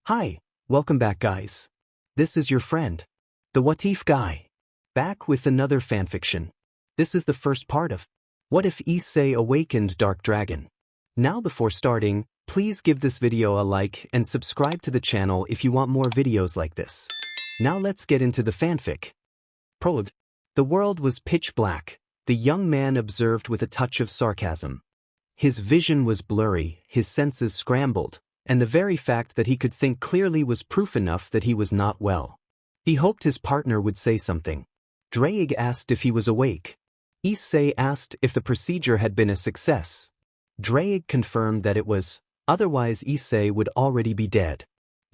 Hi, welcome back guys. This is your friend, the What If guy, back with another fanfiction. This is the first part of What If Issei Awakened Dark Dragon. Now before starting, please give this video a like and subscribe to the channel if you want more videos like this. Now let's get into the fanfic. Prologue. The world was pitch black, the young man observed with a touch of sarcasm. His vision was blurry, his senses scrambled, and the very fact that he could think clearly was proof enough that he was not well. He hoped his partner would say something. Drake asked if he was awake. Issei asked if the procedure had been a success. Drake confirmed that it was, otherwise Issei would already be dead.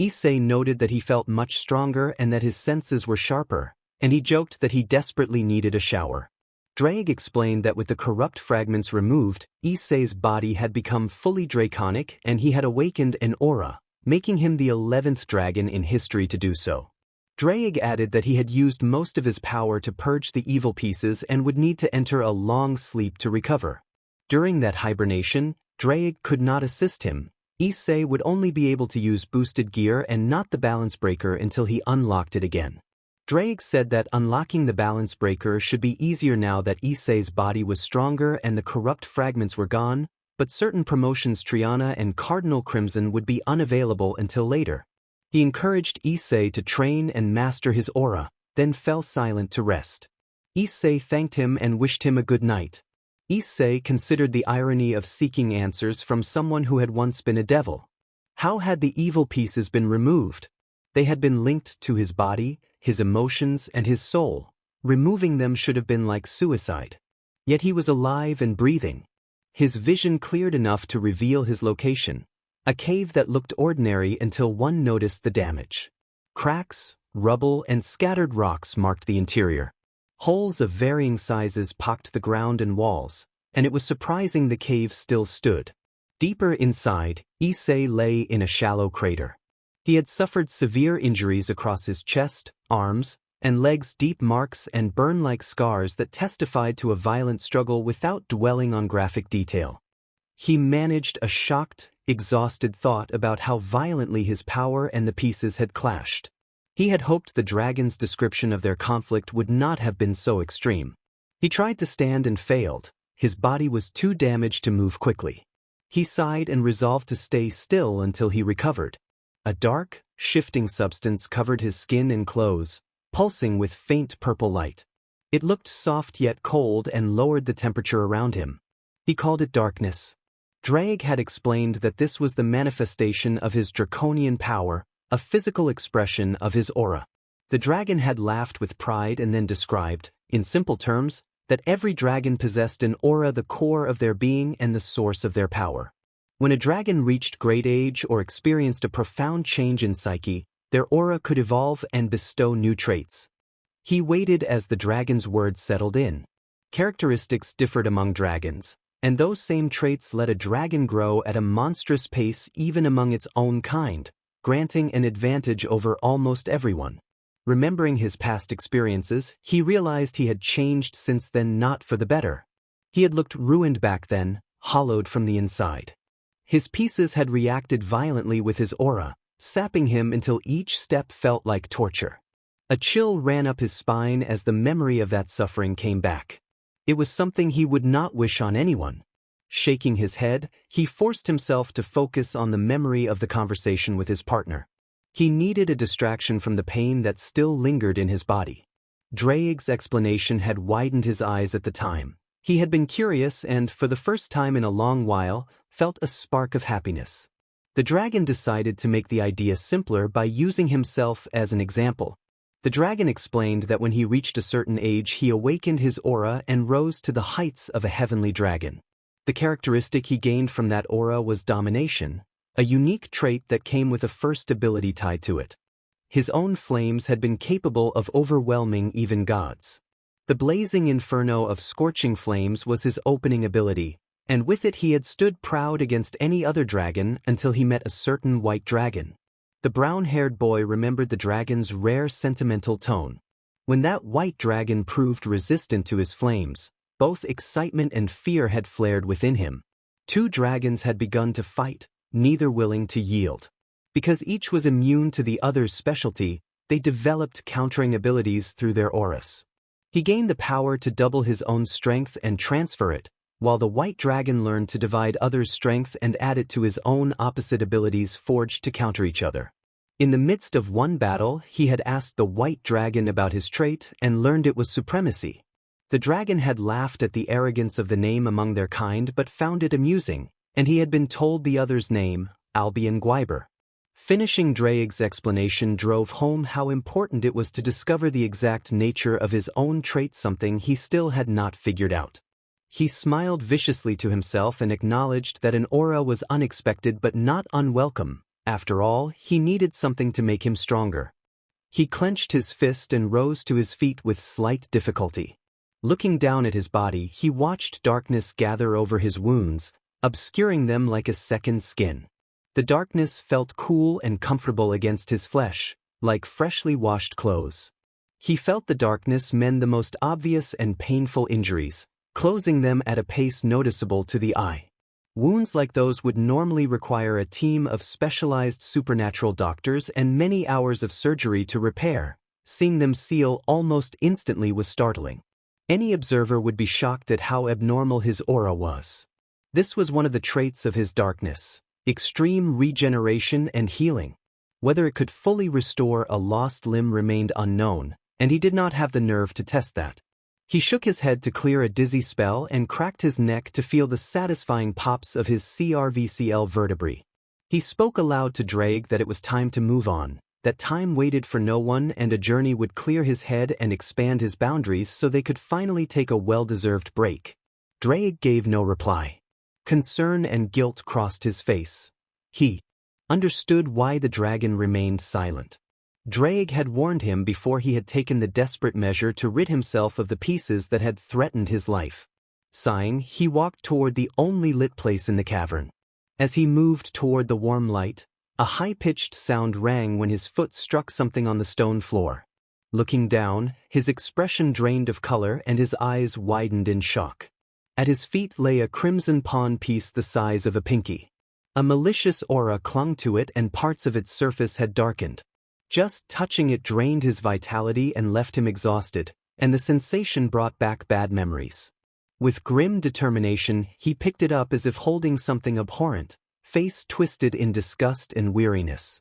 Issei noted that he felt much stronger and that his senses were sharper, and he joked that he desperately needed a shower. Drake explained that with the corrupt fragments removed, Issei's body had become fully draconic and he had awakened an aura, making him the 11th dragon in history to do so. Drake added that he had used most of his power to purge the evil pieces and would need to enter a long sleep to recover. During that hibernation, Drake could not assist him. Issei would only be able to use boosted gear and not the balance breaker until he unlocked it again. Drake said that unlocking the balance breaker should be easier now that Issei's body was stronger and the corrupt fragments were gone, but certain promotions Triana and Cardinal Crimson would be unavailable until later. He encouraged Issei to train and master his aura, then fell silent to rest. Issei thanked him and wished him a good night. Issei considered the irony of seeking answers from someone who had once been a devil. How had the evil pieces been removed? They had been linked to his body, his emotions, and his soul. Removing them should have been like suicide. Yet he was alive and breathing. His vision cleared enough to reveal his location, a cave that looked ordinary until one noticed the damage. Cracks, rubble, and scattered rocks marked the interior. Holes of varying sizes pocked the ground and walls, and it was surprising the cave still stood. Deeper inside, Issei lay in a shallow crater. He had suffered severe injuries across his chest, arms, and legs, deep marks and burn-like scars that testified to a violent struggle without dwelling on graphic detail. He managed a shocked, exhausted thought about how violently his power and the pieces had clashed. He had hoped the dragon's description of their conflict would not have been so extreme. He tried to stand and failed. His body was too damaged to move quickly. He sighed and resolved to stay still until he recovered. A dark, shifting substance covered his skin and clothes, pulsing with faint purple light. It looked soft yet cold and lowered the temperature around him. He called it darkness. Drake had explained that this was the manifestation of his draconian power, a physical expression of his aura. The dragon had laughed with pride and then described, in simple terms, that every dragon possessed an aura, the core of their being and the source of their power. When a dragon reached great age or experienced a profound change in psyche, their aura could evolve and bestow new traits. He waited as the dragon's words settled in. Characteristics differed among dragons, and those same traits let a dragon grow at a monstrous pace even among its own kind, granting an advantage over almost everyone. Remembering his past experiences, he realized he had changed since then, not for the better. He had looked ruined back then, hollowed from the inside. His pieces had reacted violently with his aura, sapping him until each step felt like torture. A chill ran up his spine as the memory of that suffering came back. It was something he would not wish on anyone. Shaking his head, he forced himself to focus on the memory of the conversation with his partner. He needed a distraction from the pain that still lingered in his body. Drake's explanation had widened his eyes at the time. He had been curious and, for the first time in a long while, felt a spark of happiness. The dragon decided to make the idea simpler by using himself as an example. The dragon explained that when he reached a certain age he awakened his aura and rose to the heights of a heavenly dragon. The characteristic he gained from that aura was domination, a unique trait that came with a first ability tied to it. His own flames had been capable of overwhelming even gods. The blazing inferno of scorching flames was his opening ability, and with it he had stood proud against any other dragon until he met a certain white dragon. The brown-haired boy remembered the dragon's rare sentimental tone. When that white dragon proved resistant to his flames, both excitement and fear had flared within him. Two dragons had begun to fight, neither willing to yield. Because each was immune to the other's specialty, they developed countering abilities through their auras. He gained the power to double his own strength and transfer it, while the white dragon learned to divide others' strength and add it to his own opposite abilities forged to counter each other. In the midst of one battle, he had asked the white dragon about his trait and learned it was supremacy. The dragon had laughed at the arrogance of the name among their kind but found it amusing, and he had been told the other's name, Albion Gwyber. Finishing Draig's explanation drove home how important it was to discover the exact nature of his own trait, something he still had not figured out. He smiled viciously to himself and acknowledged that an aura was unexpected but not unwelcome. After all, he needed something to make him stronger. He clenched his fist and rose to his feet with slight difficulty. Looking down at his body, he watched darkness gather over his wounds, obscuring them like a second skin. The darkness felt cool and comfortable against his flesh, like freshly washed clothes. He felt the darkness mend the most obvious and painful injuries, closing them at a pace noticeable to the eye. Wounds like those would normally require a team of specialized supernatural doctors and many hours of surgery to repair. Seeing them seal almost instantly was startling. Any observer would be shocked at how abnormal his aura was. This was one of the traits of his darkness: extreme regeneration and healing. Whether it could fully restore a lost limb remained unknown, and he did not have the nerve to test that. He shook his head to clear a dizzy spell and cracked his neck to feel the satisfying pops of his cervical vertebrae. He spoke aloud to Draig that it was time to move on, that time waited for no one and a journey would clear his head and expand his boundaries so they could finally take a well-deserved break. Draig gave no reply. Concern and guilt crossed his face. He understood why the dragon remained silent. Draig had warned him before he had taken the desperate measure to rid himself of the pieces that had threatened his life. Sighing, he walked toward the only lit place in the cavern. As he moved toward the warm light, a high-pitched sound rang when his foot struck something on the stone floor. Looking down, his expression drained of color and his eyes widened in shock. At his feet lay a crimson pawn piece the size of a pinky. A malicious aura clung to it and parts of its surface had darkened. Just touching it drained his vitality and left him exhausted, and the sensation brought back bad memories. With grim determination, he picked it up as if holding something abhorrent, face twisted in disgust and weariness.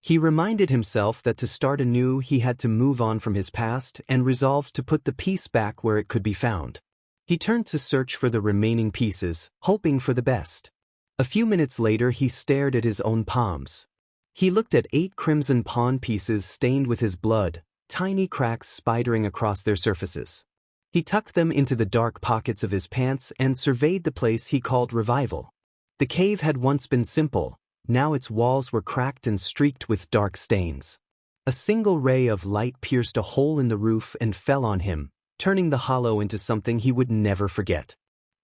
He reminded himself that to start anew he had to move on from his past and resolved to put the piece back where it could be found. He turned to search for the remaining pieces, hoping for the best. A few minutes later he stared at his own palms. He looked at 8 crimson pawn pieces stained with his blood, tiny cracks spidering across their surfaces. He tucked them into the dark pockets of his pants and surveyed the place he called Revival. The cave had once been simple, now its walls were cracked and streaked with dark stains. A single ray of light pierced a hole in the roof and fell on him, turning the hollow into something he would never forget.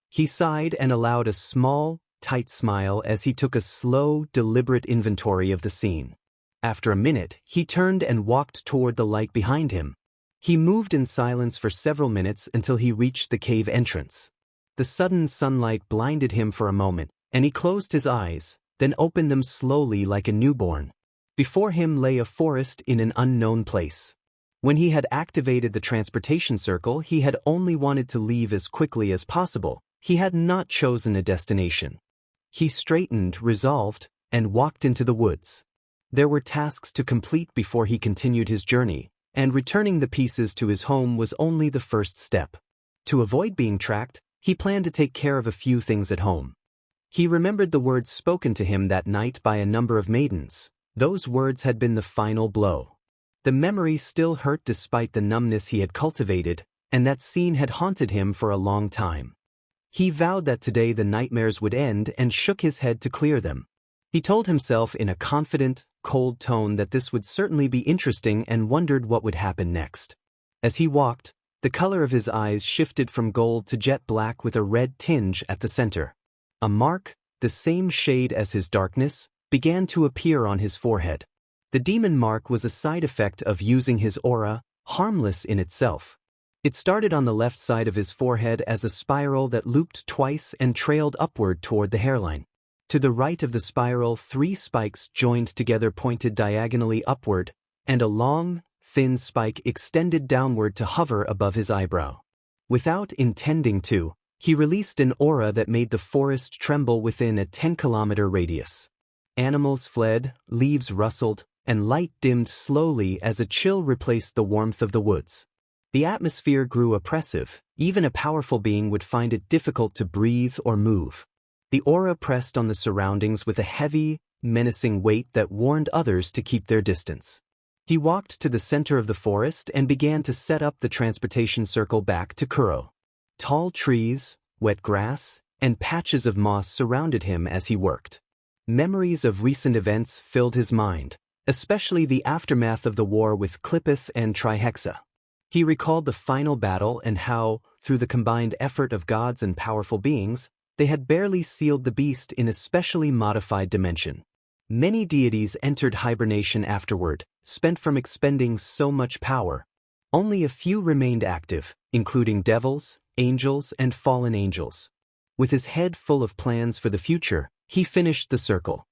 He sighed and allowed a small, tight smile as he took a slow, deliberate inventory of the scene. After a minute, he turned and walked toward the light behind him. He moved in silence for several minutes until he reached the cave entrance. The sudden sunlight blinded him for a moment, and he closed his eyes, then opened them slowly like a newborn. Before him lay a forest in an unknown place. When he had activated the transportation circle, he had only wanted to leave as quickly as possible. He had not chosen a destination. He straightened, resolved, and walked into the woods. There were tasks to complete before he continued his journey, and returning the pieces to his home was only the first step. To avoid being tracked, he planned to take care of a few things at home. He remembered the words spoken to him that night by a number of maidens. Those words had been the final blow. The memory still hurt despite the numbness he had cultivated, and that scene had haunted him for a long time. He vowed that today the nightmares would end and shook his head to clear them. He told himself in a confident, cold tone that this would certainly be interesting and wondered what would happen next. As he walked, the color of his eyes shifted from gold to jet black with a red tinge at the center. A mark, the same shade as his darkness, began to appear on his forehead. The demon mark was a side effect of using his aura, harmless in itself. It started on the left side of his forehead as a spiral that looped twice and trailed upward toward the hairline. To the right of the spiral, 3 spikes joined together pointed diagonally upward, and a long, thin spike extended downward to hover above his eyebrow. Without intending to, he released an aura that made the forest tremble within a 10-kilometer radius. Animals fled, leaves rustled, and light dimmed slowly as a chill replaced the warmth of the woods. The atmosphere grew oppressive. Even a powerful being would find it difficult to breathe or move. The aura pressed on the surroundings with a heavy, menacing weight that warned others to keep their distance. He walked to the center of the forest and began to set up the transportation circle back to Kuro. Tall trees, wet grass, and patches of moss surrounded him as he worked. Memories of recent events filled his mind, especially the aftermath of the war with Clipith and Trihexa. He recalled the final battle and how, through the combined effort of gods and powerful beings, they had barely sealed the beast in a specially modified dimension. Many deities entered hibernation afterward, spent from expending so much power. Only a few remained active, including devils, angels, and fallen angels. With his head full of plans for the future, he finished the circle.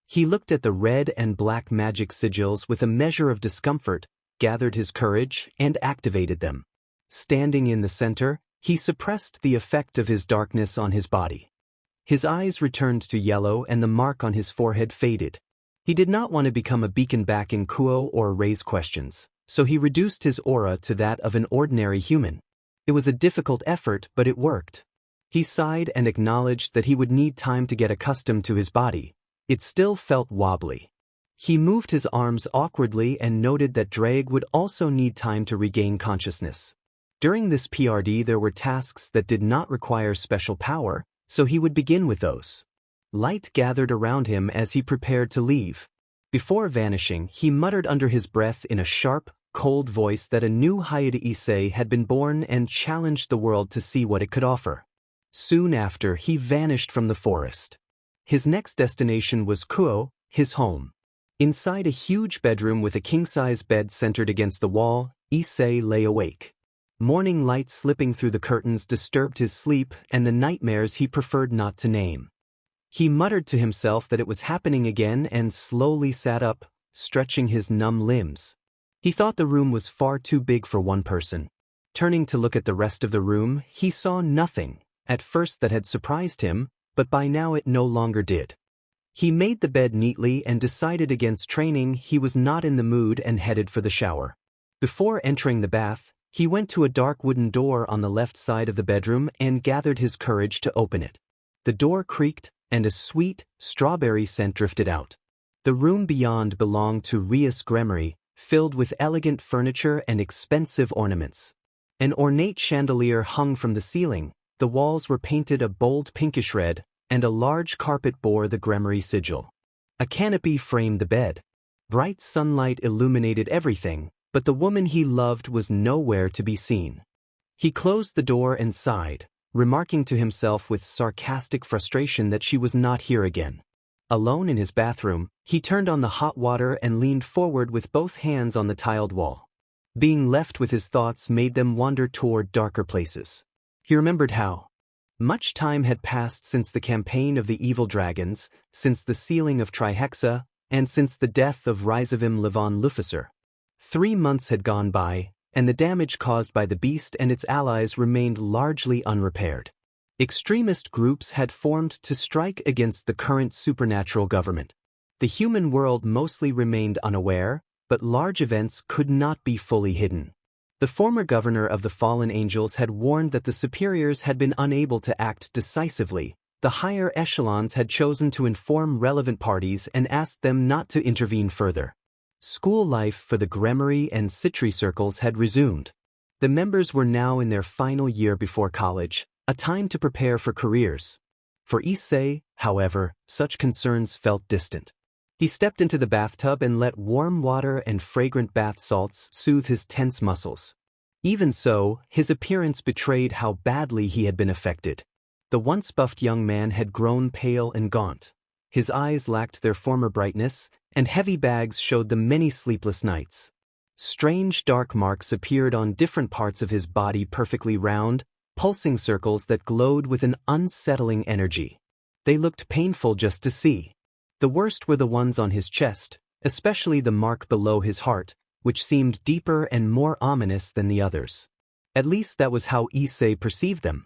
He looked at the red and black magic sigils with a measure of discomfort, gathered his courage, and activated them. Standing in the center, he suppressed the effect of his darkness on his body. His eyes returned to yellow and the mark on his forehead faded. He did not want to become a beacon back in Kuo or raise questions, so he reduced his aura to that of an ordinary human. It was a difficult effort, but it worked. He sighed and acknowledged that he would need time to get accustomed to his body. It still felt wobbly. He moved his arms awkwardly and noted that Drag would also need time to regain consciousness. During this PRD there were tasks that did not require special power, so he would begin with those. Light gathered around him as he prepared to leave. Before vanishing, he muttered under his breath in a sharp, cold voice that a new Hayate Issei had been born and challenged the world to see what it could offer. Soon after, he vanished from the forest. His next destination was Kuo, his home. Inside a huge bedroom with a king-size bed centered against the wall, Issei lay awake. Morning light slipping through the curtains disturbed his sleep and the nightmares he preferred not to name. He muttered to himself that it was happening again and slowly sat up, stretching his numb limbs. He thought the room was far too big for one person. Turning to look at the rest of the room, he saw nothing. At first that had surprised him, but by now it no longer did. He made the bed neatly and decided against training. He was not in the mood and headed for the shower. Before entering the bath, he went to a dark wooden door on the left side of the bedroom and gathered his courage to open it. The door creaked, and a sweet, strawberry scent drifted out. The room beyond belonged to Rias Gremory, filled with elegant furniture and expensive ornaments. An ornate chandelier hung from the ceiling, the walls were painted a bold pinkish red, and a large carpet bore the Gremory sigil. A canopy framed the bed. Bright sunlight illuminated everything, but the woman he loved was nowhere to be seen. He closed the door and sighed, remarking to himself with sarcastic frustration that she was not here again. Alone in his bathroom, he turned on the hot water and leaned forward with both hands on the tiled wall. Being left with his thoughts made them wander toward darker places. He remembered how much time had passed since the campaign of the evil dragons, since the sealing of Trihexa, and since the death of Rizavim Levon Luficer. 3 months had gone by, and the damage caused by the beast and its allies remained largely unrepaired. Extremist groups had formed to strike against the current supernatural government. The human world mostly remained unaware, but large events could not be fully hidden. The former governor of the fallen angels had warned that the superiors had been unable to act decisively. The higher echelons had chosen to inform relevant parties and asked them not to intervene further. School life for the Gremory and Citri circles had resumed. The members were now in their final year before college, a time to prepare for careers. For Issei, however, such concerns felt distant. He stepped into the bathtub and let warm water and fragrant bath salts soothe his tense muscles. Even so, his appearance betrayed how badly he had been affected. The once buffed young man had grown pale and gaunt. His eyes lacked their former brightness, and heavy bags showed the many sleepless nights. Strange dark marks appeared on different parts of his body, perfectly round, pulsing circles that glowed with an unsettling energy. They looked painful just to see. The worst were the ones on his chest, especially the mark below his heart, which seemed deeper and more ominous than the others. At least that was how Issei perceived them.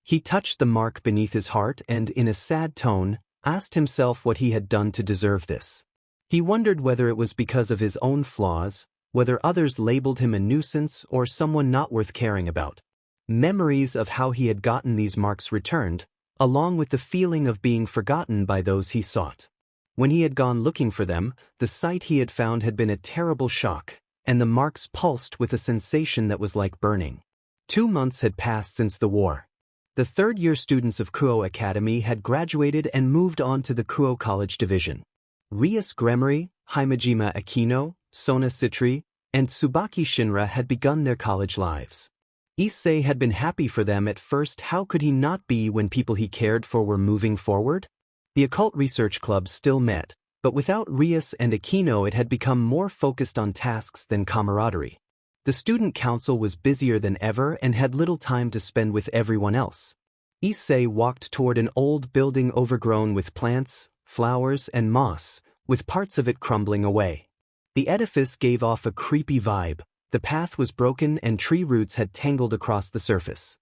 He touched the mark beneath his heart and, in a sad tone, asked himself what he had done to deserve this. He wondered whether it was because of his own flaws, whether others labeled him a nuisance or someone not worth caring about. Memories of how he had gotten these marks returned, along with the feeling of being forgotten by those he sought. When he had gone looking for them, the sight he had found had been a terrible shock, and the marks pulsed with a sensation that was like burning. 2 months had passed since the war. The third-year students of Kuo Academy had graduated and moved on to the Kuo College Division. Rias Gremory, Himejima Akino, Sona Citri, and Tsubaki Shinra had begun their college lives. Issei had been happy for them at first. How could he not be when people he cared for were moving forward? The occult research club still met, but without Rias and Akino it had become more focused on tasks than camaraderie. The student council was busier than ever and had little time to spend with everyone else. Issei walked toward an old building overgrown with plants, flowers, and moss, with parts of it crumbling away. The edifice gave off a creepy vibe. The path was broken and tree roots had tangled across the surface.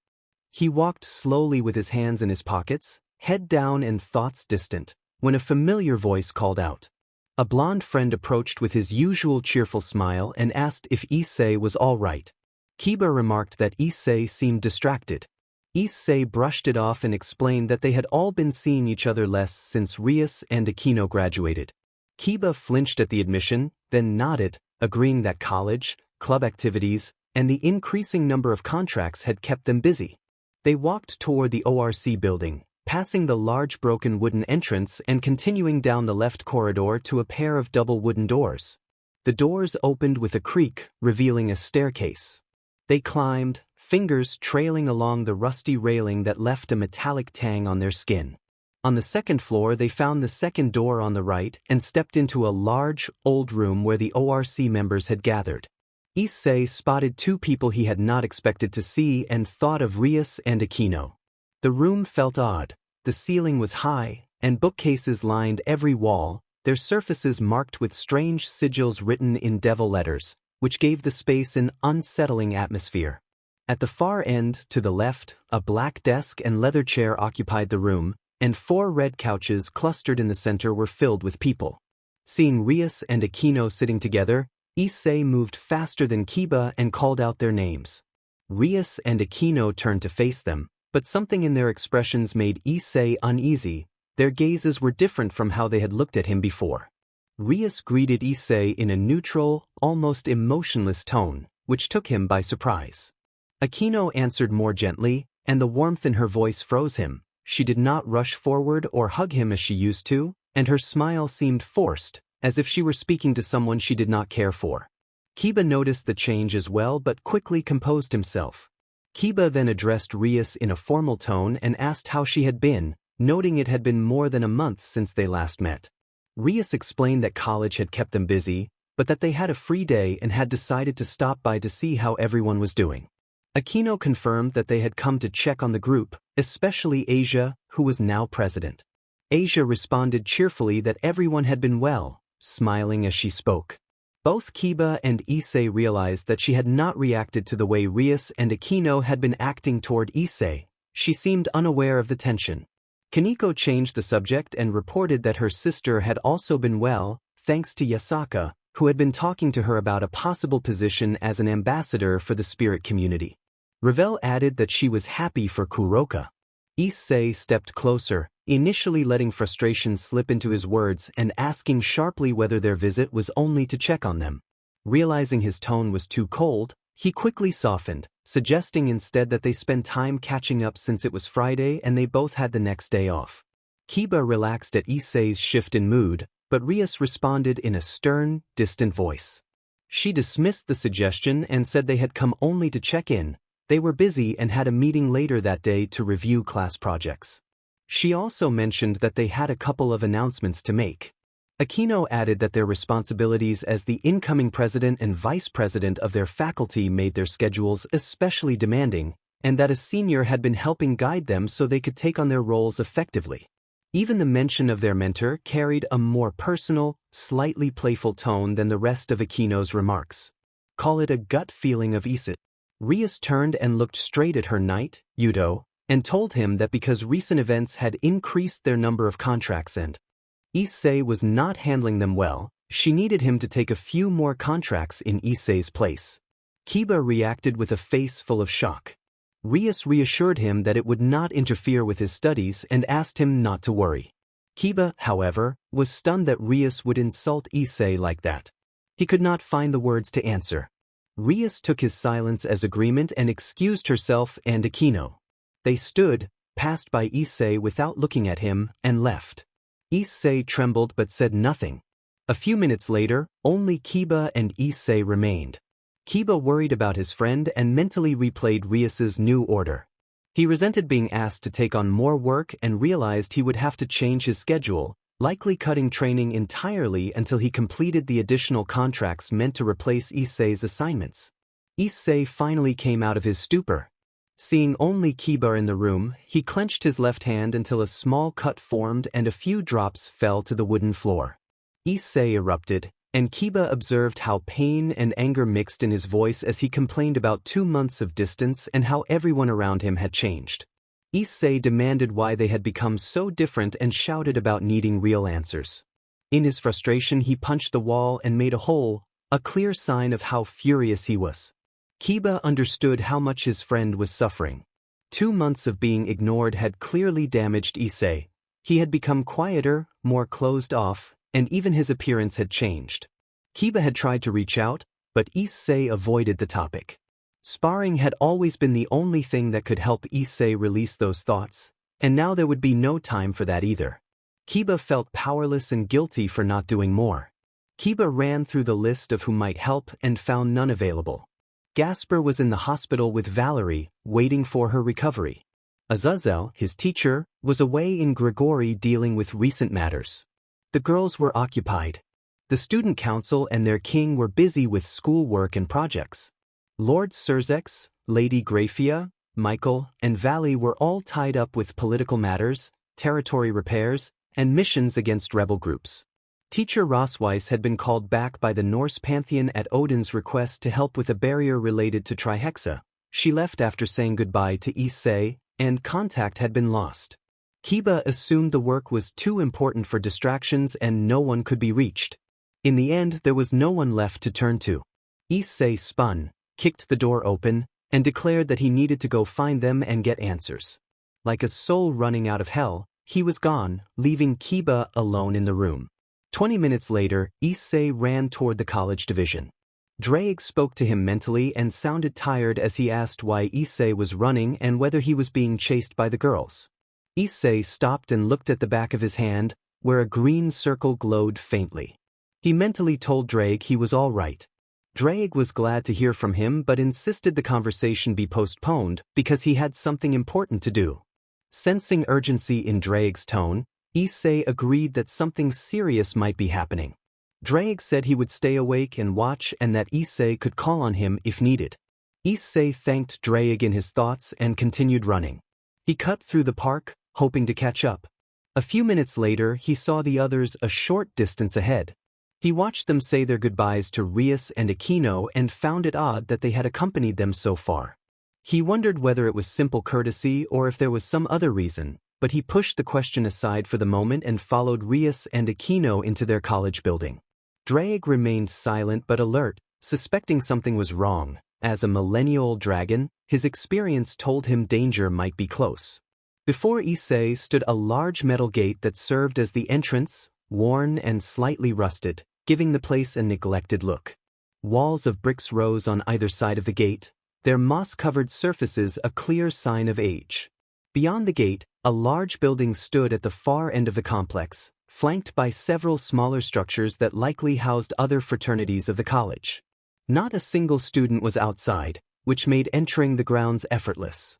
He walked slowly with his hands in his pockets, head down and thoughts distant, when a familiar voice called out. A blonde friend approached with his usual cheerful smile and asked if Issei was all right. Kiba remarked that Issei seemed distracted. Issei brushed it off and explained that they had all been seeing each other less since Rias and Akino graduated. Kiba flinched at the admission, then nodded, agreeing that college, club activities, and the increasing number of contracts had kept them busy. They walked toward the ORC building, passing the large broken wooden entrance and continuing down the left corridor to a pair of double wooden doors. The doors opened with a creak, revealing a staircase. They climbed, fingers trailing along the rusty railing that left a metallic tang on their skin. On the second floor they found the second door on the right and stepped into a large, old room where the ORC members had gathered. Issei spotted 2 people he had not expected to see and thought of Rias and Akino. The room felt odd. The ceiling was high, and bookcases lined every wall, their surfaces marked with strange sigils written in devil letters, which gave the space an unsettling atmosphere. At the far end, to the left, a black desk and leather chair occupied the room, and 4 red couches clustered in the center were filled with people. Seeing Rias and Akino sitting together, Issei moved faster than Kiba and called out their names. Rias and Akino turned to face them, but something in their expressions made Issei uneasy. Their gazes were different from how they had looked at him before. Rias greeted Issei in a neutral, almost emotionless tone, which took him by surprise. Akino answered more gently, and the warmth in her voice froze him. She did not rush forward or hug him as she used to, and her smile seemed forced, as if she were speaking to someone she did not care for. Kiba noticed the change as well but quickly composed himself. Kiba then addressed Rias in a formal tone and asked how she had been, noting it had been more than a month since they last met. Rias explained that college had kept them busy, but that they had a free day and had decided to stop by to see how everyone was doing. Akino confirmed that they had come to check on the group, especially Asia, who was now president. Asia responded cheerfully that everyone had been well, smiling as she spoke. Both Kiba and Issei realized that she had not reacted to the way Rias and Akino had been acting toward Issei. She seemed unaware of the tension. Kaneko changed the subject and reported that her sister had also been well, thanks to Yasaka, who had been talking to her about a possible position as an ambassador for the spirit community. Ravel added that she was happy for Kuroka. Issei stepped closer, initially letting frustration slip into his words and asking sharply whether their visit was only to check on them. Realizing his tone was too cold, he quickly softened, suggesting instead that they spend time catching up since it was Friday and they both had the next day off. Kiba relaxed at Issei's shift in mood, but Rias responded in a stern, distant voice. She dismissed the suggestion and said they had come only to check in. They were busy and had a meeting later that day to review class projects. She also mentioned that they had a couple of announcements to make. Akino added that their responsibilities as the incoming president and vice president of their faculty made their schedules especially demanding, and that a senior had been helping guide them so they could take on their roles effectively. Even the mention of their mentor carried a more personal, slightly playful tone than the rest of Akino's remarks. Call it a gut feeling of Issei. Rias turned and looked straight at her knight, Yudo, and told him that because recent events had increased their number of contracts and Issei was not handling them well, she needed him to take a few more contracts in Issei's place. Kiba reacted with a face full of shock. Rias reassured him that it would not interfere with his studies and asked him not to worry. Kiba, however, was stunned that Rias would insult Issei like that. He could not find the words to answer. Rias took his silence as agreement and excused herself and Akino. They stood, passed by Issei without looking at him, and left. Issei trembled but said nothing. A few minutes later, only Kiba and Issei remained. Kiba worried about his friend and mentally replayed Rias's new order. He resented being asked to take on more work and realized he would have to change his schedule, likely cutting training entirely until he completed the additional contracts meant to replace Issei's assignments. Issei finally came out of his stupor. Seeing only Kiba in the room, he clenched his left hand until a small cut formed and a few drops fell to the wooden floor. Issei erupted, and Kiba observed how pain and anger mixed in his voice as he complained about 2 months of distance and how everyone around him had changed. Issei demanded why they had become so different and shouted about needing real answers. In his frustration, he punched the wall and made a hole, a clear sign of how furious he was. Kiba understood how much his friend was suffering. 2 months of being ignored had clearly damaged Issei. He had become quieter, more closed off, and even his appearance had changed. Kiba had tried to reach out, but Issei avoided the topic. Sparring had always been the only thing that could help Issei release those thoughts, and now there would be no time for that either. Kiba felt powerless and guilty for not doing more. Kiba ran through the list of who might help and found none available. Gasper was in the hospital with Valerie, waiting for her recovery. Azazel, his teacher, was away in Grigori dealing with recent matters. The girls were occupied. The student council and their king were busy with schoolwork and projects. Lord Surzex, Lady Grafia, Michael, and Valley were all tied up with political matters, territory repairs, and missions against rebel groups. Teacher Rossweiss had been called back by the Norse pantheon at Odin's request to help with a barrier related to Trihexa. She left after saying goodbye to Issei, and contact had been lost. Kiba assumed the work was too important for distractions and no one could be reached. In the end, there was no one left to turn to. Issei spun, kicked the door open, and declared that he needed to go find them and get answers. Like a soul running out of hell, he was gone, leaving Kiba alone in the room. 20 minutes later, Issei ran toward the college division. Drake spoke to him mentally and sounded tired as he asked why Issei was running and whether he was being chased by the girls. Issei stopped and looked at the back of his hand, where a green circle glowed faintly. He mentally told Drake he was all right. Drake was glad to hear from him but insisted the conversation be postponed because he had something important to do. Sensing urgency in Drake's tone, Issei agreed that something serious might be happening. Drake said he would stay awake and watch and that Issei could call on him if needed. Issei thanked Drake in his thoughts and continued running. He cut through the park, hoping to catch up. A few minutes later, he saw the others a short distance ahead. He watched them say their goodbyes to Rias and Aquino and found it odd that they had accompanied them so far. He wondered whether it was simple courtesy or if there was some other reason, but he pushed the question aside for the moment and followed Rias and Aquino into their college building. Drake remained silent but alert, suspecting something was wrong. As a millennial dragon, his experience told him danger might be close. Before Issei stood a large metal gate that served as the entrance, worn and slightly rusted, giving the place a neglected look. Walls of bricks rose on either side of the gate, their moss-covered surfaces a clear sign of age. Beyond the gate, a large building stood at the far end of the complex, flanked by several smaller structures that likely housed other fraternities of the college. Not a single student was outside, which made entering the grounds effortless.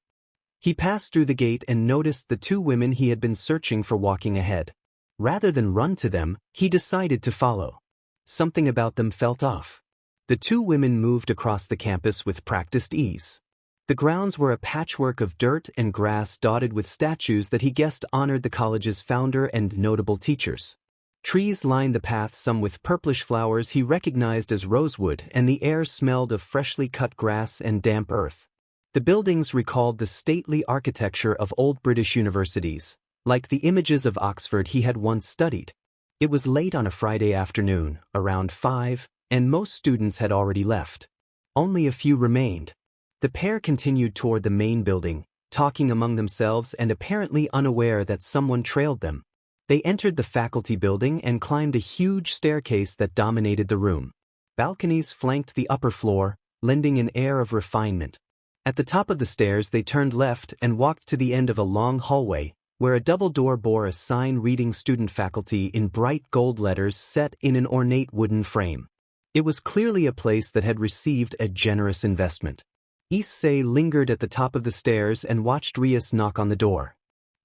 He passed through the gate and noticed the 2 women he had been searching for walking ahead. Rather than run to them, he decided to follow. Something about them felt off. The 2 women moved across the campus with practiced ease. The grounds were a patchwork of dirt and grass dotted with statues that he guessed honored the college's founder and notable teachers. Trees lined the path, some with purplish flowers he recognized as rosewood, and the air smelled of freshly cut grass and damp earth. The buildings recalled the stately architecture of old British universities, like the images of Oxford he had once studied. It was late on a Friday afternoon, around 5, and most students had already left. Only a few remained. The pair continued toward the main building, talking among themselves and apparently unaware that someone trailed them. They entered the faculty building and climbed a huge staircase that dominated the room. Balconies flanked the upper floor, lending an air of refinement. At the top of the stairs they turned left and walked to the end of a long hallway, where a double door bore a sign reading Student Faculty in bright gold letters set in an ornate wooden frame. It was clearly a place that had received a generous investment. Issei lingered at the top of the stairs and watched Rias knock on the door.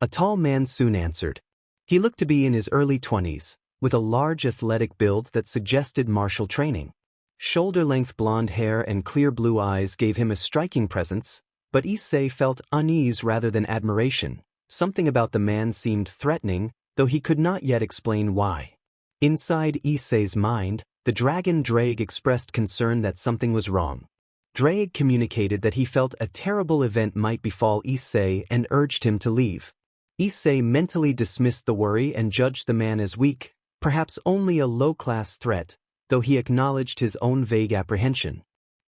A tall man soon answered. He looked to be in his early 20s, with a large athletic build that suggested martial training. Shoulder-length blonde hair and clear blue eyes gave him a striking presence, but Issei felt unease rather than admiration. Something about the man seemed threatening, though he could not yet explain why. Inside Issei's mind, the dragon Drake expressed concern that something was wrong. Drake communicated that he felt a terrible event might befall Issei and urged him to leave. Issei mentally dismissed the worry and judged the man as weak, perhaps only a low-class threat, though he acknowledged his own vague apprehension.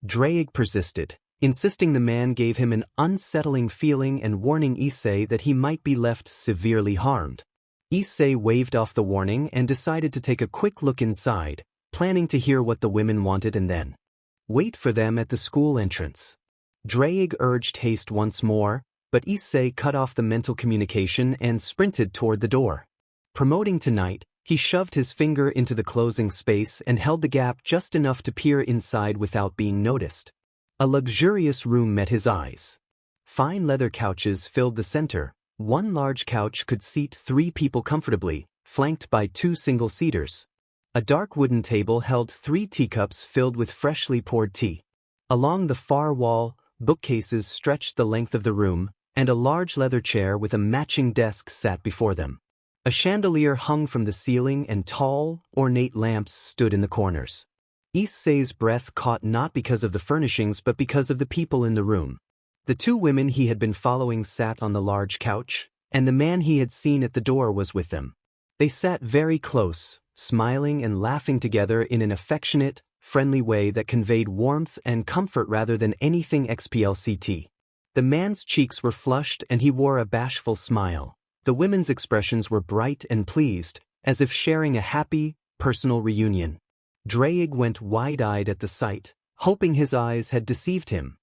Drake persisted, insisting the man gave him an unsettling feeling and warning Issei that he might be left severely harmed. Issei waved off the warning and decided to take a quick look inside, planning to hear what the women wanted and then wait for them at the school entrance. Drake urged haste once more, but Issei cut off the mental communication and sprinted toward the door. Promoting tonight, he shoved his finger into the closing space and held the gap just enough to peer inside without being noticed. A luxurious room met his eyes. Fine leather couches filled the center. One large couch could seat 3 people comfortably, flanked by 2 single-seaters. A dark wooden table held 3 teacups filled with freshly poured tea. Along the far wall, bookcases stretched the length of the room, and a large leather chair with a matching desk sat before them. A chandelier hung from the ceiling and tall, ornate lamps stood in the corners. Issei's breath caught not because of the furnishings but because of the people in the room. The 2 women he had been following sat on the large couch, and the man he had seen at the door was with them. They sat very close, smiling and laughing together in an affectionate, friendly way that conveyed warmth and comfort rather than anything explicit. The man's cheeks were flushed and he wore a bashful smile. The women's expressions were bright and pleased, as if sharing a happy, personal reunion. Drake went wide-eyed at the sight, hoping his eyes had deceived him.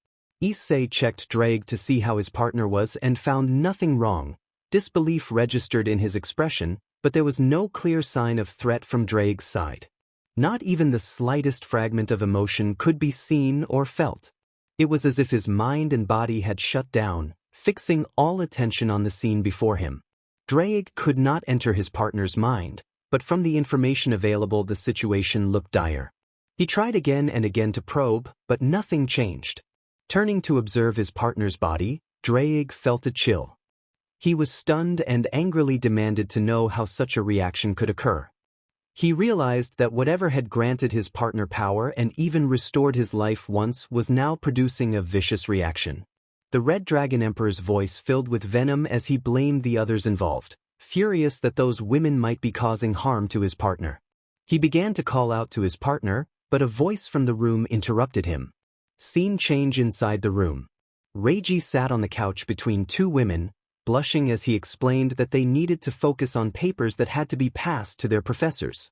Issei checked Drake to see how his partner was and found nothing wrong. Disbelief registered in his expression, but there was no clear sign of threat from Drake's side. Not even the slightest fragment of emotion could be seen or felt. It was as if his mind and body had shut down, fixing all attention on the scene before him. Drake could not enter his partner's mind, but from the information available the situation looked dire. He tried again and again to probe, but nothing changed. Turning to observe his partner's body, Drake felt a chill. He was stunned and angrily demanded to know how such a reaction could occur. He realized that whatever had granted his partner power and even restored his life once was now producing a vicious reaction. The Red Dragon Emperor's voice filled with venom as he blamed the others involved, furious that those women might be causing harm to his partner. He began to call out to his partner, but a voice from the room interrupted him. Scene change inside the room. Reiji sat on the couch between 2 women, blushing as he explained that they needed to focus on papers that had to be passed to their professors.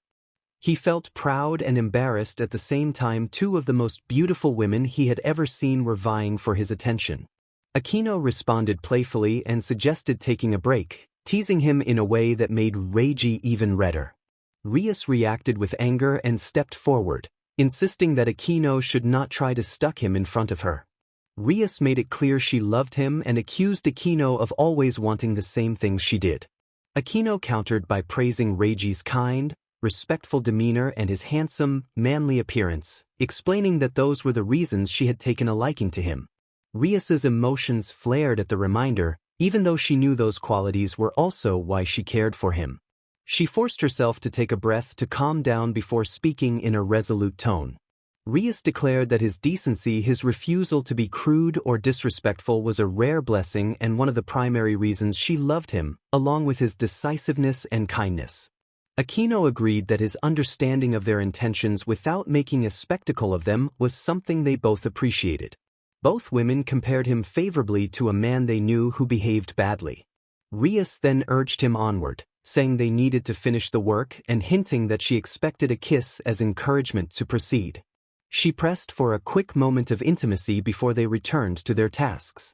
He felt proud and embarrassed at the same time. 2 of the most beautiful women he had ever seen were vying for his attention. Akino responded playfully and suggested taking a break, teasing him in a way that made Reiji even redder. Rias reacted with anger and stepped forward, insisting that Akino should not try to stuck him in front of her. Rias made it clear she loved him and accused Akino of always wanting the same things she did. Akino countered by praising Reiji's kind, respectful demeanor and his handsome, manly appearance, explaining that those were the reasons she had taken a liking to him. Rias's emotions flared at the reminder, even though she knew those qualities were also why she cared for him. She forced herself to take a breath to calm down before speaking in a resolute tone. Rias declared that his decency, his refusal to be crude or disrespectful, was a rare blessing and one of the primary reasons she loved him, along with his decisiveness and kindness. Aquino agreed that his understanding of their intentions without making a spectacle of them was something they both appreciated. Both women compared him favorably to a man they knew who behaved badly. Rias then urged him onward, saying they needed to finish the work and hinting that she expected a kiss as encouragement to proceed. She pressed for a quick moment of intimacy before they returned to their tasks.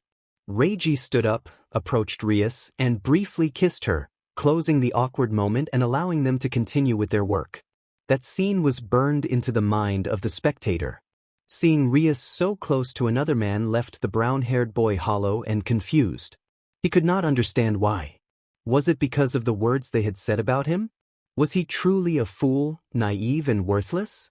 Reiji stood up, approached Rias, and briefly kissed her, closing the awkward moment and allowing them to continue with their work. That scene was burned into the mind of the spectator. Seeing Rias so close to another man left the brown-haired boy hollow and confused. He could not understand why. Was it because of the words they had said about him? Was he truly a fool, naive and worthless?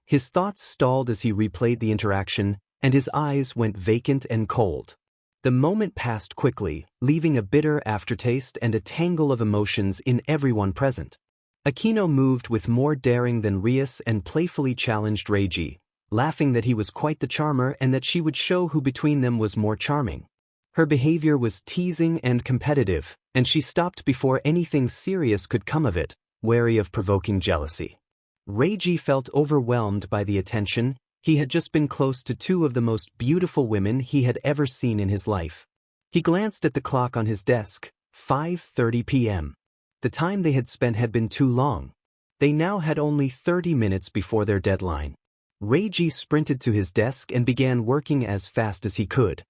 His thoughts stalled as he replayed the interaction, and his eyes went vacant and cold. The moment passed quickly, leaving a bitter aftertaste and a tangle of emotions in everyone present. Aquino moved with more daring than Rias and playfully challenged Reiji, laughing that he was quite the charmer and that she would show who between them was more charming. Her behavior was teasing and competitive, and she stopped before anything serious could come of it, wary of provoking jealousy. Reiji felt overwhelmed by the attention. He had just been close to two of the most beautiful women he had ever seen in his life. He glanced at the clock on his desk, 5:30 p.m. The time they had spent had been too long. They now had only 30 minutes before their deadline. Reiji sprinted to his desk and began working as fast as he could.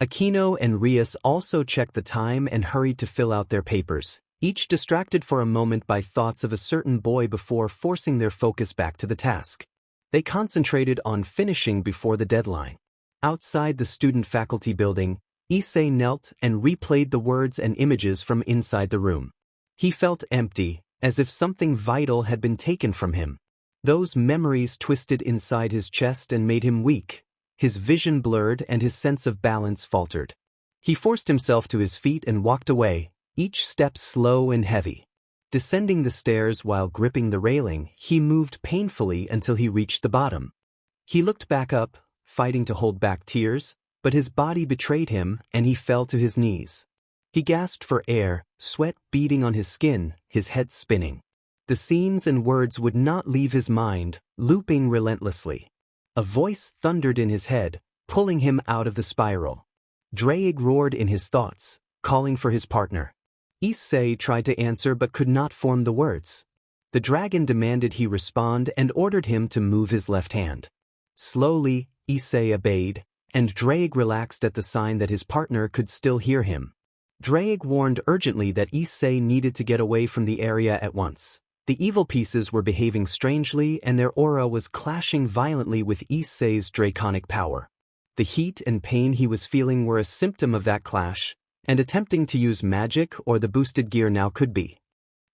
Aquino and Rias also checked the time and hurried to fill out their papers, each distracted for a moment by thoughts of a certain boy before forcing their focus back to the task. They concentrated on finishing before the deadline. Outside the student-faculty building, Issei knelt and replayed the words and images from inside the room. He felt empty, as if something vital had been taken from him. Those memories twisted inside his chest and made him weak. His vision blurred and his sense of balance faltered. He forced himself to his feet and walked away, each step slow and heavy. Descending the stairs while gripping the railing, he moved painfully until he reached the bottom. He looked back up, fighting to hold back tears, but his body betrayed him and he fell to his knees. He gasped for air, sweat beading on his skin, his head spinning. The scenes and words would not leave his mind, looping relentlessly. A voice thundered in his head, pulling him out of the spiral. Drake roared in his thoughts, calling for his partner. Issei tried to answer but could not form the words. The dragon demanded he respond and ordered him to move his left hand. Slowly, Issei obeyed, and Drake relaxed at the sign that his partner could still hear him. Drake warned urgently that Issei needed to get away from the area at once. The evil pieces were behaving strangely and their aura was clashing violently with Issei's draconic power. The heat and pain he was feeling were a symptom of that clash, and attempting to use magic or the boosted gear now could be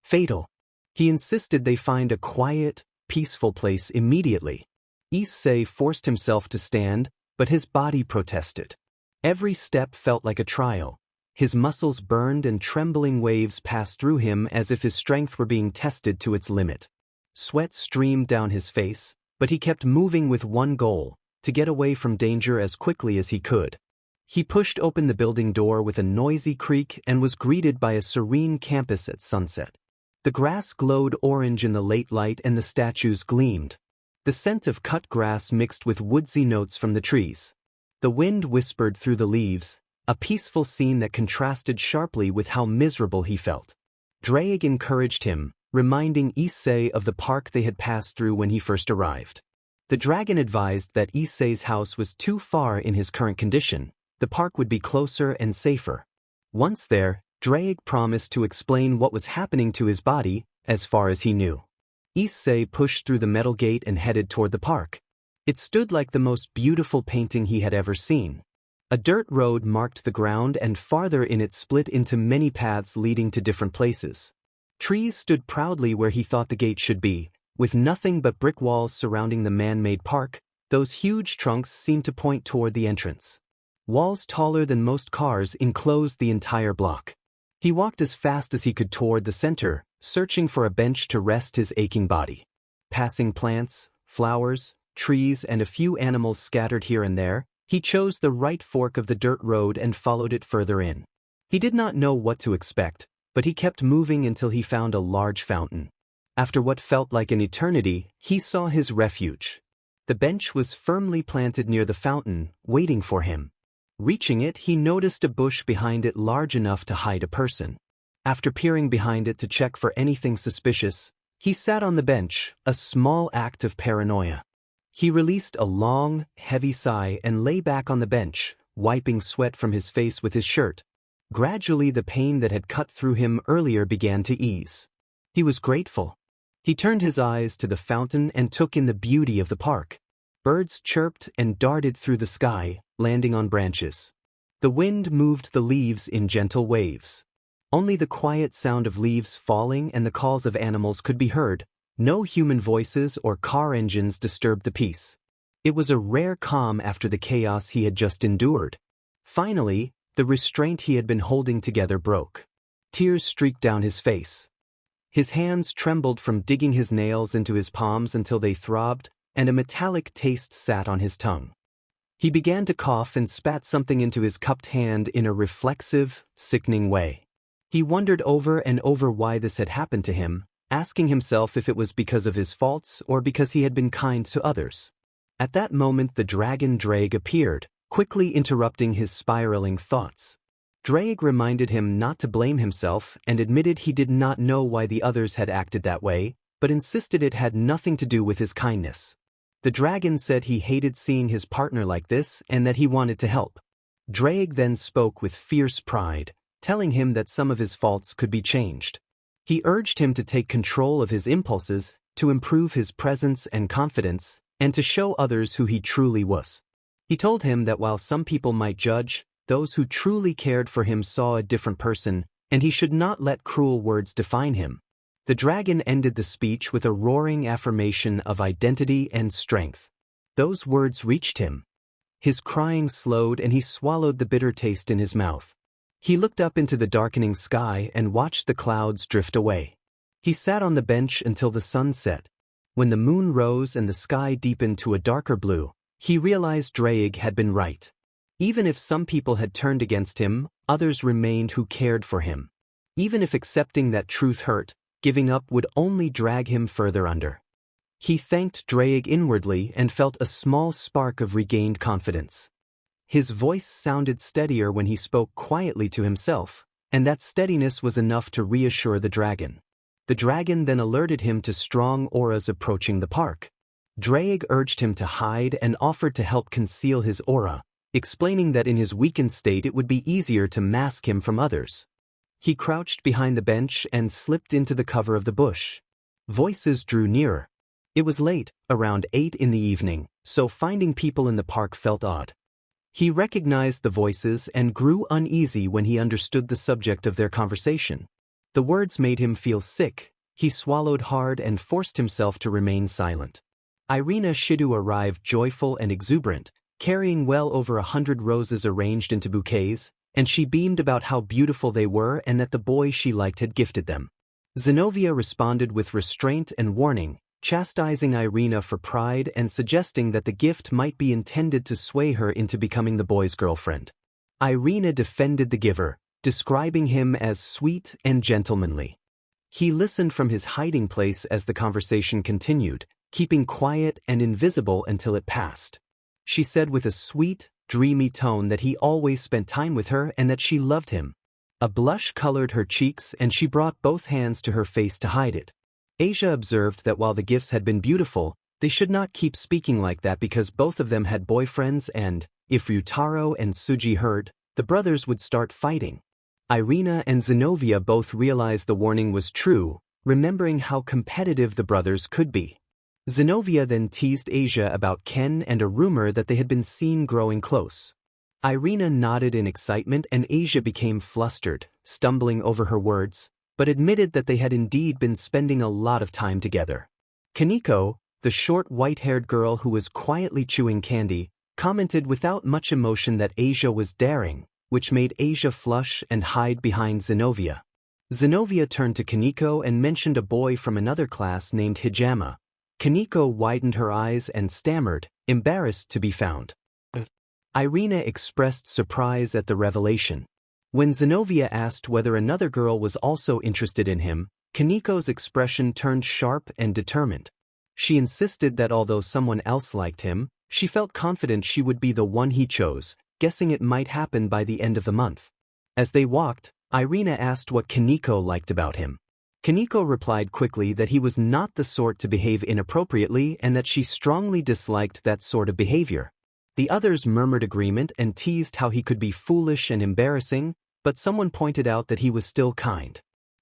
fatal. He insisted they find a quiet, peaceful place immediately. Issei forced himself to stand, but his body protested. Every step felt like a trial. His muscles burned and trembling waves passed through him as if his strength were being tested to its limit. Sweat streamed down his face, but he kept moving with one goal: to get away from danger as quickly as he could. He pushed open the building door with a noisy creak and was greeted by a serene campus at sunset. The grass glowed orange in the late light and the statues gleamed. The scent of cut grass mixed with woodsy notes from the trees. The wind whispered through the leaves, a peaceful scene that contrasted sharply with how miserable he felt. Drake encouraged him, reminding Issei of the park they had passed through when he first arrived. The dragon advised that Issei's house was too far in his current condition. The park would be closer and safer. Once there, Drake promised to explain what was happening to his body, as far as he knew. Issei pushed through the metal gate and headed toward the park. It stood like the most beautiful painting he had ever seen. A dirt road marked the ground and farther in it split into many paths leading to different places. Trees stood proudly where he thought the gate should be, with nothing but brick walls surrounding the man-made park. Those huge trunks seemed to point toward the entrance. Walls taller than most cars enclosed the entire block. He walked as fast as he could toward the center, searching for a bench to rest his aching body. Passing plants, flowers, trees, and a few animals scattered here and there, he chose the right fork of the dirt road and followed it further in. He did not know what to expect, but he kept moving until he found a large fountain. After what felt like an eternity, he saw his refuge. The bench was firmly planted near the fountain, waiting for him. Reaching it, he noticed a bush behind it large enough to hide a person. After peering behind it to check for anything suspicious, he sat on the bench, a small act of paranoia. He released a long, heavy sigh and lay back on the bench, wiping sweat from his face with his shirt. Gradually, the pain that had cut through him earlier began to ease. He was grateful. He turned his eyes to the fountain and took in the beauty of the park. Birds chirped and darted through the sky, landing on branches. The wind moved the leaves in gentle waves. Only the quiet sound of leaves falling and the calls of animals could be heard. No human voices or car engines disturbed the peace. It was a rare calm after the chaos he had just endured. Finally, the restraint he had been holding together broke. Tears streaked down his face. His hands trembled from digging his nails into his palms until they throbbed, and a metallic taste sat on his tongue. He began to cough and spat something into his cupped hand in a reflexive, sickening way. He wondered over and over why this had happened to him, asking himself if it was because of his faults or because he had been kind to others. At that moment the dragon Drake appeared, quickly interrupting his spiraling thoughts. Drake reminded him not to blame himself and admitted he did not know why the others had acted that way, but insisted it had nothing to do with his kindness. The dragon said he hated seeing his partner like this and that he wanted to help. Drake then spoke with fierce pride, telling him that some of his faults could be changed. He urged him to take control of his impulses, to improve his presence and confidence, and to show others who he truly was. He told him that while some people might judge, those who truly cared for him saw a different person, and he should not let cruel words define him. The dragon ended the speech with a roaring affirmation of identity and strength. Those words reached him. His crying slowed and he swallowed the bitter taste in his mouth. He looked up into the darkening sky and watched the clouds drift away. He sat on the bench until the sun set. When the moon rose and the sky deepened to a darker blue, he realized Drake had been right. Even if some people had turned against him, others remained who cared for him. Even if accepting that truth hurt, giving up would only drag him further under. He thanked Drake inwardly and felt a small spark of regained confidence. His voice sounded steadier when he spoke quietly to himself, and that steadiness was enough to reassure the dragon. The dragon then alerted him to strong auras approaching the park. Drake urged him to hide and offered to help conceal his aura, explaining that in his weakened state it would be easier to mask him from others. He crouched behind the bench and slipped into the cover of the bush. Voices drew nearer. It was late, around 8 in the evening, so finding people in the park felt odd. He recognized the voices and grew uneasy when he understood the subject of their conversation. The words made him feel sick. He swallowed hard and forced himself to remain silent. Irina Shidu arrived joyful and exuberant, carrying well over 100 roses arranged into bouquets, and she beamed about how beautiful they were and that the boy she liked had gifted them. Zenobia responded with restraint and warning, chastising Irina for pride and suggesting that the gift might be intended to sway her into becoming the boy's girlfriend. Irina defended the giver, describing him as sweet and gentlemanly. He listened from his hiding place as the conversation continued, keeping quiet and invisible until it passed. She said with a sweet, dreamy tone that he always spent time with her and that she loved him. A blush colored her cheeks and she brought both hands to her face to hide it. Asia observed that while the gifts had been beautiful, they should not keep speaking like that because both of them had boyfriends and, if Ryutaro and Tsuji heard, the brothers would start fighting. Irina and Zenobia both realized the warning was true, remembering how competitive the brothers could be. Zenobia then teased Asia about Ken and a rumor that they had been seen growing close. Irina nodded in excitement and Asia became flustered, stumbling over her words, but admitted that they had indeed been spending a lot of time together. Kaneko, the short white-haired girl who was quietly chewing candy, commented without much emotion that Asia was daring, which made Asia flush and hide behind Zenobia. Zenobia turned to Kaneko and mentioned a boy from another class named Hijama. Kaneko widened her eyes and stammered, embarrassed to be found. Irina expressed surprise at the revelation. When Zenobia asked whether another girl was also interested in him, Kaneko's expression turned sharp and determined. She insisted that although someone else liked him, she felt confident she would be the one he chose, guessing it might happen by the end of the month. As they walked, Irina asked what Kaneko liked about him. Kaneko replied quickly that he was not the sort to behave inappropriately and that she strongly disliked that sort of behavior. The others murmured agreement and teased how he could be foolish and embarrassing, but someone pointed out that he was still kind.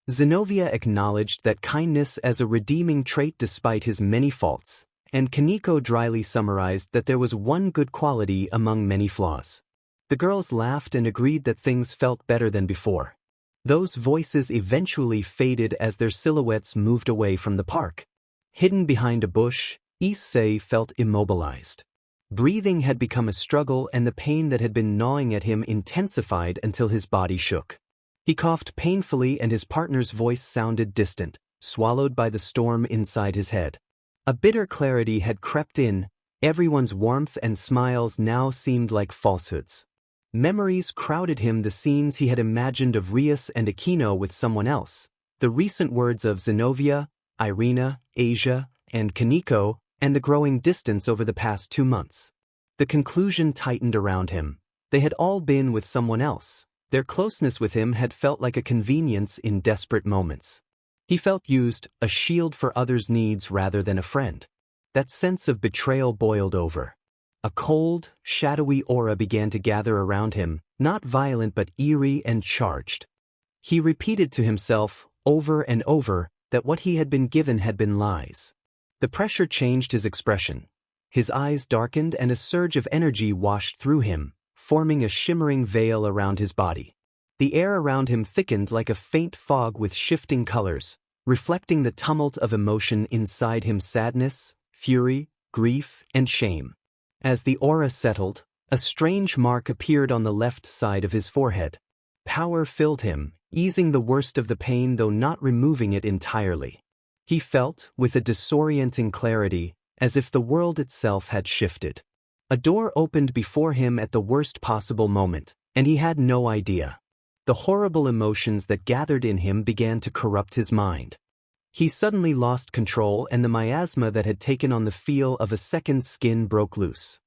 Zenobia acknowledged that kindness as a redeeming trait despite his many faults, and Kaneko dryly summarized that there was one good quality among many flaws. The girls laughed and agreed that things felt better than before. Those voices eventually faded as their silhouettes moved away from the park. Hidden behind a bush, Issei felt immobilized. Breathing had become a struggle and the pain that had been gnawing at him intensified until his body shook. He coughed painfully and his partner's voice sounded distant, swallowed by the storm inside his head. A bitter clarity had crept in, everyone's warmth and smiles now seemed like falsehoods. Memories crowded him, the scenes he had imagined of Rias and Aquino with someone else, the recent words of Zenobia, Irina, Asia, and Kaneko, and the growing distance over the past 2 months. The conclusion tightened around him. They had all been with someone else. Their closeness with him had felt like a convenience in desperate moments. He felt used, a shield for others' needs rather than a friend. That sense of betrayal boiled over. A cold, shadowy aura began to gather around him, not violent but eerie and charged. He repeated to himself, over and over, that what he had been given had been lies. The pressure changed his expression. His eyes darkened and a surge of energy washed through him, forming a shimmering veil around his body. The air around him thickened like a faint fog with shifting colors, reflecting the tumult of emotion inside him: sadness, fury, grief, and shame. As the aura settled, a strange mark appeared on the left side of his forehead. Power filled him, easing the worst of the pain though not removing it entirely. He felt, with a disorienting clarity, as if the world itself had shifted. A door opened before him at the worst possible moment, and he had no idea. The horrible emotions that gathered in him began to corrupt his mind. He suddenly lost control and the miasma that had taken on the feel of a second skin broke loose.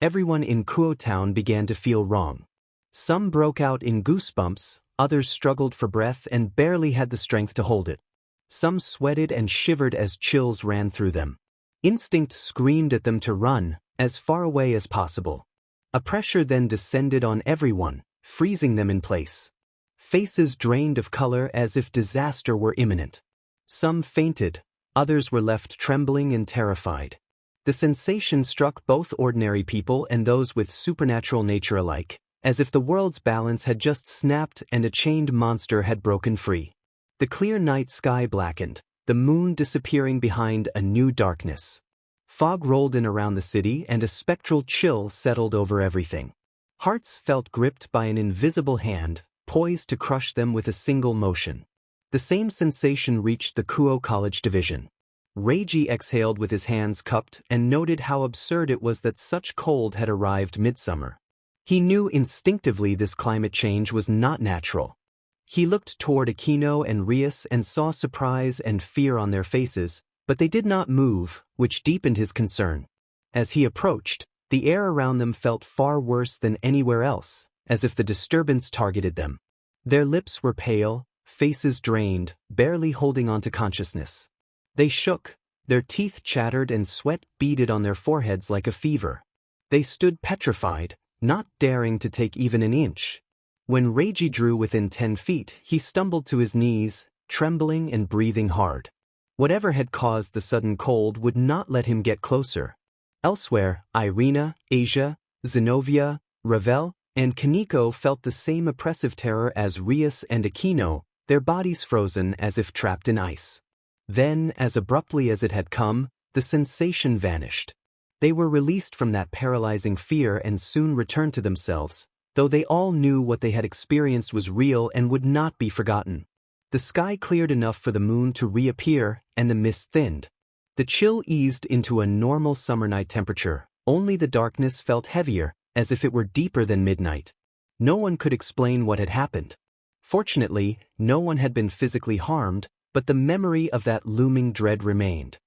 Everyone in Kuo Town began to feel wrong. Some broke out in goosebumps, others struggled for breath and barely had the strength to hold it. Some sweated and shivered as chills ran through them. Instinct screamed at them to run, as far away as possible. A pressure then descended on everyone, freezing them in place. Faces drained of color as if disaster were imminent. Some fainted, others were left trembling and terrified. The sensation struck both ordinary people and those with supernatural nature alike, as if the world's balance had just snapped and a chained monster had broken free. The clear night sky blackened, the moon disappearing behind a new darkness. Fog rolled in around the city and a spectral chill settled over everything. Hearts felt gripped by an invisible hand, poised to crush them with a single motion. The same sensation reached the Kuo College division. Reiji exhaled with his hands cupped and noted how absurd it was that such cold had arrived midsummer. He knew instinctively this climate change was not natural. He looked toward Aquino and Rias and saw surprise and fear on their faces, but they did not move, which deepened his concern. As he approached, the air around them felt far worse than anywhere else, as if the disturbance targeted them. Their lips were pale, faces drained, barely holding on to consciousness. They shook, their teeth chattered and sweat beaded on their foreheads like a fever. They stood petrified, not daring to take even an inch. When Reiji drew within 10 feet, he stumbled to his knees, trembling and breathing hard. Whatever had caused the sudden cold would not let him get closer. Elsewhere, Irina, Asia, Zenobia, Ravel, and Kaneko felt the same oppressive terror as Rias and Aquino, their bodies frozen as if trapped in ice. Then, as abruptly as it had come, the sensation vanished. They were released from that paralyzing fear and soon returned to themselves, though they all knew what they had experienced was real and would not be forgotten. The sky cleared enough for the moon to reappear and the mist thinned. The chill eased into a normal summer night temperature, only the darkness felt heavier, as if it were deeper than midnight. No one could explain what had happened. Fortunately, no one had been physically harmed, but the memory of that looming dread remained.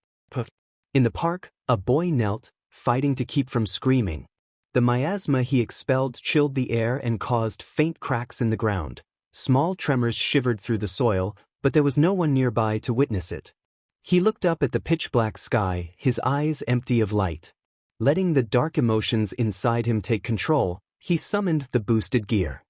In the park, a boy knelt, fighting to keep from screaming. The miasma he expelled chilled the air and caused faint cracks in the ground. Small tremors shivered through the soil, but there was no one nearby to witness it. He looked up at the pitch-black sky, his eyes empty of light. Letting the dark emotions inside him take control, he summoned the boosted gear.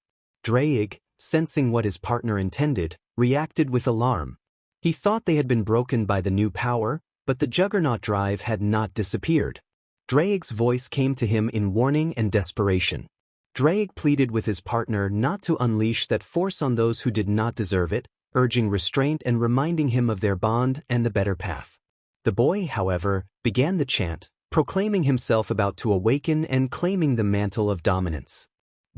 Dreyg, sensing what his partner intended, reacted with alarm. He thought they had been broken by the new power, but the juggernaut drive had not disappeared. Dreyg's voice came to him in warning and desperation. Dreyg pleaded with his partner not to unleash that force on those who did not deserve it, urging restraint and reminding him of their bond and the better path. The boy, however, began the chant, proclaiming himself about to awaken and claiming the mantle of dominance.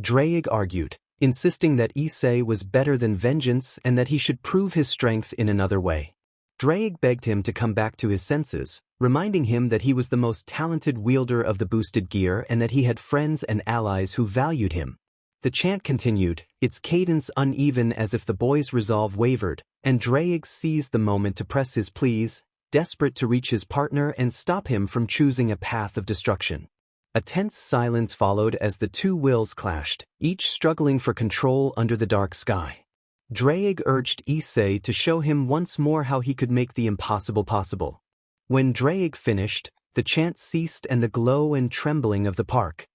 Dreyg argued, insisting that Issei was better than vengeance and that he should prove his strength in another way. Dreyg begged him to come back to his senses, reminding him that he was the most talented wielder of the boosted gear and that he had friends and allies who valued him. The chant continued, its cadence uneven as if the boy's resolve wavered, and Dreyg seized the moment to press his pleas, desperate to reach his partner and stop him from choosing a path of destruction. A tense silence followed as the two wills clashed, each struggling for control under the dark sky. Dreyg urged Issei to show him once more how he could make the impossible possible. When Dreyg finished, the chant ceased and the glow and trembling of the park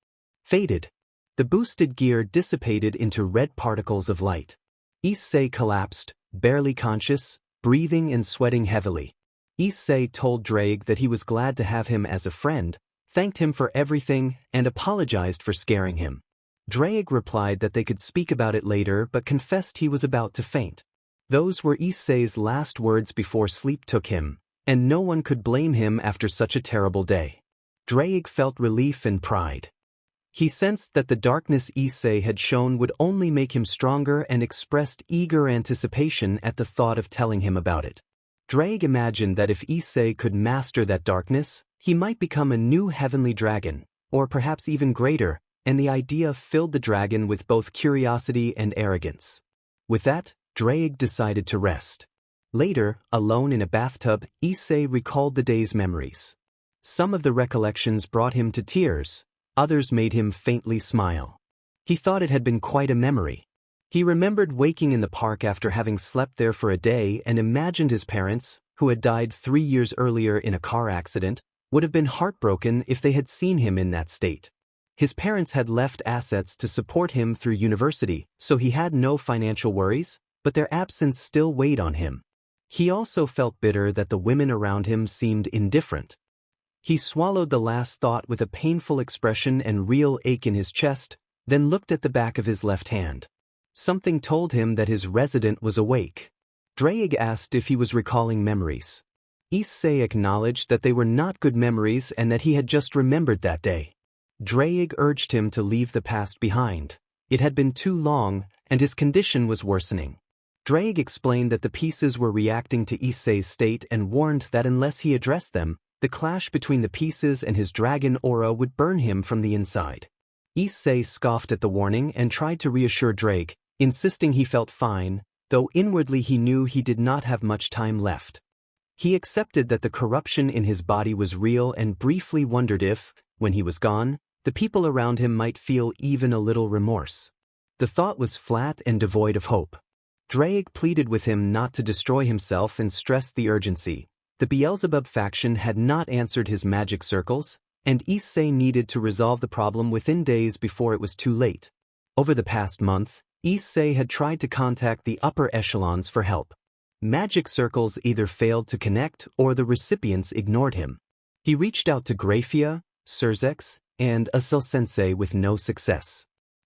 faded. The boosted gear dissipated into red particles of light. Issei collapsed, barely conscious, breathing and sweating heavily. Issei told Dreyg that he was glad to have him as a friend, thanked him for everything, and apologized for scaring him. Dreyg replied that they could speak about it later but confessed he was about to faint. Those were Issei's last words before sleep took him, and no one could blame him after such a terrible day. Dreyg felt relief and pride. He sensed that the darkness Issei had shown would only make him stronger and expressed eager anticipation at the thought of telling him about it. Dreyg imagined that if Issei could master that darkness, he might become a new heavenly dragon, or perhaps even greater, and the idea filled the dragon with both curiosity and arrogance. With that, Dreyg decided to rest. Later, alone in a bathtub, Issei recalled the day's memories. Some of the recollections brought him to tears, others made him faintly smile. He thought it had been quite a memory. He remembered waking in the park after having slept there for a day and imagined his parents, who had died 3 years earlier in a car accident, would have been heartbroken if they had seen him in that state. His parents had left assets to support him through university, so he had no financial worries, but their absence still weighed on him. He also felt bitter that the women around him seemed indifferent. He swallowed the last thought with a painful expression and real ache in his chest, then looked at the back of his left hand. Something told him that his resident was awake. Dreyg asked if he was recalling memories. Issei acknowledged that they were not good memories and that he had just remembered that day. Dreyg urged him to leave the past behind. It had been too long, and his condition was worsening. Dreyg explained that the pieces were reacting to Issei's state and warned that unless he addressed them, the clash between the pieces and his dragon aura would burn him from the inside. Issei scoffed at the warning and tried to reassure Dreyg, insisting he felt fine, though inwardly he knew he did not have much time left. He accepted that the corruption in his body was real and briefly wondered if, when he was gone, the people around him might feel even a little remorse. The thought was flat and devoid of hope. Dreyg pleaded with him not to destroy himself and stressed the urgency. The Beelzebub faction had not answered his magic circles, and Issei needed to resolve the problem within days before it was too late. Over the past month, Issei had tried to contact the upper echelons for help. Magic circles either failed to connect or the recipients ignored him. He reached out to Graphia, Surzex, and Issei with no success.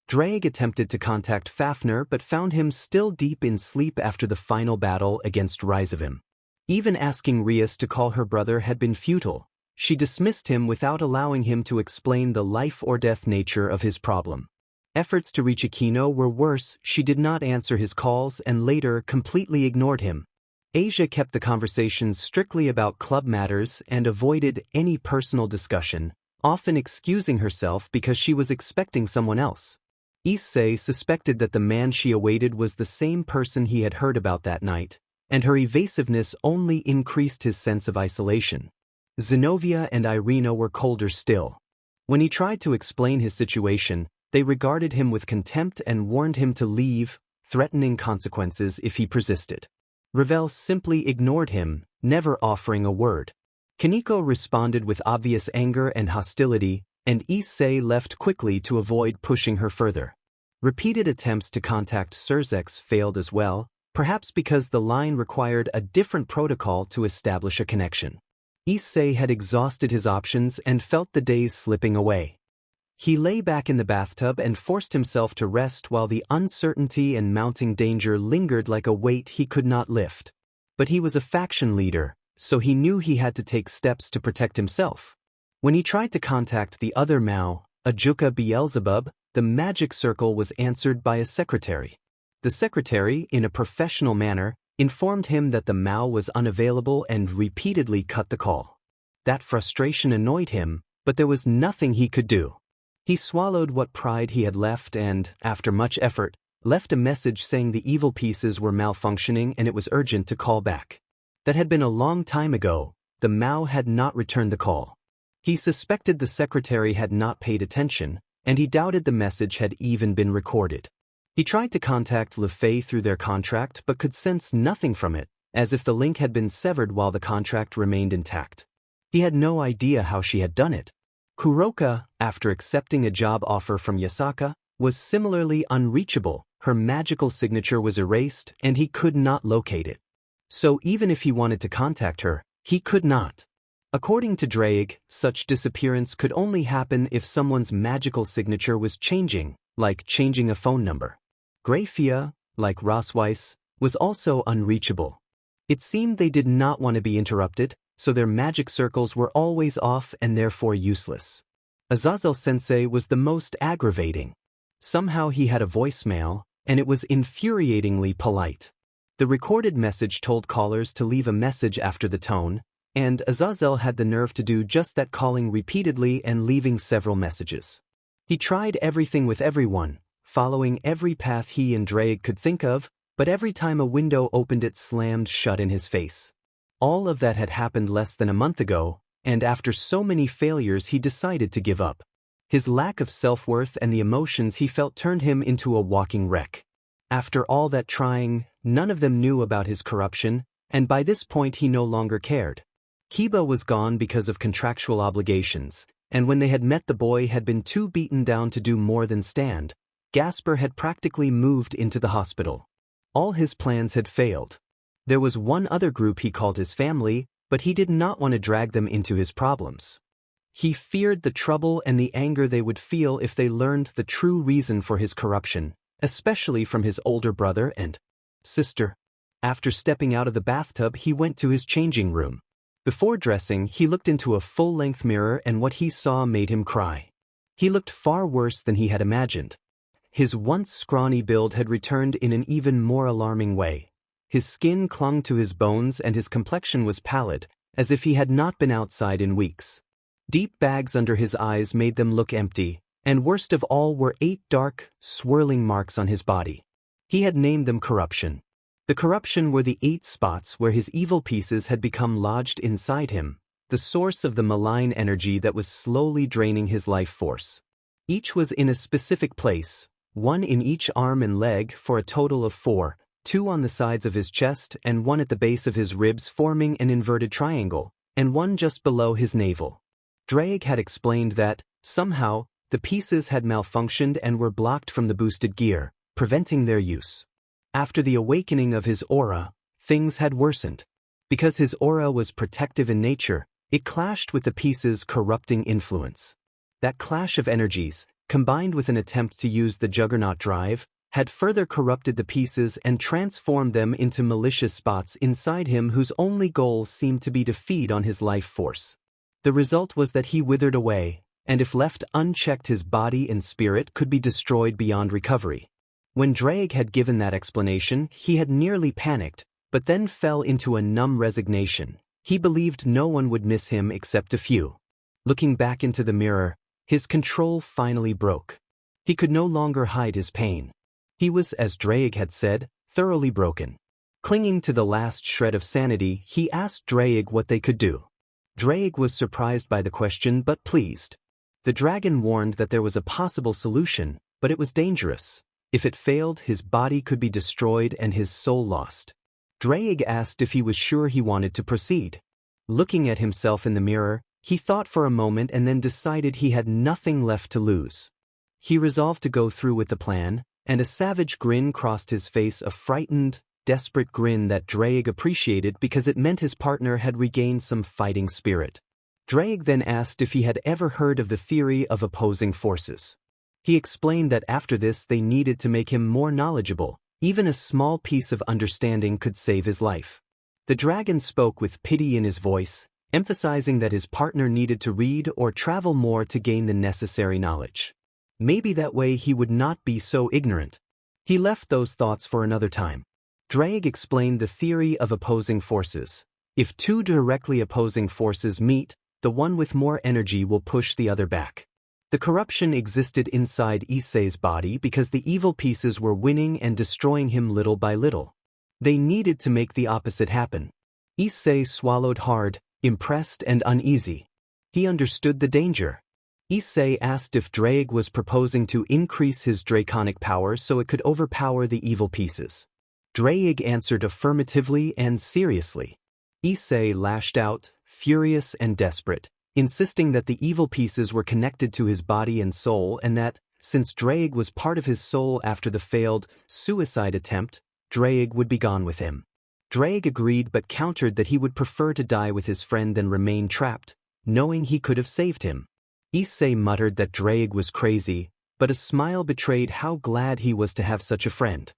Dreyg attempted to contact Fafnir but found him still deep in sleep after the final battle against Rizavim. Even asking Rias to call her brother had been futile. she dismissed him without allowing him to explain the life-or-death nature of his problem. Efforts to reach Aquino were worse. She did not answer his calls and later completely ignored him. Asia kept the conversations strictly about club matters and avoided any personal discussion, often excusing herself because she was expecting someone else. Issei suspected that the man she awaited was the same person he had heard about that night, and her evasiveness only increased his sense of isolation. Zenobia and Irina were colder still. When he tried to explain his situation, they regarded him with contempt and warned him to leave, threatening consequences if he persisted. Ravel simply ignored him, never offering a word. Kaneko responded with obvious anger and hostility, and Issei left quickly to avoid pushing her further. Repeated attempts to contact Surzex failed as well, perhaps because the line required a different protocol to establish a connection. Issei had exhausted his options and felt the days slipping away. He lay back in the bathtub and forced himself to rest while the uncertainty and mounting danger lingered like a weight he could not lift. But he was a faction leader, so he knew he had to take steps to protect himself. When he tried to contact the other Mao, Ajuka Beelzebub, the magic circle was answered by a secretary. The secretary, in a professional manner, informed him that the Mao was unavailable and repeatedly cut the call. That frustration annoyed him, but there was nothing he could do. He swallowed what pride he had left and, after much effort, left a message saying the evil pieces were malfunctioning and it was urgent to call back. That had been a long time ago. The Mao had not returned the call. He suspected the secretary had not paid attention, and he doubted the message had even been recorded. He tried to contact Le Fay through their contract but could sense nothing from it, as if the link had been severed while the contract remained intact. He had no idea how she had done it. Kuroka, after accepting a job offer from Yasaka, was similarly unreachable. Her magical signature was erased and he could not locate it. So even if he wanted to contact her, he could not. According to Drake, such disappearance could only happen if someone's magical signature was changing, like changing a phone number. Grafia, like Rosweiss, was also unreachable. It seemed they did not want to be interrupted, so their magic circles were always off and therefore useless. Azazel-sensei was the most aggravating. Somehow he had a voicemail, and it was infuriatingly polite. The recorded message told callers to leave a message after the tone, and Azazel had the nerve to do just that, calling repeatedly and leaving several messages. He tried everything with everyone, following every path he and Drake could think of, but every time a window opened it slammed shut in his face. All of that had happened less than a month ago, and after so many failures he decided to give up. His lack of self-worth and the emotions he felt turned him into a walking wreck. After all that trying, none of them knew about his corruption, and by this point he no longer cared. Kiba was gone because of contractual obligations, and when they had met the boy had been too beaten down to do more than stand. Gasper had practically moved into the hospital. All his plans had failed. There was one other group he called his family, but he did not want to drag them into his problems. He feared the trouble and the anger they would feel if they learned the true reason for his corruption, especially from his older brother and sister. After stepping out of the bathtub, he went to his changing room. Before dressing, he looked into a full-length mirror and what he saw made him cry. He looked far worse than he had imagined. His once scrawny build had returned in an even more alarming way. His skin clung to his bones and his complexion was pallid, as if he had not been outside in weeks. Deep bags under his eyes made them look empty, and worst of all were 8 dark, swirling marks on his body. He had named them corruption. The corruption were the 8 spots where his evil pieces had become lodged inside him, the source of the malign energy that was slowly draining his life force. Each was in a specific place, 1 in each arm and leg for a total of 4, 2 on the sides of his chest and 1 at the base of his ribs forming an inverted triangle, and 1 just below his navel. Drake had explained that, somehow, the pieces had malfunctioned and were blocked from the boosted gear, preventing their use. After the awakening of his aura, things had worsened. Because his aura was protective in nature, it clashed with the piece's corrupting influence. That clash of energies, combined with an attempt to use the Juggernaut drive, had further corrupted the pieces and transformed them into malicious spots inside him whose only goal seemed to be to feed on his life force. The result was that he withered away, and if left unchecked his body and spirit could be destroyed beyond recovery. When Drake had given that explanation, he had nearly panicked, but then fell into a numb resignation. He believed no one would miss him except a few. Looking back into the mirror, his control finally broke. He could no longer hide his pain. He was, as Drake had said, thoroughly broken. Clinging to the last shred of sanity, he asked Drake what they could do. Drake was surprised by the question but pleased. The dragon warned that there was a possible solution, but it was dangerous. If it failed, his body could be destroyed and his soul lost. Drake asked if he was sure he wanted to proceed. Looking at himself in the mirror, he thought for a moment and then decided he had nothing left to lose. He resolved to go through with the plan, and a savage grin crossed his face, a frightened, desperate grin that Drake appreciated because it meant his partner had regained some fighting spirit. Drake then asked if he had ever heard of the theory of opposing forces. He explained that after this they needed to make him more knowledgeable. Even a small piece of understanding could save his life. The dragon spoke with pity in his voice, emphasizing that his partner needed to read or travel more to gain the necessary knowledge. Maybe that way he would not be so ignorant. He left those thoughts for another time. Drake explained the theory of opposing forces. If two directly opposing forces meet, the one with more energy will push the other back. The corruption existed inside Issei's body because the evil pieces were winning and destroying him little by little. They needed to make the opposite happen. Issei swallowed hard, impressed and uneasy. He understood the danger. Issei asked if Drake was proposing to increase his draconic power so it could overpower the evil pieces. Drake answered affirmatively and seriously. Issei lashed out, furious and desperate, insisting that the evil pieces were connected to his body and soul and that, since Drake was part of his soul after the failed suicide attempt, Drake would be gone with him. Drake agreed but countered that he would prefer to die with his friend than remain trapped, knowing he could have saved him. Issei muttered that Drake was crazy, but a smile betrayed how glad he was to have such a friend.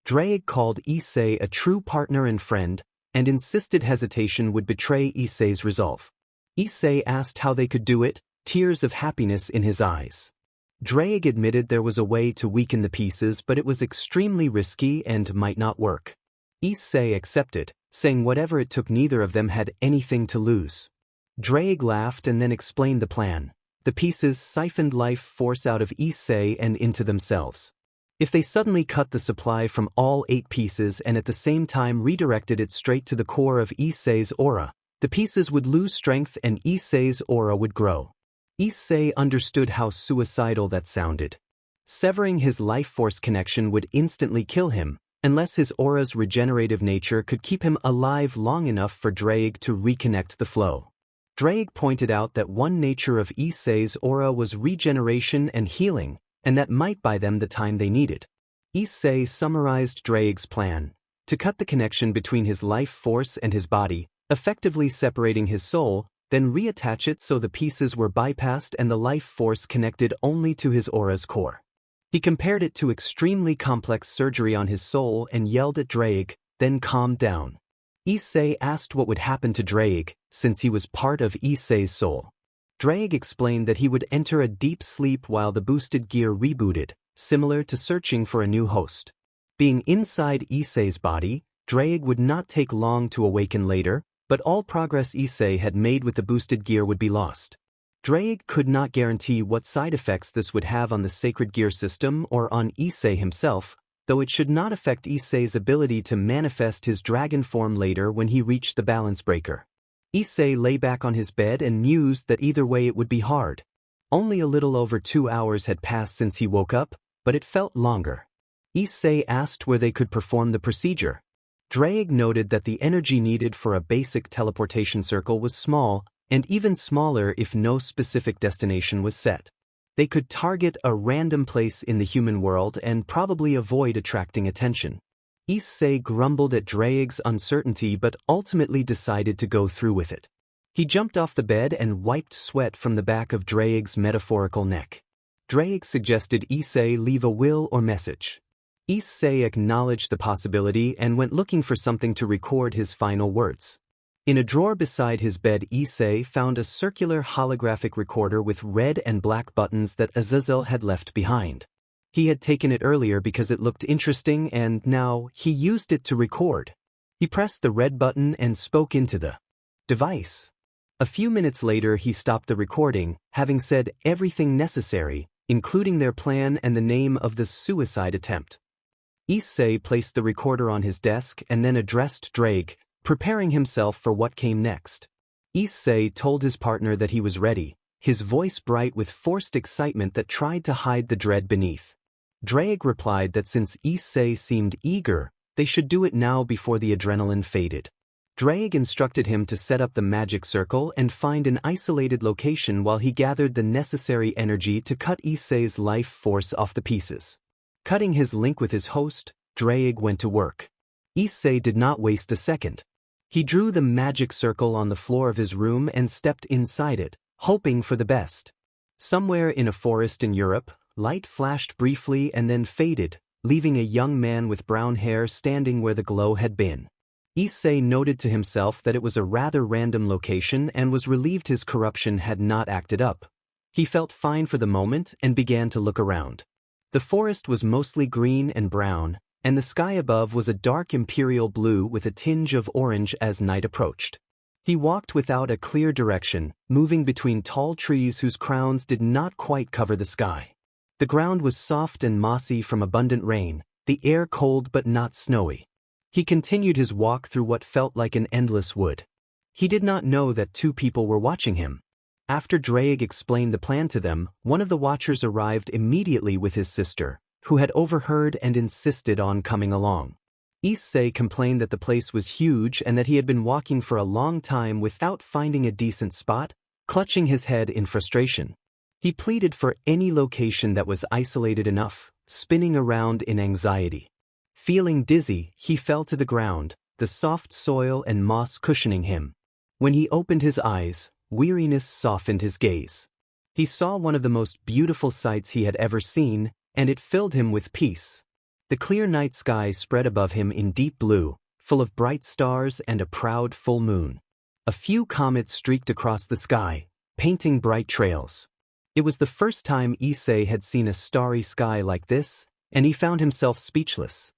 Drake called Issei a true partner and friend, and insisted hesitation would betray Issei's resolve. Issei asked how they could do it, tears of happiness in his eyes. Drake admitted there was a way to weaken the pieces but it was extremely risky and might not work. Issei accepted, saying whatever it took, neither of them had anything to lose. Drake laughed and then explained the plan. The pieces siphoned life force out of Issei and into themselves. If they suddenly cut the supply from all 8 pieces and at the same time redirected it straight to the core of Issei's aura, the pieces would lose strength and Issei's aura would grow. Issei understood how suicidal that sounded. Severing his life force connection would instantly kill him, unless his aura's regenerative nature could keep him alive long enough for Drake to reconnect the flow. Drake pointed out that one nature of Issei's aura was regeneration and healing, and that might buy them the time they needed. Issei summarized Drake's plan: to cut the connection between his life force and his body, effectively separating his soul, then reattach it so the pieces were bypassed and the life force connected only to his aura's core. He compared it to extremely complex surgery on his soul and yelled at Drake, then calmed down. Issei asked what would happen to Drake, since he was part of Issei's soul. Drake explained that he would enter a deep sleep while the boosted gear rebooted, similar to searching for a new host. Being inside Issei's body, Drake would not take long to awaken later, but all progress Issei had made with the boosted gear would be lost. Drake could not guarantee what side effects this would have on the sacred gear system or on Issei himself, though it should not affect Issei's ability to manifest his dragon form later when he reached the balance breaker. Issei lay back on his bed and mused that either way it would be hard. Only a little over 2 hours had passed since he woke up, but it felt longer. Issei asked where they could perform the procedure. Drake noted that the energy needed for a basic teleportation circle was small, and even smaller if no specific destination was set. They could target a random place in the human world and probably avoid attracting attention. Issei grumbled at Drake's uncertainty but ultimately decided to go through with it. He jumped off the bed and wiped sweat from the back of Drake's metaphorical neck. Drake suggested Issei leave a will or message. Issei acknowledged the possibility and went looking for something to record his final words. In a drawer beside his bed, Issei found a circular holographic recorder with red and black buttons that Azazel had left behind. He had taken it earlier because it looked interesting and now he used it to record. He pressed the red button and spoke into the device. A few minutes later he stopped the recording, having said everything necessary, including their plan and the name of the suicide attempt. Issei placed the recorder on his desk and then addressed Drake, preparing himself for what came next. Issei told his partner that he was ready, his voice bright with forced excitement that tried to hide the dread beneath. Drake replied that since Issei seemed eager, they should do it now before the adrenaline faded. Drake instructed him to set up the magic circle and find an isolated location while he gathered the necessary energy to cut Issei's life force off the pieces. Cutting his link with his host, Drake went to work. Issei did not waste a second. He drew the magic circle on the floor of his room and stepped inside it, hoping for the best. Somewhere in a forest in Europe, light flashed briefly and then faded, leaving a young man with brown hair standing where the glow had been. Issei noted to himself that it was a rather random location and was relieved his corruption had not acted up. He felt fine for the moment and began to look around. The forest was mostly green and brown, and the sky above was a dark imperial blue with a tinge of orange as night approached. He walked without a clear direction, moving between tall trees whose crowns did not quite cover the sky. The ground was soft and mossy from abundant rain, the air cold but not snowy. He continued his walk through what felt like an endless wood. He did not know that two people were watching him. After Drake explained the plan to them, one of the watchers arrived immediately with his sister, who had overheard and insisted on coming along. Issei complained that the place was huge and that he had been walking for a long time without finding a decent spot, clutching his head in frustration. He pleaded for any location that was isolated enough, spinning around in anxiety. Feeling dizzy, he fell to the ground, the soft soil and moss cushioning him. When he opened his eyes, weariness softened his gaze. He saw one of the most beautiful sights he had ever seen, and it filled him with peace. The clear night sky spread above him in deep blue, full of bright stars and a proud full moon. A few comets streaked across the sky, painting bright trails. It was the first time Issei had seen a starry sky like this, and he found himself speechless.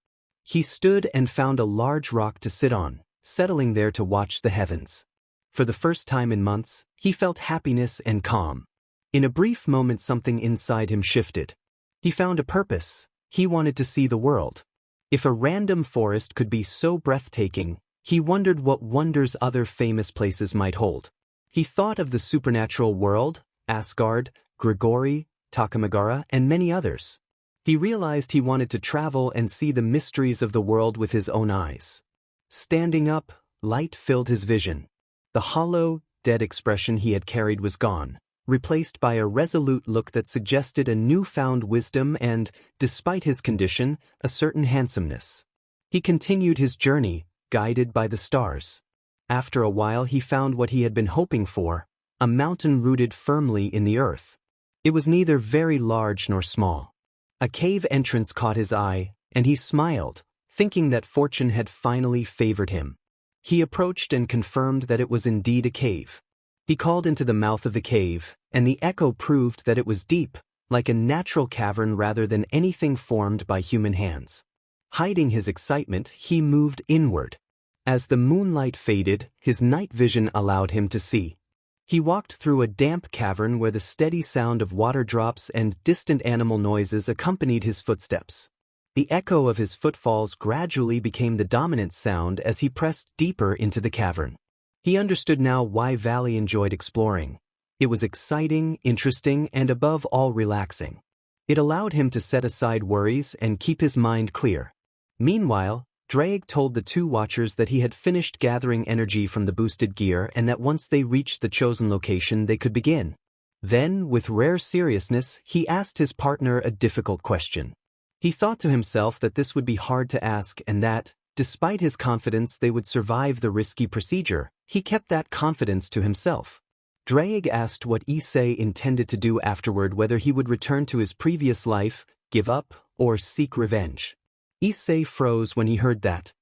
He stood and found a large rock to sit on, settling there to watch the heavens. For the first time in months, he felt happiness and calm. In a brief moment something inside him shifted. He found a purpose. He wanted to see the world. If a random forest could be so breathtaking, he wondered what wonders other famous places might hold. He thought of the supernatural world, Asgard, Grigori, Takamagara, and many others. He realized he wanted to travel and see the mysteries of the world with his own eyes. Standing up, light filled his vision. The hollow, dead expression he had carried was gone, replaced by a resolute look that suggested a newfound wisdom and, despite his condition, a certain handsomeness. He continued his journey, guided by the stars. After a while he found what he had been hoping for, a mountain rooted firmly in the earth. It was neither very large nor small. A cave entrance caught his eye, and he smiled, thinking that fortune had finally favored him. He approached and confirmed that it was indeed a cave. He called into the mouth of the cave, and the echo proved that it was deep, like a natural cavern rather than anything formed by human hands. Hiding his excitement, he moved inward. As the moonlight faded, his night vision allowed him to see. He walked through a damp cavern where the steady sound of water drops and distant animal noises accompanied his footsteps. The echo of his footfalls gradually became the dominant sound as he pressed deeper into the cavern. He understood now why Valley enjoyed exploring. It was exciting, interesting, and above all relaxing. It allowed him to set aside worries and keep his mind clear. Meanwhile, Drake told the two watchers that he had finished gathering energy from the boosted gear and that once they reached the chosen location they could begin. Then, with rare seriousness, he asked his partner a difficult question. He thought to himself that this would be hard to ask and that, despite his confidence they would survive the risky procedure, he kept that confidence to himself. Drake asked what Issei intended to do afterward, whether he would return to his previous life, give up, or seek revenge. Issei froze when he heard that.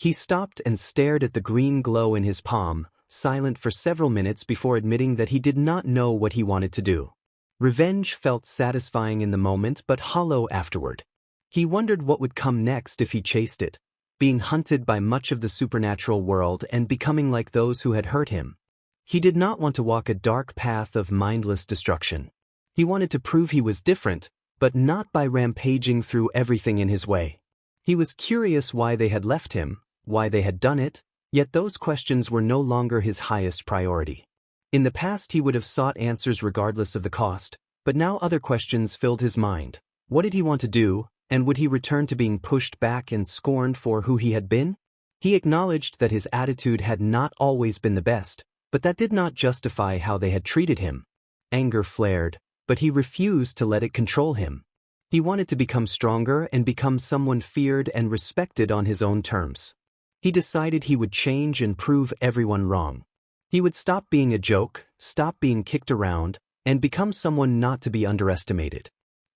He stopped and stared at the green glow in his palm, silent for several minutes before admitting that he did not know what he wanted to do. Revenge felt satisfying in the moment but hollow afterward. He wondered what would come next if he chased it, being hunted by much of the supernatural world and becoming like those who had hurt him. He did not want to walk a dark path of mindless destruction. He wanted to prove he was different, but not by rampaging through everything in his way. He was curious why they had left him, why they had done it, yet those questions were no longer his highest priority. In the past he would have sought answers regardless of the cost, but now other questions filled his mind. What did he want to do, and would he return to being pushed back and scorned for who he had been? He acknowledged that his attitude had not always been the best, but that did not justify how they had treated him. Anger flared, but he refused to let it control him. He wanted to become stronger and become someone feared and respected on his own terms. He decided he would change and prove everyone wrong. He would stop being a joke, stop being kicked around, and become someone not to be underestimated.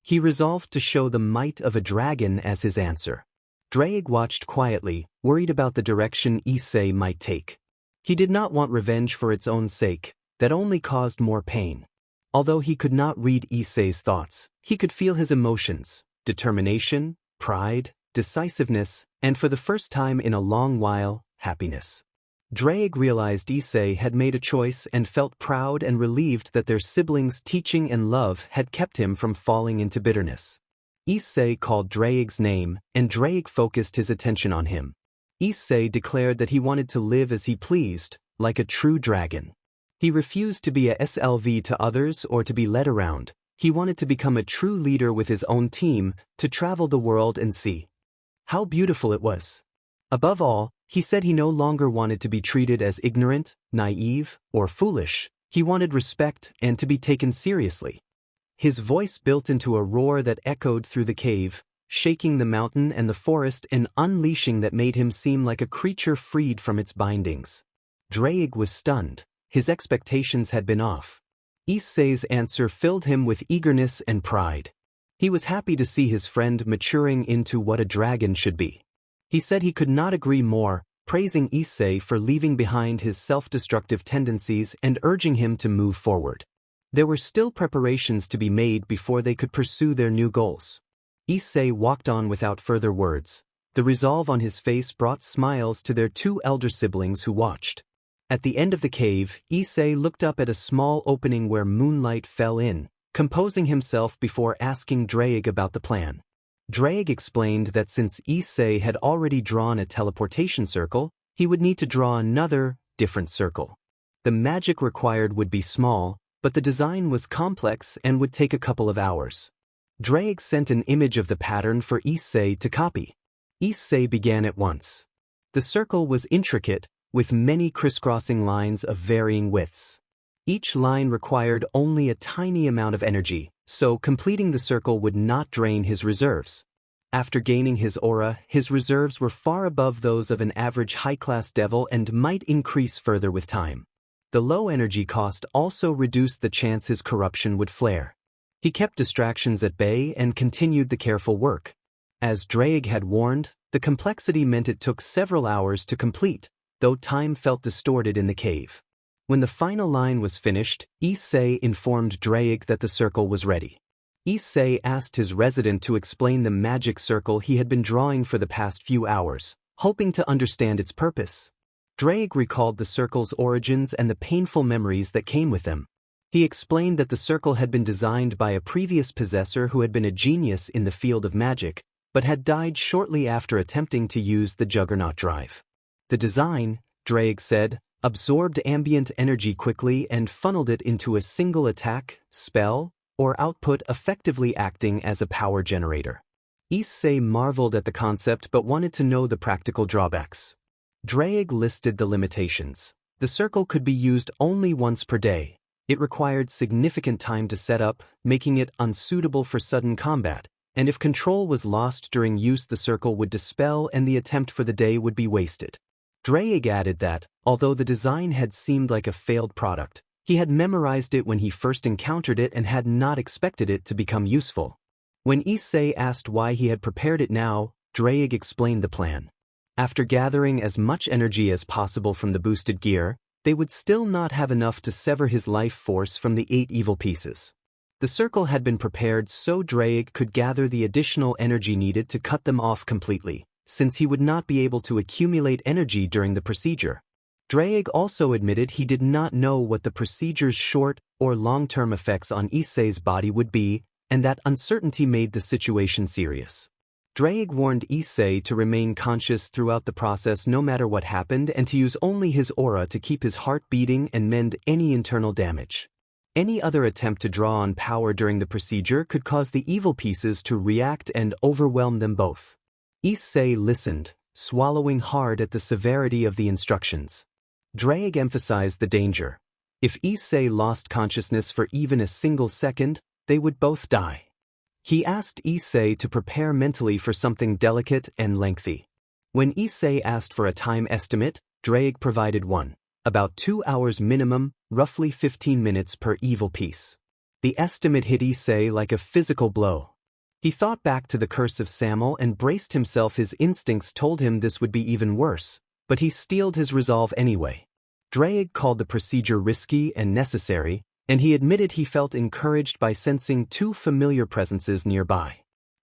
He resolved to show the might of a dragon as his answer. Drake watched quietly, worried about the direction Issei might take. He did not want revenge for its own sake, that only caused more pain. Although he could not read Issei's thoughts, he could feel his emotions, determination, pride, decisiveness, and for the first time in a long while, happiness. Drake realized Issei had made a choice and felt proud and relieved that their siblings' teaching and love had kept him from falling into bitterness. Issei called Drake's name, and Drake focused his attention on him. Issei declared that he wanted to live as he pleased, like a true dragon. He refused to be a SLV to others or to be led around. He wanted to become a true leader with his own team, to travel the world and see how beautiful it was. Above all, he said he no longer wanted to be treated as ignorant, naive, or foolish. He wanted respect and to be taken seriously. His voice built into a roar that echoed through the cave, shaking the mountain and the forest, an unleashing that made him seem like a creature freed from its bindings. Drake was stunned. His expectations had been off. Issei's answer filled him with eagerness and pride. He was happy to see his friend maturing into what a dragon should be. He said he could not agree more, praising Issei for leaving behind his self-destructive tendencies and urging him to move forward. There were still preparations to be made before they could pursue their new goals. Issei walked on without further words. The resolve on his face brought smiles to their two elder siblings who watched. At the end of the cave, Issei looked up at a small opening where moonlight fell in, composing himself before asking Drake about the plan. Drake explained that since Issei had already drawn a teleportation circle, he would need to draw another, different circle. The magic required would be small, but the design was complex and would take a couple of hours. Drake sent an image of the pattern for Issei to copy. Issei began at once. The circle was intricate, with many crisscrossing lines of varying widths. Each line required only a tiny amount of energy, so completing the circle would not drain his reserves. After gaining his aura, his reserves were far above those of an average high-class devil and might increase further with time. The low energy cost also reduced the chance his corruption would flare. He kept distractions at bay and continued the careful work. As Drake had warned, the complexity meant it took several hours to complete, though time felt distorted in the cave. When the final line was finished, Issei informed Drake that the circle was ready. Issei asked his resident to explain the magic circle he had been drawing for the past few hours, hoping to understand its purpose. Drake recalled the circle's origins and the painful memories that came with them. He explained that the circle had been designed by a previous possessor who had been a genius in the field of magic, but had died shortly after attempting to use the Juggernaut drive. The design, Drake said, absorbed ambient energy quickly and funneled it into a single attack, spell, or output, effectively acting as a power generator. Issei marveled at the concept but wanted to know the practical drawbacks. Drake listed the limitations. The circle could be used only once per day. It required significant time to set up, making it unsuitable for sudden combat, and if control was lost during use, the circle would dispel and the attempt for the day would be wasted. Drake added that, although the design had seemed like a failed product, he had memorized it when he first encountered it and had not expected it to become useful. When Issei asked why he had prepared it now, Drake explained the plan. After gathering as much energy as possible from the boosted gear, they would still not have enough to sever his life force from the 8 evil pieces. The circle had been prepared so Drake could gather the additional energy needed to cut them off completely, since he would not be able to accumulate energy during the procedure. Drake also admitted he did not know what the procedure's short or long-term effects on Issei's body would be, and that uncertainty made the situation serious. Drake warned Issei to remain conscious throughout the process no matter what happened and to use only his aura to keep his heart beating and mend any internal damage. Any other attempt to draw on power during the procedure could cause the evil pieces to react and overwhelm them both. Issei listened, swallowing hard at the severity of the instructions. Drake emphasized the danger. If Issei lost consciousness for even a single second, they would both die. He asked Issei to prepare mentally for something delicate and lengthy. When Issei asked for a time estimate, Drake provided one, about 2 hours minimum, roughly 15 minutes per evil piece. The estimate hit Issei like a physical blow. He thought back to the curse of Samuel and braced himself. His instincts told him this would be even worse, but he steeled his resolve anyway. Drake called the procedure risky and necessary, and he admitted he felt encouraged by sensing 2 familiar presences nearby.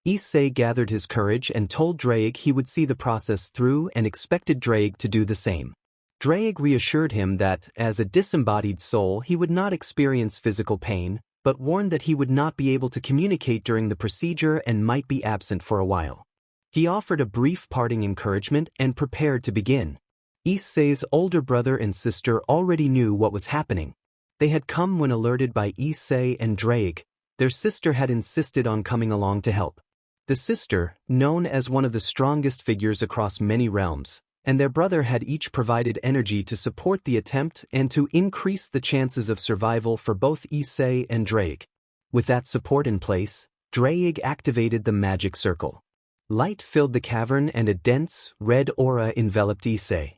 Issei gathered his courage and told Drake he would see the process through and expected Drake to do the same. Drake reassured him that, as a disembodied soul, he would not experience physical pain, but warned that he would not be able to communicate during the procedure and might be absent for a while. He offered a brief parting encouragement and prepared to begin. Issei's older brother and sister already knew what was happening. They had come when alerted by Issei and Drake. Their sister had insisted on coming along to help. The sister, known as one of the strongest figures across many realms, and their brother had each provided energy to support the attempt and to increase the chances of survival for both Issei and Drake. With that support in place, Drake activated the magic circle. Light filled the cavern and a dense, red aura enveloped Issei.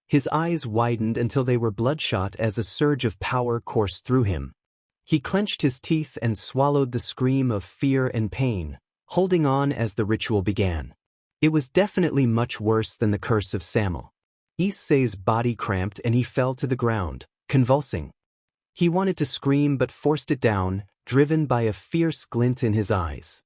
His eyes widened until they were bloodshot as a surge of power coursed through him. He clenched his teeth and swallowed the scream of fear and pain, holding on as the ritual began. It was definitely much worse than the curse of Samuel. Issei's body cramped and he fell to the ground, convulsing. He wanted to scream but forced it down, driven by a fierce glint in his eyes.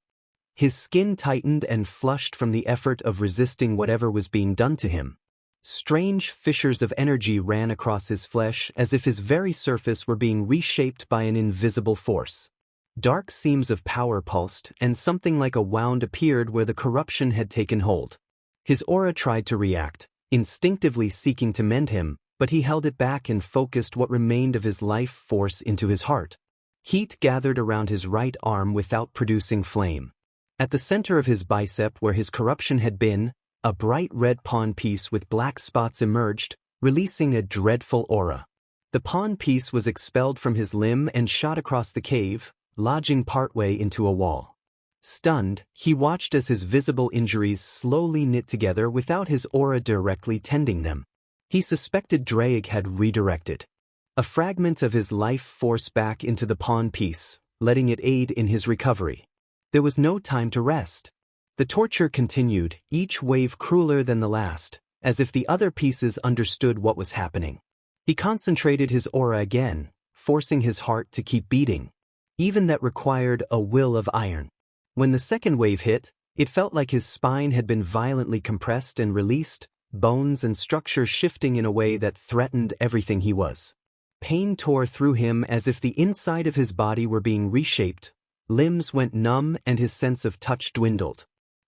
His skin tightened and flushed from the effort of resisting whatever was being done to him. Strange fissures of energy ran across his flesh as if his very surface were being reshaped by an invisible force. Dark seams of power pulsed, and something like a wound appeared where the corruption had taken hold. His aura tried to react, instinctively seeking to mend him, but he held it back and focused what remained of his life force into his heart. Heat gathered around his right arm without producing flame. At the center of his bicep where his corruption had been, a bright red pawn piece with black spots emerged, releasing a dreadful aura. The pawn piece was expelled from his limb and shot across the cave, lodging partway into a wall. Stunned, he watched as his visible injuries slowly knit together without his aura directly tending them. He suspected Drake had redirected a fragment of his life force back into the pawn piece, letting it aid in his recovery. There was no time to rest. The torture continued, each wave crueler than the last, as if the other pieces understood what was happening. He concentrated his aura again, forcing his heart to keep beating. Even that required a will of iron. When the second wave hit, it felt like his spine had been violently compressed and released, bones and structure shifting in a way that threatened everything he was. Pain tore through him as if the inside of his body were being reshaped. Limbs went numb and his sense of touch dwindled.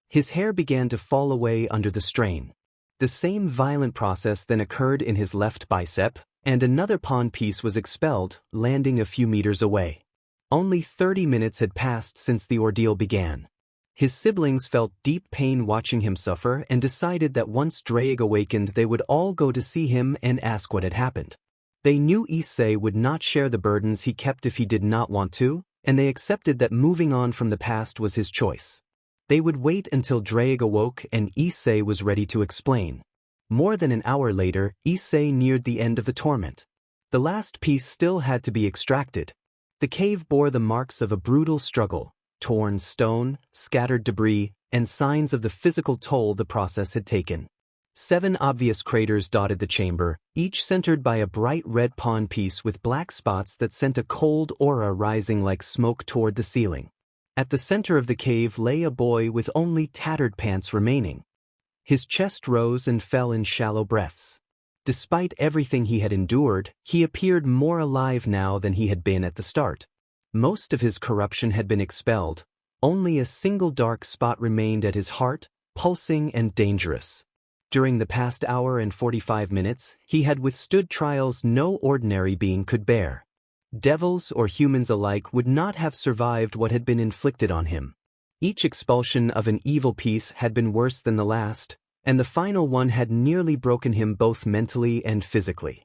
His hair began to fall away under the strain. The same violent process then occurred in his left bicep, and another pawn piece was expelled, landing a few meters away. Only 30 minutes had passed since the ordeal began. His siblings felt deep pain watching him suffer and decided that once Drake awakened they would all go to see him and ask what had happened. They knew Issei would not share the burdens he kept if he did not want to, and they accepted that moving on from the past was his choice. They would wait until Drake awoke and Issei was ready to explain. More than an hour later, Issei neared the end of the torment. The last piece still had to be extracted. The cave bore the marks of a brutal struggle, torn stone, scattered debris, and signs of the physical toll the process had taken. 7 obvious craters dotted the chamber, each centered by a bright red pawn piece with black spots that sent a cold aura rising like smoke toward the ceiling. At the center of the cave lay a boy with only tattered pants remaining. His chest rose and fell in shallow breaths. Despite everything he had endured, he appeared more alive now than he had been at the start. Most of his corruption had been expelled. Only a single dark spot remained at his heart, pulsing and dangerous. During the past hour and 45 minutes, he had withstood trials no ordinary being could bear. Devils or humans alike would not have survived what had been inflicted on him. Each expulsion of an evil piece had been worse than the last, and the final one had nearly broken him both mentally and physically.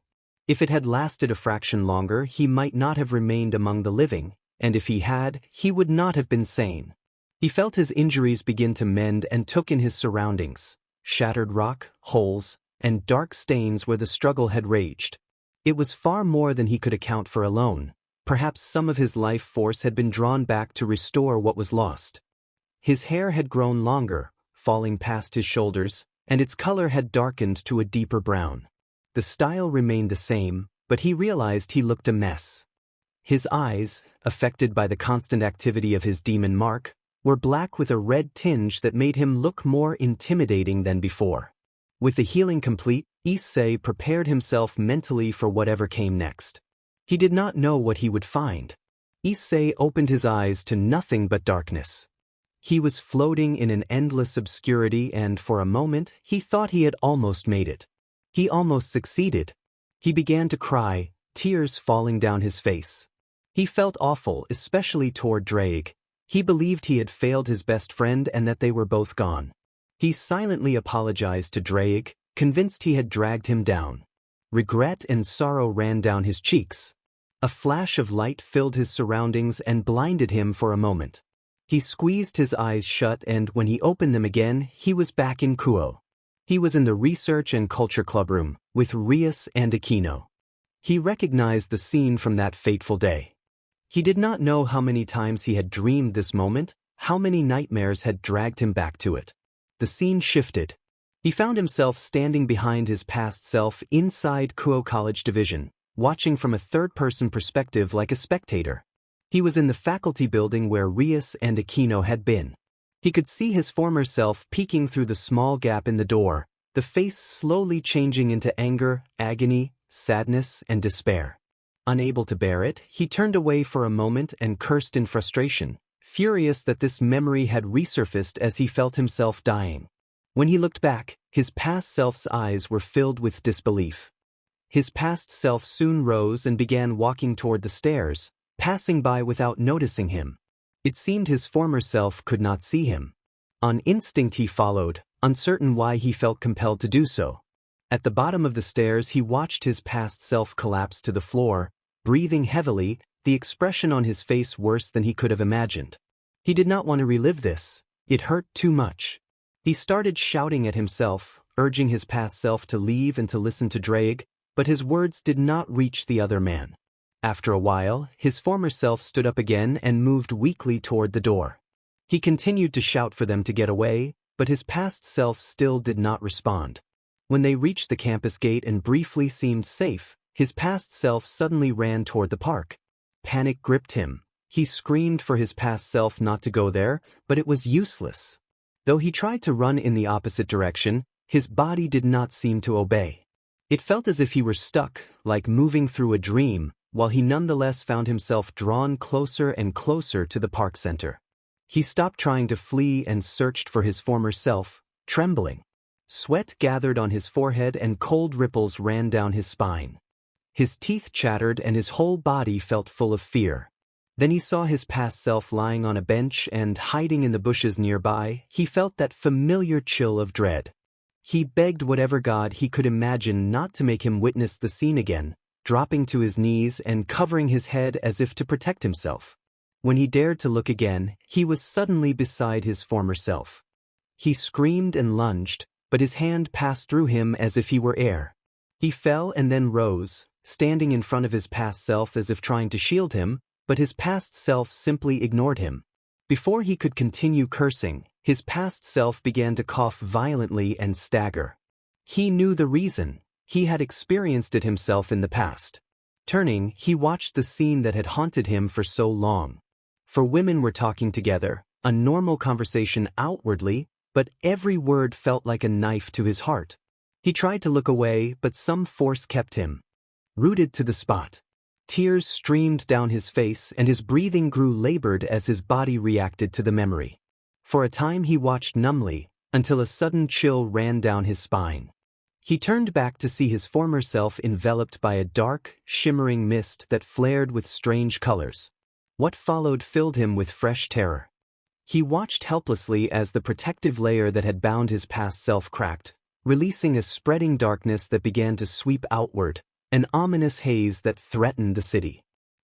If it had lasted a fraction longer, he might not have remained among the living, and if he had, he would not have been sane. He felt his injuries begin to mend and took in his surroundings. Shattered rock, holes, and dark stains where the struggle had raged. It was far more than he could account for alone. Perhaps some of his life force had been drawn back to restore what was lost. His hair had grown longer, falling past his shoulders, and its color had darkened to a deeper brown. The style remained the same, but he realized he looked a mess. His eyes, affected by the constant activity of his demon mark, were black with a red tinge that made him look more intimidating than before. With the healing complete, Issei prepared himself mentally for whatever came next. He did not know what he would find. Issei opened his eyes to nothing but darkness. He was floating in an endless obscurity and for a moment he thought he had almost made it. He almost succeeded. He began to cry, tears falling down his face. He felt awful, especially toward Drake. He believed he had failed his best friend and that they were both gone. He silently apologized to Drake, convinced he had dragged him down. Regret and sorrow ran down his cheeks. A flash of light filled his surroundings and blinded him for a moment. He squeezed his eyes shut and when he opened them again, he was back in Kuo. He was in the Research and Culture Club room, with Rias and Aquino. He recognized the scene from that fateful day. He did not know how many times he had dreamed this moment, how many nightmares had dragged him back to it. The scene shifted. He found himself standing behind his past self inside Kuo College Division, watching from a third-person perspective like a spectator. He was in the faculty building where Rias and Aquino had been. He could see his former self peeking through the small gap in the door, the face slowly changing into anger, agony, sadness, and despair. Unable to bear it, he turned away for a moment and cursed in frustration, furious that this memory had resurfaced as he felt himself dying. When he looked back, his past self's eyes were filled with disbelief. His past self soon rose and began walking toward the stairs, passing by without noticing him. It seemed his former self could not see him. On instinct he followed, uncertain why he felt compelled to do so. At the bottom of the stairs he watched his past self collapse to the floor, breathing heavily, the expression on his face worse than he could have imagined. He did not want to relive this. It hurt too much. He started shouting at himself, urging his past self to leave and to listen to Drake, but his words did not reach the other man. After a while, his former self stood up again and moved weakly toward the door. He continued to shout for them to get away, but his past self still did not respond. When they reached the campus gate and briefly seemed safe, his past self suddenly ran toward the park. Panic gripped him. He screamed for his past self not to go there, but it was useless. Though he tried to run in the opposite direction, his body did not seem to obey. It felt as if he were stuck, like moving through a dream, while he nonetheless found himself drawn closer and closer to the park center. He stopped trying to flee and searched for his former self, trembling. Sweat gathered on his forehead and cold ripples ran down his spine. His teeth chattered and his whole body felt full of fear. Then he saw his past self lying on a bench and hiding in the bushes nearby. He felt that familiar chill of dread. He begged whatever god he could imagine not to make him witness the scene again, dropping to his knees and covering his head as if to protect himself. When he dared to look again, he was suddenly beside his former self. He screamed and lunged, but his hand passed through him as if he were air. He fell and then rose, standing in front of his past self as if trying to shield him, but his past self simply ignored him. Before he could continue cursing, his past self began to cough violently and stagger. He knew the reason. He had experienced it himself in the past. Turning, he watched the scene that had haunted him for so long. For women were talking together, a normal conversation outwardly, but every word felt like a knife to his heart. He tried to look away, but some force kept him rooted to the spot. Tears streamed down his face and his breathing grew labored as his body reacted to the memory. For a time he watched numbly, until a sudden chill ran down his spine. He turned back to see his former self enveloped by a dark, shimmering mist that flared with strange colors. What followed filled him with fresh terror. He watched helplessly as the protective layer that had bound his past self cracked, releasing a spreading darkness that began to sweep outward, an ominous haze that threatened the city.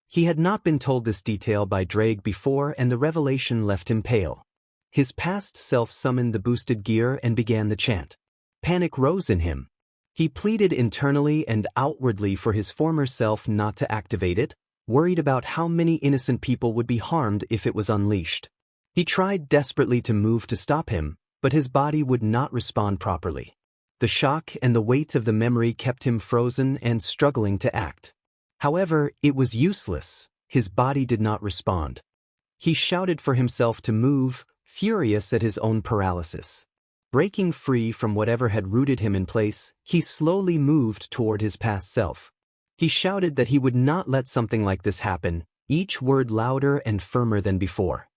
He had not been told this detail by Drake before, and the revelation left him pale. His past self summoned the boosted gear and began the chant. Panic rose in him. He pleaded internally and outwardly for his former self not to activate it, worried about how many innocent people would be harmed if it was unleashed. He tried desperately to move to stop him, but his body would not respond properly. The shock and the weight of the memory kept him frozen and struggling to act. However, it was useless. His body did not respond. He shouted for himself to move, furious at his own paralysis. Breaking free from whatever had rooted him in place, he slowly moved toward his past self. He shouted that he would not let something like this happen, each word louder and firmer than before.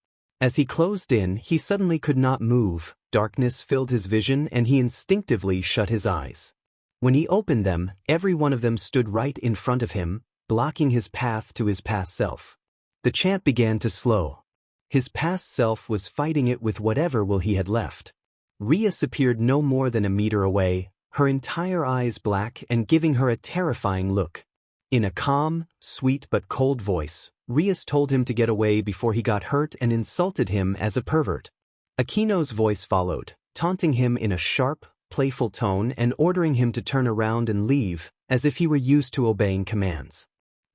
As he closed in, he suddenly could not move. Darkness filled his vision and he instinctively shut his eyes. When he opened them, every one of them stood right in front of him, blocking his path to his past self. The chant began to slow. His past self was fighting it with whatever will he had left. Rias appeared no more than a meter away, her entire eyes black and giving her a terrifying look. In a calm, sweet but cold voice, Rias told him to get away before he got hurt and insulted him as a pervert. Aquino's voice followed, taunting him in a sharp, playful tone and ordering him to turn around and leave, as if he were used to obeying commands.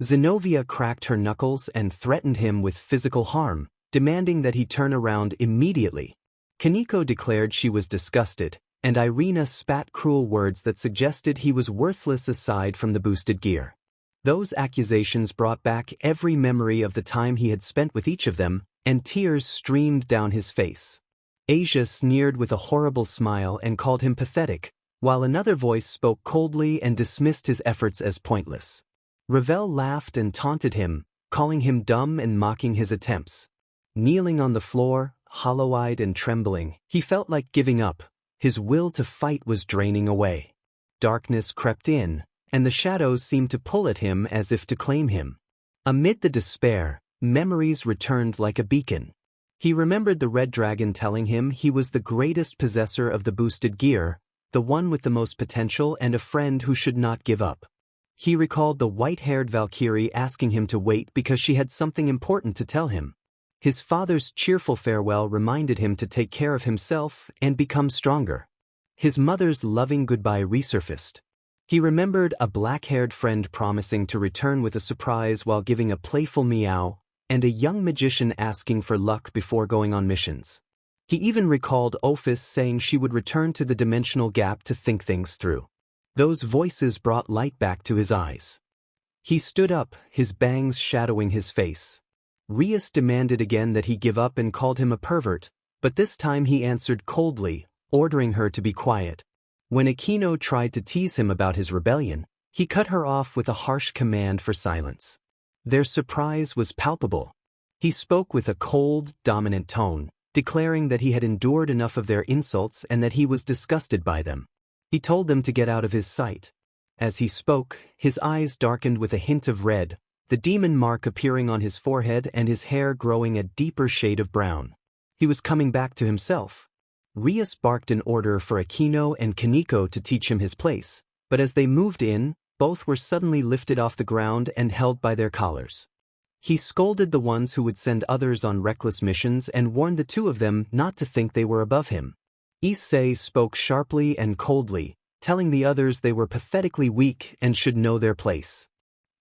Zenobia cracked her knuckles and threatened him with physical harm, demanding that he turn around immediately. Kaneko declared she was disgusted, and Irina spat cruel words that suggested he was worthless aside from the boosted gear. Those accusations brought back every memory of the time he had spent with each of them, and tears streamed down his face. Asia sneered with a horrible smile and called him pathetic, while another voice spoke coldly and dismissed his efforts as pointless. Ravel laughed and taunted him, calling him dumb and mocking his attempts. Kneeling on the floor, hollow-eyed and trembling, he felt like giving up. His will to fight was draining away. Darkness crept in, and the shadows seemed to pull at him as if to claim him. Amid the despair, memories returned like a beacon. He remembered the red dragon telling him he was the greatest possessor of the boosted gear, the one with the most potential and a friend who should not give up. He recalled the white-haired Valkyrie asking him to wait because she had something important to tell him. His father's cheerful farewell reminded him to take care of himself and become stronger. His mother's loving goodbye resurfaced. He remembered a black-haired friend promising to return with a surprise while giving a playful meow, and a young magician asking for luck before going on missions. He even recalled Ophis saying she would return to the dimensional gap to think things through. Those voices brought light back to his eyes. He stood up, his bangs shadowing his face. Rias demanded again that he give up and called him a pervert, but this time he answered coldly, ordering her to be quiet. When Aquino tried to tease him about his rebellion, he cut her off with a harsh command for silence. Their surprise was palpable. He spoke with a cold, dominant tone, declaring that he had endured enough of their insults and that he was disgusted by them. He told them to get out of his sight. As he spoke, his eyes darkened with a hint of red, the demon mark appearing on his forehead and his hair growing a deeper shade of brown. He was coming back to himself. Rias barked an order for Aquino and Kaneko to teach him his place, but as they moved in, both were suddenly lifted off the ground and held by their collars. He scolded the ones who would send others on reckless missions and warned the two of them not to think they were above him. Issei spoke sharply and coldly, telling the others they were pathetically weak and should know their place.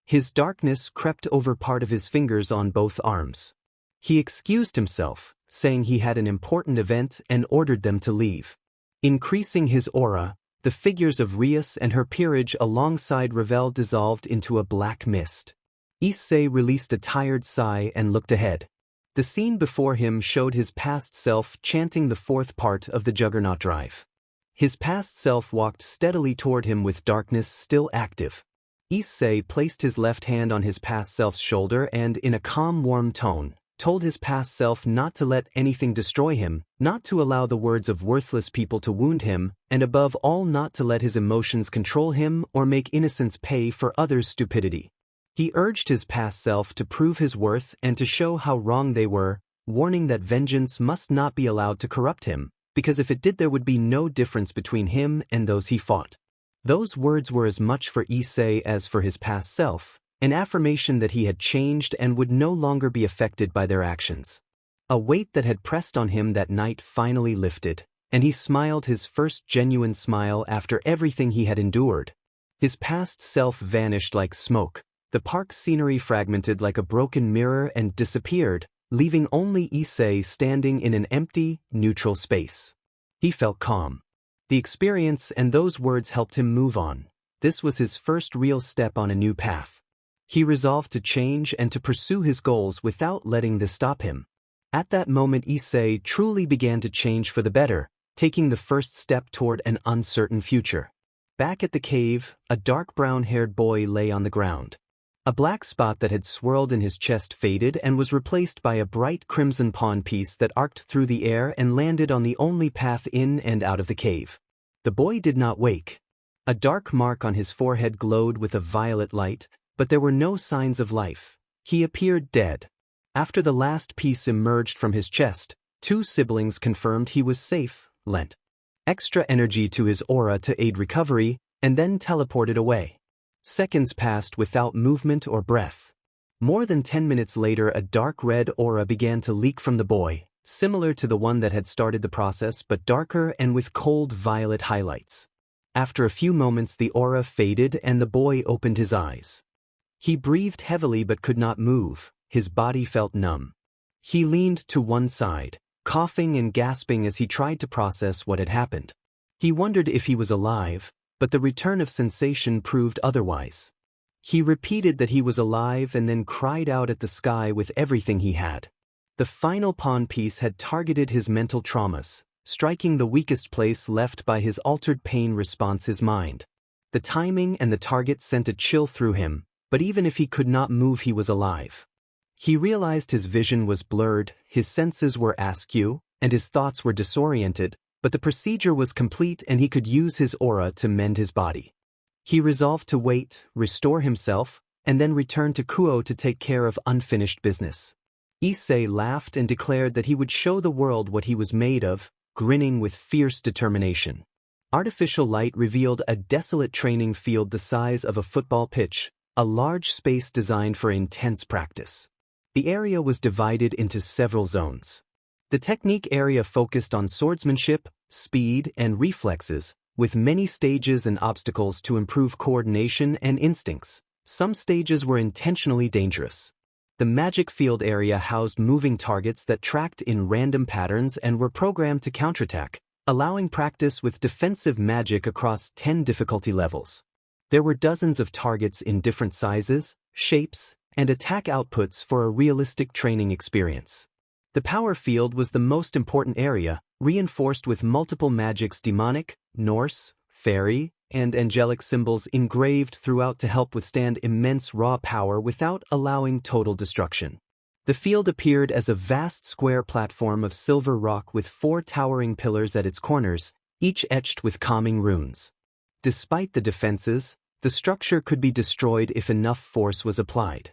His darkness crept over part of his fingers on both arms. He excused himself, saying he had an important event and ordered them to leave. Increasing his aura, The figures of Rias and her peerage alongside Ravel dissolved into a black mist. Issei released a tired sigh and looked ahead. The scene before him showed his past self chanting the fourth part of the Juggernaut Drive. His past self walked steadily toward him with darkness still active. Issei placed his left hand on his past self's shoulder and, in a calm, warm tone, told his past self not to let anything destroy him, not to allow the words of worthless people to wound him, and above all not to let his emotions control him or make innocence pay for others' stupidity. He urged his past self to prove his worth and to show how wrong they were, warning that vengeance must not be allowed to corrupt him, because if it did there would be no difference between him and those he fought. Those words were as much for Issei as for his past self, an affirmation that he had changed and would no longer be affected by their actions. A weight that had pressed on him that night finally lifted, and he smiled his first genuine smile after everything he had endured. His past self vanished like smoke, the park scenery fragmented like a broken mirror and disappeared, leaving only Issei standing in an empty, neutral space. He felt calm. The experience and those words helped him move on. This was his first real step on a new path. He resolved to change and to pursue his goals without letting this stop him. At that moment Issei truly began to change for the better, taking the first step toward an uncertain future. Back at the cave, a dark brown-haired boy lay on the ground. A black spot that had swirled in his chest faded and was replaced by a bright crimson pawn piece that arced through the air and landed on the only path in and out of the cave. The boy did not wake. A dark mark on his forehead glowed with a violet light, but there were no signs of life. He appeared dead. After the last piece emerged from his chest, two siblings confirmed he was safe, lent extra energy to his aura to aid recovery, and then teleported away. Seconds passed without movement or breath. More than 10 minutes later a dark red aura began to leak from the boy, similar to the one that had started the process but darker and with cold violet highlights. After a few moments the aura faded and the boy opened his eyes. He breathed heavily but could not move, his body felt numb. He leaned to one side, coughing and gasping as he tried to process what had happened. He wondered if he was alive, but the return of sensation proved otherwise. He repeated that he was alive and then cried out at the sky with everything he had. The final pawn piece had targeted his mental traumas, striking the weakest place left by his altered pain response, his mind. The timing and the target sent a chill through him, but even if he could not move he was alive. He realized his vision was blurred, his senses were askew, and his thoughts were disoriented, but the procedure was complete and he could use his aura to mend his body. He resolved to wait, restore himself, and then return to Kuo to take care of unfinished business. Issei laughed and declared that he would show the world what he was made of, grinning with fierce determination. Artificial light revealed a desolate training field the size of a football pitch, a large space designed for intense practice. The area was divided into several zones. The technique area focused on swordsmanship, speed, and reflexes, with many stages and obstacles to improve coordination and instincts. Some stages were intentionally dangerous. The magic field area housed moving targets that tracked in random patterns and were programmed to counterattack, allowing practice with defensive magic across 10 difficulty levels. There were dozens of targets in different sizes, shapes, and attack outputs for a realistic training experience. The power field was the most important area, reinforced with multiple magic's demonic, Norse, fairy, and angelic symbols engraved throughout to help withstand immense raw power without allowing total destruction. The field appeared as a vast square platform of silver rock with 4 towering pillars at its corners, each etched with calming runes. Despite the defenses, the structure could be destroyed if enough force was applied.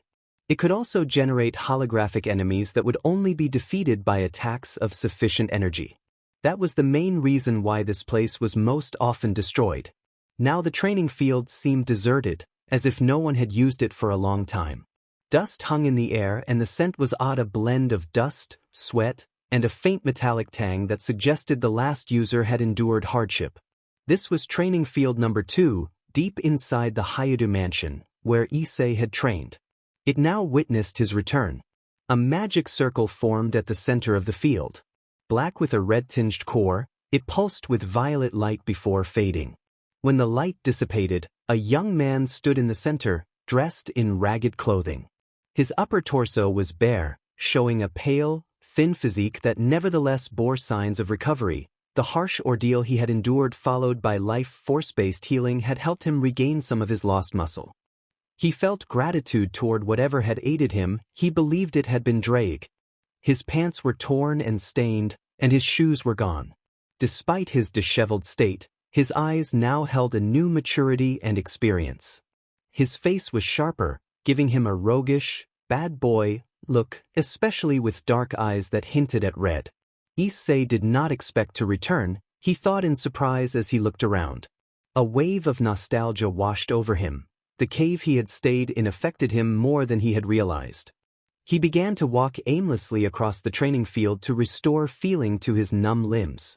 It could also generate holographic enemies that would only be defeated by attacks of sufficient energy. That was the main reason why this place was most often destroyed. Now the training field seemed deserted, as if no one had used it for a long time. Dust hung in the air and the scent was odd, a blend of dust, sweat, and a faint metallic tang that suggested the last user had endured hardship. This was training field number 2, deep inside the Hayadu mansion, where Issei had trained. It now witnessed his return. A magic circle formed at the center of the field. Black with a red-tinged core, it pulsed with violet light before fading. When the light dissipated, a young man stood in the center, dressed in ragged clothing. His upper torso was bare, showing a pale, thin physique that nevertheless bore signs of recovery. The harsh ordeal he had endured followed by life force-based healing had helped him regain some of his lost muscle. He felt gratitude toward whatever had aided him. He believed it had been Drake. His pants were torn and stained, and his shoes were gone. Despite his disheveled state, his eyes now held a new maturity and experience. His face was sharper, giving him a roguish, bad boy look, especially with dark eyes that hinted at red. Issei did not expect to return, he thought in surprise as he looked around. A wave of nostalgia washed over him. The cave he had stayed in affected him more than he had realized. He began to walk aimlessly across the training field to restore feeling to his numb limbs.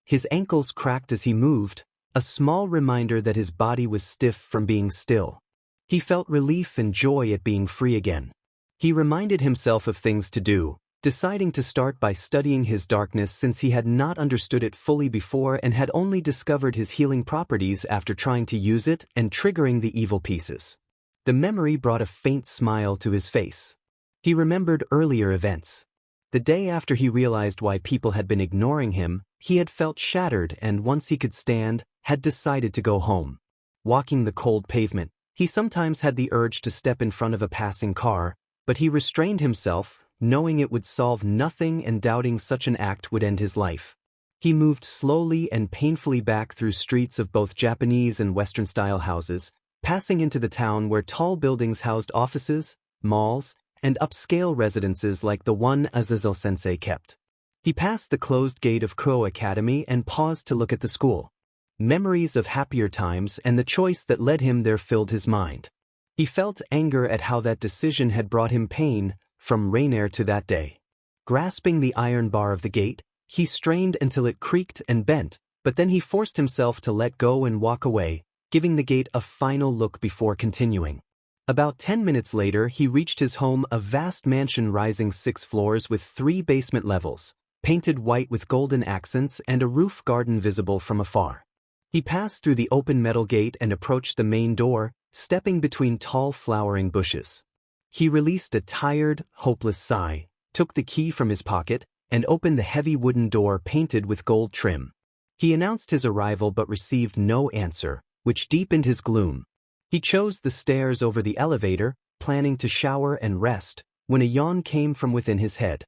His ankles cracked as he moved, a small reminder that his body was stiff from being still. He felt relief and joy at being free again. He reminded himself of things to do, deciding to start by studying his darkness since he had not understood it fully before and had only discovered his healing properties after trying to use it and triggering the evil pieces. The memory brought a faint smile to his face. He remembered earlier events. The day after he realized why people had been ignoring him, he had felt shattered and once he could stand, had decided to go home. Walking the cold pavement, he sometimes had the urge to step in front of a passing car, but he restrained himself, knowing it would solve nothing and doubting such an act would end his life. He moved slowly and painfully back through streets of both Japanese and Western-style houses, passing into the town where tall buildings housed offices, malls, and upscale residences like the one Azazel-sensei kept. He passed the closed gate of Kuo Academy and paused to look at the school. Memories of happier times and the choice that led him there filled his mind. He felt anger at how that decision had brought him pain, from Rainier to that day. Grasping the iron bar of the gate, he strained until it creaked and bent, but then he forced himself to let go and walk away, giving the gate a final look before continuing. About 10 minutes later he reached his home, a vast mansion rising 6 floors with 3 basement levels, painted white with golden accents and a roof garden visible from afar. He passed through the open metal gate and approached the main door, stepping between tall flowering bushes. He released a tired, hopeless sigh, took the key from his pocket, and opened the heavy wooden door painted with gold trim. He announced his arrival but received no answer, which deepened his gloom. He chose the stairs over the elevator, planning to shower and rest, when a yawn came from within his head.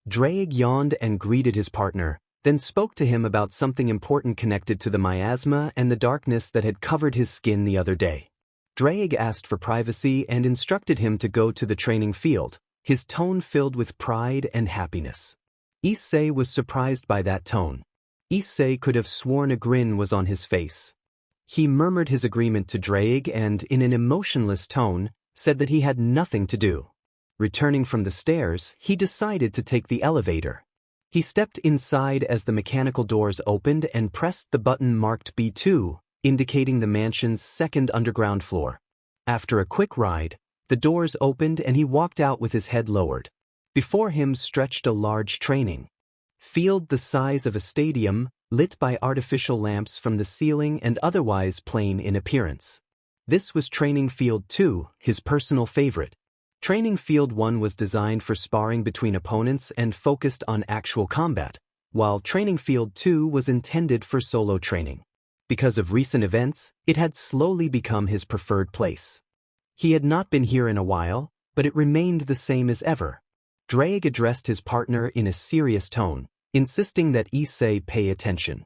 Drake yawned and greeted his partner, then spoke to him about something important connected to the miasma and the darkness that had covered his skin the other day. Drake asked for privacy and instructed him to go to the training field, his tone filled with pride and happiness. Issei was surprised by that tone. Issei could have sworn a grin was on his face. He murmured his agreement to Drake and, in an emotionless tone, said that he had nothing to do. Returning from the stairs, he decided to take the elevator. He stepped inside as the mechanical doors opened and pressed the button marked B2, indicating the mansion's second underground floor. After a quick ride, the doors opened and he walked out with his head lowered. Before him stretched a large training field the size of a stadium, lit by artificial lamps from the ceiling and otherwise plain in appearance. This was Training Field 2, his personal favorite. Training Field 1 was designed for sparring between opponents and focused on actual combat, while Training Field 2 was intended for solo training. Because of recent events, it had slowly become his preferred place. He had not been here in a while, but it remained the same as ever. Drake addressed his partner in a serious tone, insisting that Issei pay attention.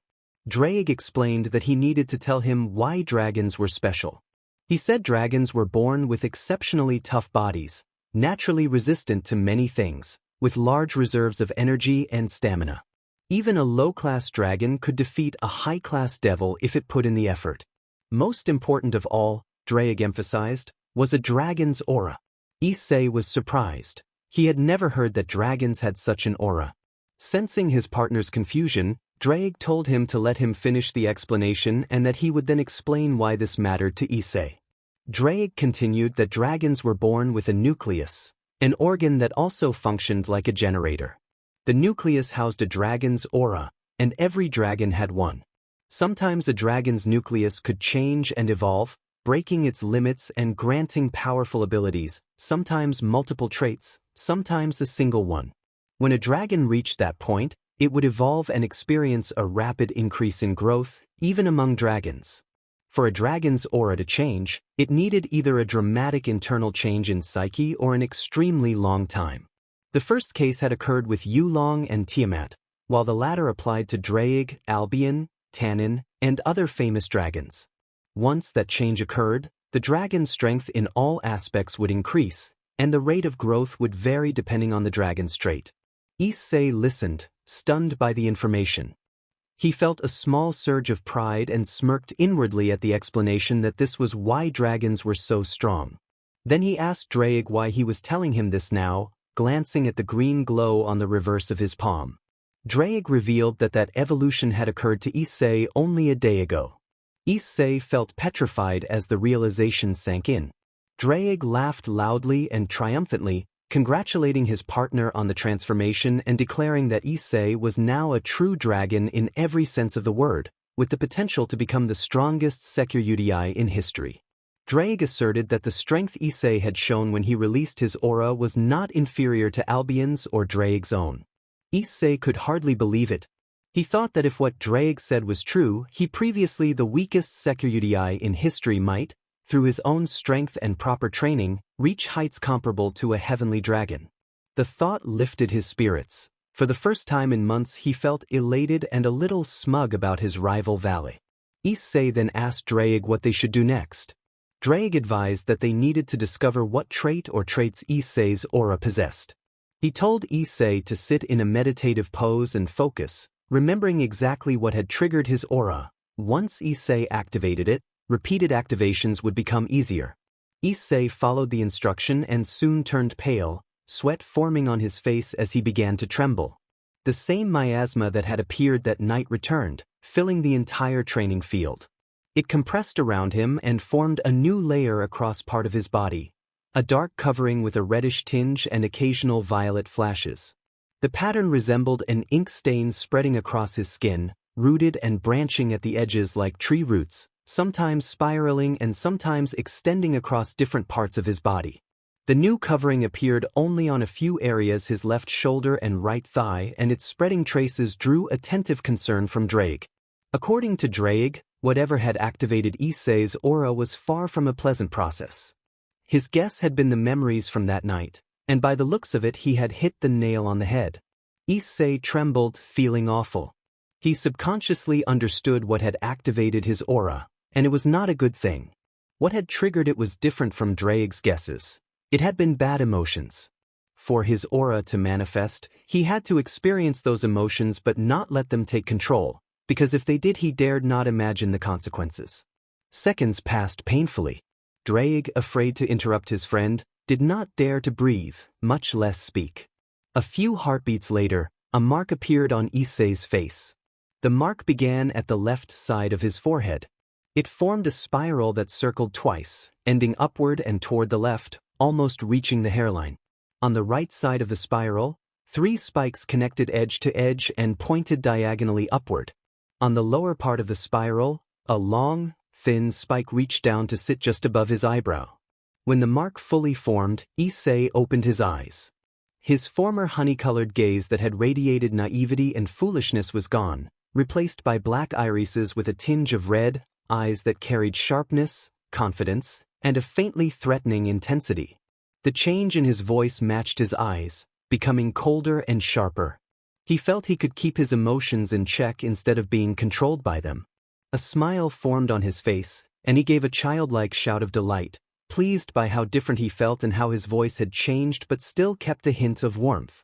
Drake explained that he needed to tell him why dragons were special. He said dragons were born with exceptionally tough bodies, naturally resistant to many things, with large reserves of energy and stamina. Even a low-class dragon could defeat a high-class devil if it put in the effort. Most important of all, Drake emphasized, was a dragon's aura. Issei was surprised. He had never heard that dragons had such an aura. Sensing his partner's confusion, Drake told him to let him finish the explanation and that he would then explain why this mattered to Issei. Drake continued that dragons were born with a nucleus, an organ that also functioned like a generator. The nucleus housed a dragon's aura, and every dragon had one. Sometimes a dragon's nucleus could change and evolve, breaking its limits and granting powerful abilities, sometimes multiple traits, sometimes a single one. When a dragon reached that point, it would evolve and experience a rapid increase in growth, even among dragons. For a dragon's aura to change, it needed either a dramatic internal change in psyche or an extremely long time. The first case had occurred with Yulong and Tiamat, while the latter applied to Draig, Albion, Tannin, and other famous dragons. Once that change occurred, the dragon's strength in all aspects would increase, and the rate of growth would vary depending on the dragon's trait. Issei listened, stunned by the information. He felt a small surge of pride and smirked inwardly at the explanation that this was why dragons were so strong. Then he asked Draig why he was telling him this now, glancing at the green glow on the reverse of his palm. Draig revealed that evolution had occurred to Issei only a day ago. Issei felt petrified as the realization sank in. Draig laughed loudly and triumphantly, congratulating his partner on the transformation and declaring that Issei was now a true dragon in every sense of the word, with the potential to become the strongest Sekyuudai in history. Draig asserted that the strength Issei had shown when he released his aura was not inferior to Albion's or Draig's own. Issei could hardly believe it. He thought that if what Draig said was true, he previously the weakest Sekyuudai in history might, through his own strength and proper training, reach heights comparable to a heavenly dragon. The thought lifted his spirits. For the first time in months he felt elated and a little smug about his rival Valley. Issei then asked Draig what they should do next. Draig advised that they needed to discover what trait or traits Issei's aura possessed. He told Issei to sit in a meditative pose and focus, remembering exactly what had triggered his aura. Once Issei activated it, repeated activations would become easier. Issei followed the instruction and soon turned pale, sweat forming on his face as he began to tremble. The same miasma that had appeared that night returned, filling the entire training field. It compressed around him and formed a new layer across part of his body, a dark covering with a reddish tinge and occasional violet flashes. The pattern resembled an ink stain spreading across his skin, rooted and branching at the edges like tree roots, sometimes spiraling and sometimes extending across different parts of his body. The new covering appeared only on a few areas, his left shoulder and right thigh, and its spreading traces drew attentive concern from Draig. According to Draig, whatever had activated Issei's aura was far from a pleasant process. His guess had been the memories from that night, and by the looks of it he had hit the nail on the head. Issei trembled, feeling awful. He subconsciously understood what had activated his aura, and it was not a good thing. What had triggered it was different from Draig's guesses. It had been bad emotions. For his aura to manifest, he had to experience those emotions but not let them take control, because if they did he dared not imagine the consequences. Seconds passed painfully. Draig, afraid to interrupt his friend, did not dare to breathe, much less speak. A few heartbeats later, a mark appeared on Issei's face. The mark began at the left side of his forehead. It formed a spiral that circled twice, ending upward and toward the left, almost reaching the hairline. On the right side of the spiral, 3 spikes connected edge to edge and pointed diagonally upward. On the lower part of the spiral, a long, thin spike reached down to sit just above his eyebrow. When the mark fully formed, Issei opened his eyes. His former honey-colored gaze that had radiated naivety and foolishness was gone, replaced by black irises with a tinge of red, eyes that carried sharpness, confidence, and a faintly threatening intensity. The change in his voice matched his eyes, becoming colder and sharper. He felt he could keep his emotions in check instead of being controlled by them. A smile formed on his face, and he gave a childlike shout of delight, pleased by how different he felt and how his voice had changed but still kept a hint of warmth.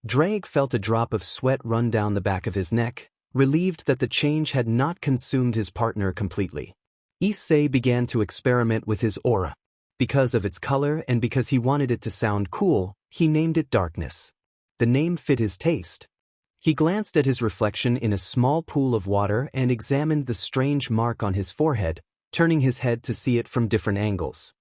Draig felt a drop of sweat run down the back of his neck, relieved that the change had not consumed his partner completely. Issei began to experiment with his aura. Because of its color and because he wanted it to sound cool, he named it Darkness. The name fit his taste. He glanced at his reflection in a small pool of water and examined the strange mark on his forehead, turning his head to see it from different angles.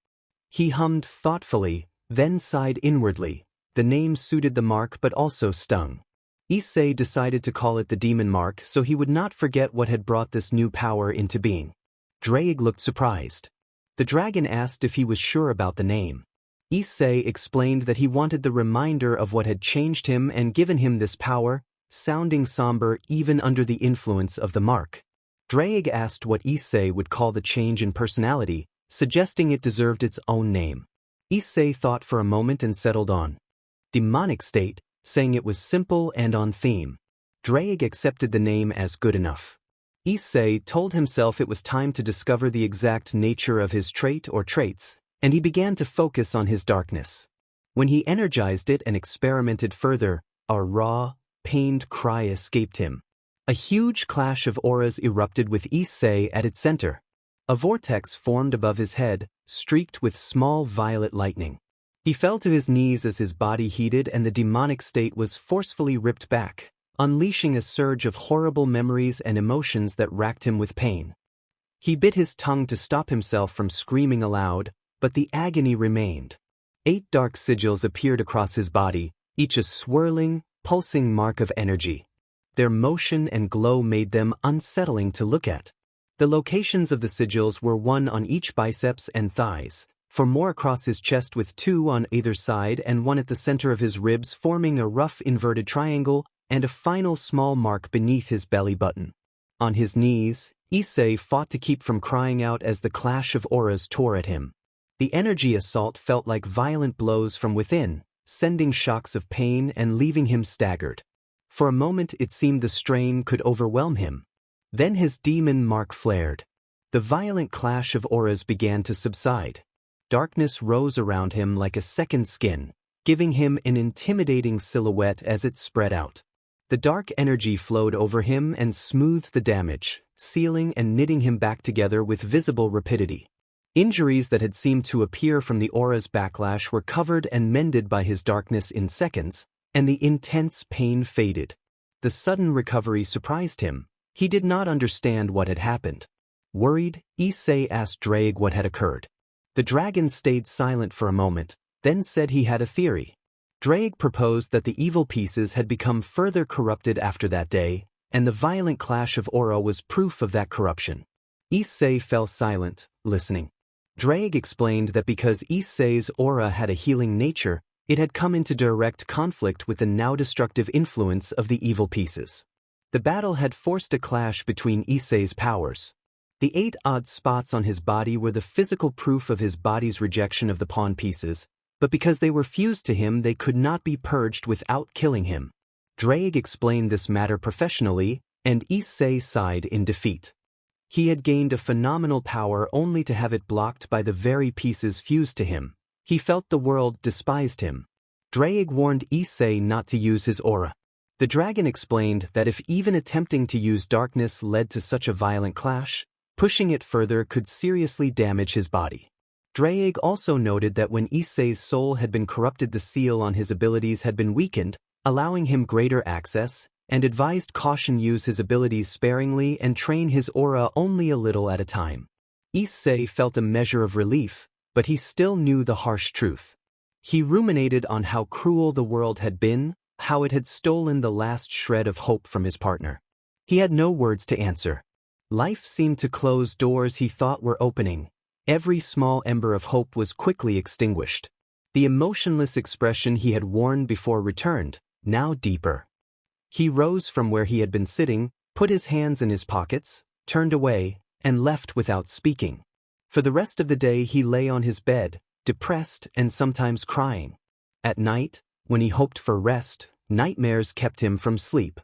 He hummed thoughtfully, then sighed inwardly. The name suited the mark but also stung. Issei decided to call it the demon mark so he would not forget what had brought this new power into being. Drake looked surprised. The dragon asked if he was sure about the name. Issei explained that he wanted the reminder of what had changed him and given him this power, sounding somber even under the influence of the mark. Drake asked what Issei would call the change in personality, suggesting it deserved its own name. Issei thought for a moment and settled on demonic state, saying it was simple and on theme. Drake accepted the name as good enough. Issei told himself it was time to discover the exact nature of his trait or traits, and he began to focus on his darkness. When he energized it and experimented further, a raw, pained cry escaped him. A huge clash of auras erupted with Issei at its center. A vortex formed above his head, streaked with small violet lightning. He fell to his knees as his body heated and the demonic state was forcefully ripped back, unleashing a surge of horrible memories and emotions that racked him with pain. He bit his tongue to stop himself from screaming aloud, but the agony remained. 8 dark sigils appeared across his body, each a swirling, pulsing mark of energy. Their motion and glow made them unsettling to look at. The locations of the sigils were 1 on each biceps and thighs, 4 more across his chest with 2 on either side and 1 at the center of his ribs forming a rough inverted triangle, and a final small mark beneath his belly button. On his knees, Issei fought to keep from crying out as the clash of auras tore at him. The energy assault felt like violent blows from within, sending shocks of pain and leaving him staggered. For a moment it seemed the strain could overwhelm him. Then his demon mark flared. The violent clash of auras began to subside. Darkness rose around him like a second skin, giving him an intimidating silhouette as it spread out. The dark energy flowed over him and smoothed the damage, sealing and knitting him back together with visible rapidity. Injuries that had seemed to appear from the aura's backlash were covered and mended by his darkness in seconds, and the intense pain faded. The sudden recovery surprised him. He did not understand what had happened. Worried, Issei asked Drake what had occurred. The dragon stayed silent for a moment, then said he had a theory. Drake proposed that the evil pieces had become further corrupted after that day, and the violent clash of aura was proof of that corruption. Issei fell silent, listening. Drake explained that because Issei's aura had a healing nature, it had come into direct conflict with the now destructive influence of the evil pieces. The battle had forced a clash between Issei's powers. The 8 odd spots on his body were the physical proof of his body's rejection of the pawn pieces, but because they were fused to him they could not be purged without killing him. Drake explained this matter professionally, and Issei sighed in defeat. He had gained a phenomenal power only to have it blocked by the very pieces fused to him. He felt the world despised him. Drake warned Issei not to use his aura. The dragon explained that if even attempting to use darkness led to such a violent clash, pushing it further could seriously damage his body. Drake also noted that when Issei's soul had been corrupted the seal on his abilities had been weakened, allowing him greater access, and advised caution use his abilities sparingly and train his aura only a little at a time. Issei felt a measure of relief, but he still knew the harsh truth. He ruminated on how cruel the world had been, how it had stolen the last shred of hope from his partner. He had no words to answer. Life seemed to close doors he thought were opening. Every small ember of hope was quickly extinguished. The emotionless expression he had worn before returned, now deeper. He rose from where he had been sitting, put his hands in his pockets, turned away, and left without speaking. For the rest of the day he lay on his bed, depressed and sometimes crying. At night, when he hoped for rest, nightmares kept him from sleep.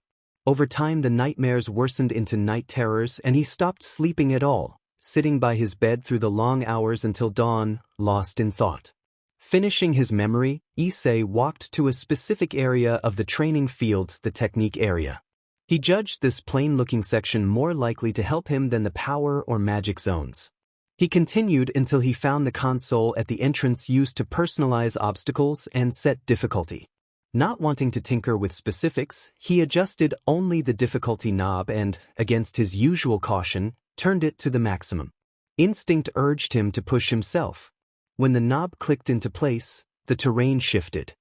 Over time the nightmares worsened into night terrors and he stopped sleeping at all, sitting by his bed through the long hours until dawn, lost in thought. Finishing his memory, Issei walked to a specific area of the training field, the technique area. He judged this plain-looking section more likely to help him than the power or magic zones. He continued until he found the console at the entrance used to personalize obstacles and set difficulty. Not wanting to tinker with specifics, he adjusted only the difficulty knob and, against his usual caution, turned it to the maximum. Instinct urged him to push himself. When the knob clicked into place, the terrain shifted.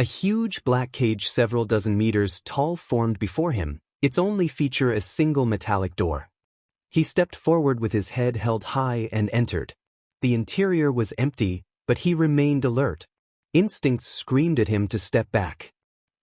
A huge black cage several dozen meters tall formed before him, its only feature a single metallic door. He stepped forward with his head held high and entered. The interior was empty, but he remained alert. Instincts screamed at him to step back.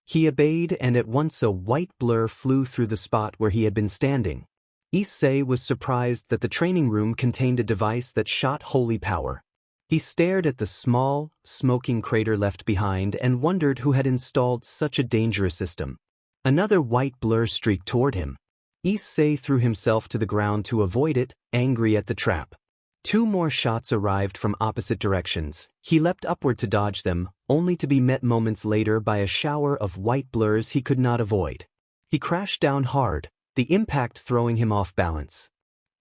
He obeyed, and at once a white blur flew through the spot where he had been standing. Issei was surprised that the training room contained a device that shot holy power. He stared at the small, smoking crater left behind and wondered who had installed such a dangerous system. Another white blur streaked toward him. Issei threw himself to the ground to avoid it, angry at the trap. 2 more shots arrived from opposite directions. He leapt upward to dodge them, only to be met moments later by a shower of white blurs he could not avoid. He crashed down hard, the impact throwing him off balance.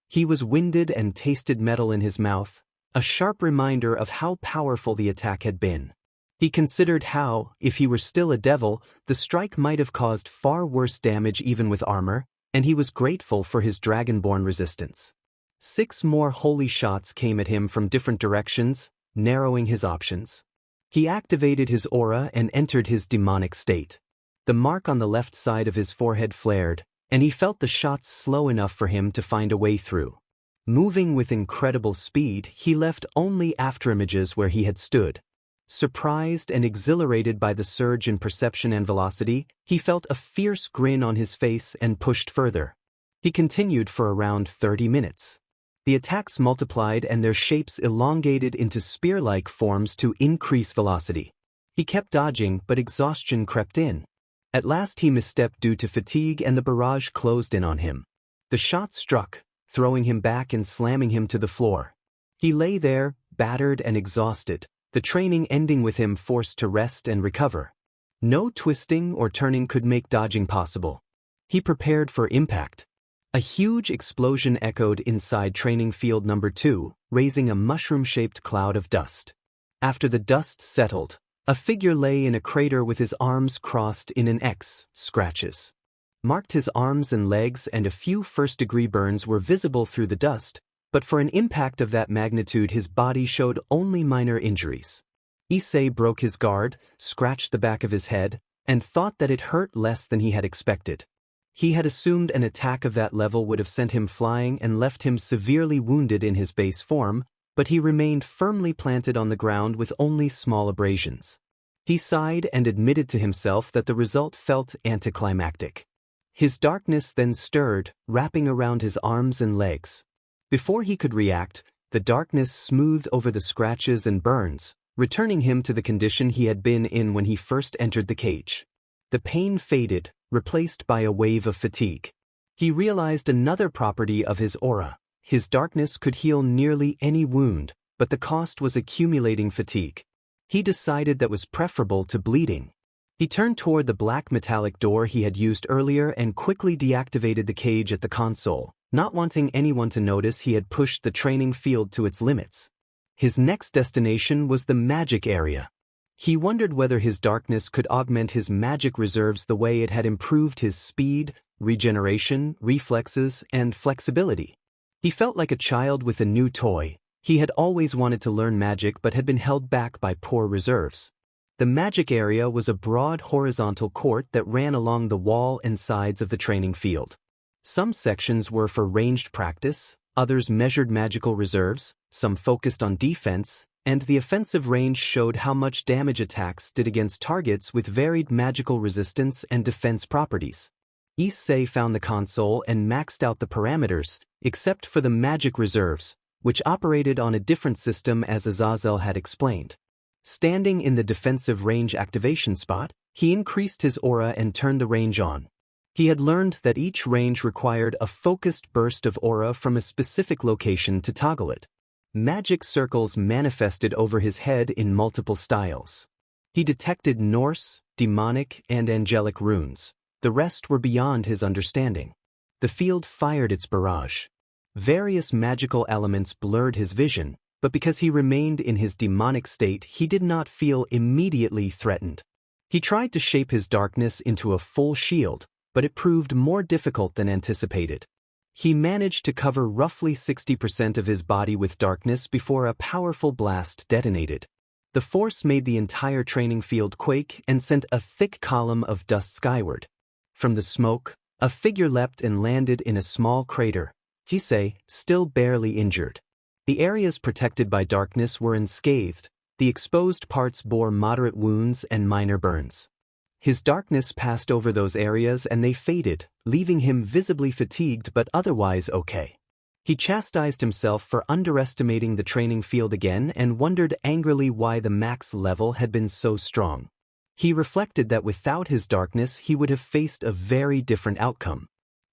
He was winded and tasted metal in his mouth, a sharp reminder of how powerful the attack had been. He considered how, if he were still a devil, the strike might have caused far worse damage even with armor, and he was grateful for his dragonborn resistance. 6 more holy shots came at him from different directions, narrowing his options. He activated his aura and entered his demonic state. The mark on the left side of his forehead flared, and he felt the shots slow enough for him to find a way through. Moving with incredible speed, he left only afterimages where he had stood. Surprised and exhilarated by the surge in perception and velocity, he felt a fierce grin on his face and pushed further. He continued for around 30 minutes. The attacks multiplied and their shapes elongated into spear-like forms to increase velocity. He kept dodging, but exhaustion crept in. At last he misstepped due to fatigue and the barrage closed in on him. The shot struck, throwing him back and slamming him to the floor. He lay there, battered and exhausted, the training ending with him forced to rest and recover. No twisting or turning could make dodging possible. He prepared for impact. A huge explosion echoed inside training field number 2, raising a mushroom-shaped cloud of dust. After the dust settled, a figure lay in a crater with his arms crossed in an X, scratches marked his arms and legs, and a few first-degree burns were visible through the dust, but for an impact of that magnitude his body showed only minor injuries. Issei broke his guard, scratched the back of his head, and thought that it hurt less than he had expected. He had assumed an attack of that level would have sent him flying and left him severely wounded in his base form, but he remained firmly planted on the ground with only small abrasions. He sighed and admitted to himself that the result felt anticlimactic. His darkness then stirred, wrapping around his arms and legs. Before he could react, the darkness smoothed over the scratches and burns, returning him to the condition he had been in when he first entered the cage. The pain faded, replaced by a wave of fatigue. He realized another property of his aura. His darkness could heal nearly any wound, but the cost was accumulating fatigue. He decided that was preferable to bleeding. He turned toward the black metallic door he had used earlier and quickly deactivated the cage at the console, not wanting anyone to notice he had pushed the training field to its limits. His next destination was the magic area. He wondered whether his darkness could augment his magic reserves the way it had improved his speed, regeneration, reflexes, and flexibility. He felt like a child with a new toy. He had always wanted to learn magic but had been held back by poor reserves. The magic area was a broad horizontal court that ran along the wall and sides of the training field. Some sections were for ranged practice, others measured magical reserves, some focused on defense, and the offensive range showed how much damage attacks did against targets with varied magical resistance and defense properties. Issei found the console and maxed out the parameters, except for the magic reserves, which operated on a different system as Azazel had explained. Standing in the defensive range activation spot, he increased his aura and turned the range on. He had learned that each range required a focused burst of aura from a specific location to toggle it. Magic circles manifested over his head in multiple styles. He detected Norse, demonic, and angelic runes. The rest were beyond his understanding. The field fired its barrage. Various magical elements blurred his vision, but because he remained in his demonic state, he did not feel immediately threatened. He tried to shape his darkness into a full shield, but it proved more difficult than anticipated. He managed to cover roughly 60% of his body with darkness before a powerful blast detonated. The force made the entire training field quake and sent a thick column of dust skyward. From the smoke, a figure leapt and landed in a small crater, Issei, still barely injured. The areas protected by darkness were unscathed, the exposed parts bore moderate wounds and minor burns. His darkness passed over those areas and they faded, leaving him visibly fatigued but otherwise okay. He chastised himself for underestimating the training field again and wondered angrily why the max level had been so strong. He reflected that without his darkness he would have faced a very different outcome.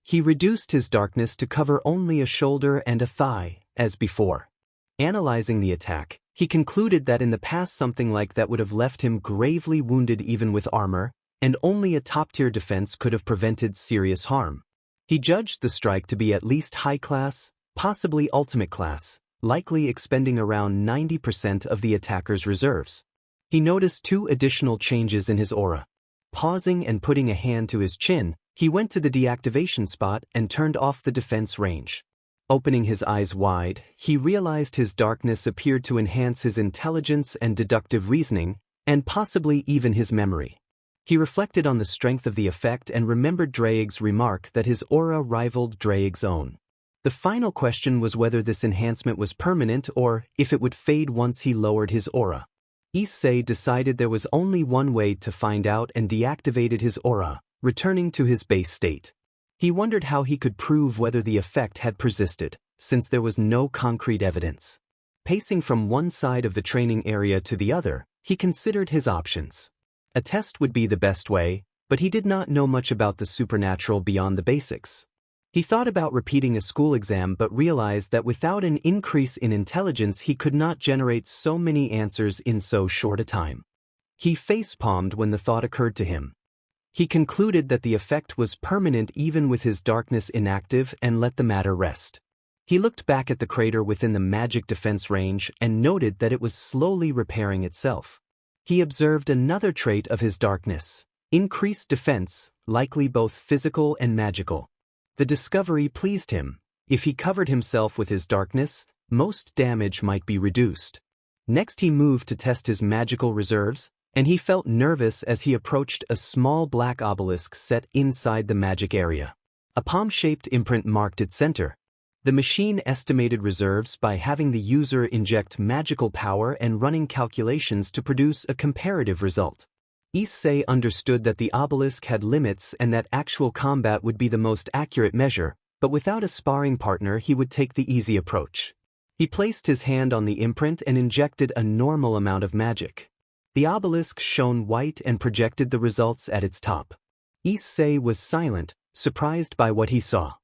He reduced his darkness to cover only a shoulder and a thigh, as before. Analyzing the attack, he concluded that in the past something like that would have left him gravely wounded even with armor, and only a top-tier defense could have prevented serious harm. He judged the strike to be at least high-class, possibly ultimate class, likely expending around 90% of the attacker's reserves. He noticed 2 additional changes in his aura. Pausing and putting a hand to his chin, he went to the deactivation spot and turned off the defense range. Opening his eyes wide, he realized his darkness appeared to enhance his intelligence and deductive reasoning, and possibly even his memory. He reflected on the strength of the effect and remembered Draig's remark that his aura rivaled Draig's own. The final question was whether this enhancement was permanent or if it would fade once he lowered his aura. Issei decided there was only one way to find out and deactivated his aura, returning to his base state. He wondered how he could prove whether the effect had persisted, since there was no concrete evidence. Pacing from one side of the training area to the other, he considered his options. A test would be the best way, but he did not know much about the supernatural beyond the basics. He thought about repeating a school exam but realized that without an increase in intelligence he could not generate so many answers in so short a time. He face-palmed when the thought occurred to him. He concluded that the effect was permanent even with his darkness inactive and let the matter rest. He looked back at the crater within the magic defense range and noted that it was slowly repairing itself. He observed another trait of his darkness: increased defense, likely both physical and magical. The discovery pleased him. If he covered himself with his darkness, most damage might be reduced. Next he moved to test his magical reserves, and he felt nervous as he approached a small black obelisk set inside the magic area. A palm-shaped imprint marked its center. The machine estimated reserves by having the user inject magical power and running calculations to produce a comparative result. Issei understood that the obelisk had limits and that actual combat would be the most accurate measure, but without a sparring partner he would take the easy approach. He placed his hand on the imprint and injected a normal amount of magic. The obelisk shone white and projected the results at its top. Issei was silent, surprised by what he saw.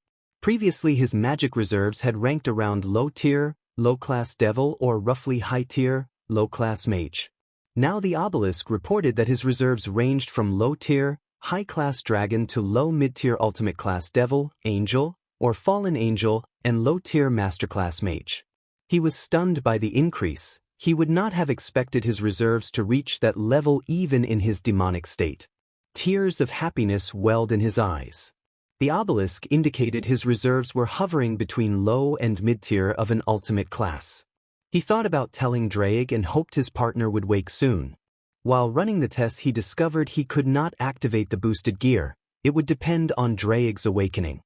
Previously his magic reserves had ranked around low-tier, low-class devil or roughly high-tier, low-class mage. Now the obelisk reported that his reserves ranged from low-tier, high-class dragon to low-mid-tier ultimate-class devil, angel, or fallen angel, and low-tier masterclass mage. He was stunned by the increase. He would not have expected his reserves to reach that level even in his demonic state. Tears of happiness welled in his eyes. The obelisk indicated his reserves were hovering between low and mid-tier of an ultimate class. He thought about telling Draig and hoped his partner would wake soon. While running the tests he discovered he could not activate the boosted gear. It would depend on Draig's awakening.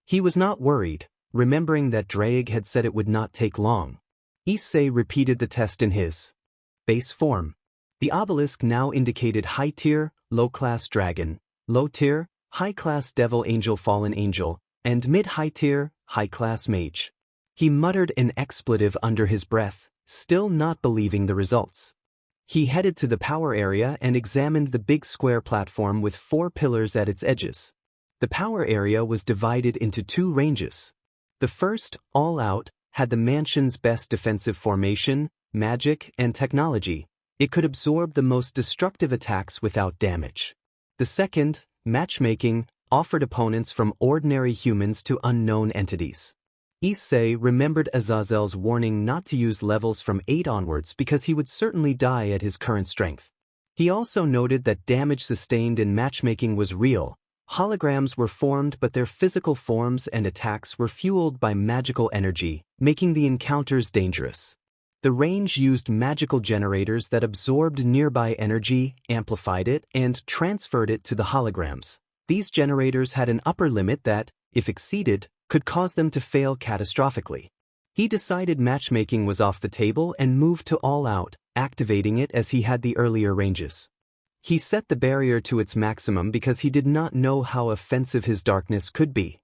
He was not worried, remembering that Draig had said it would not take long. Issei repeated the test in his base form. The obelisk now indicated high-tier, low-class dragon, low-tier, high-class devil angel fallen angel, and mid-high-tier, high-class mage. He muttered an expletive under his breath, still not believing the results. He headed to the power area and examined the big square platform with 4 pillars at its edges. The power area was divided into 2 ranges. The first, all out, had the mansion's best defensive formation, magic, and technology. It could absorb the most destructive attacks without damage. The second, matchmaking, offered opponents from ordinary humans to unknown entities. Issei remembered Azazel's warning not to use levels from 8 onwards because he would certainly die at his current strength. He also noted that damage sustained in matchmaking was real. Holograms were formed but their physical forms and attacks were fueled by magical energy, making the encounters dangerous. The range used magical generators that absorbed nearby energy, amplified it, and transferred it to the holograms. These generators had an upper limit that, if exceeded, could cause them to fail catastrophically. He decided matchmaking was off the table and moved to all out, activating it as he had the earlier ranges. He set the barrier to its maximum because he did not know how offensive his darkness could be.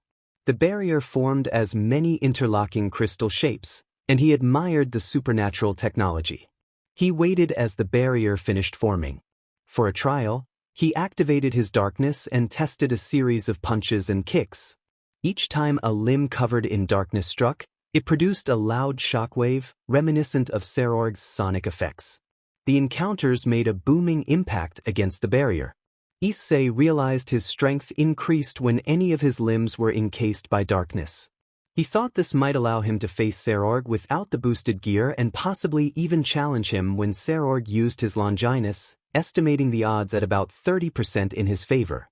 The barrier formed as many interlocking crystal shapes, and he admired the supernatural technology. He waited as the barrier finished forming. For a trial, he activated his darkness and tested a series of punches and kicks. Each time a limb covered in darkness struck, it produced a loud shockwave, reminiscent of Serorg's sonic effects. The encounters made a booming impact against the barrier. Issei realized his strength increased when any of his limbs were encased by darkness. He thought this might allow him to face Serorg without the boosted gear and possibly even challenge him when Serorg used his Longinus, estimating the odds at about 30% in his favor.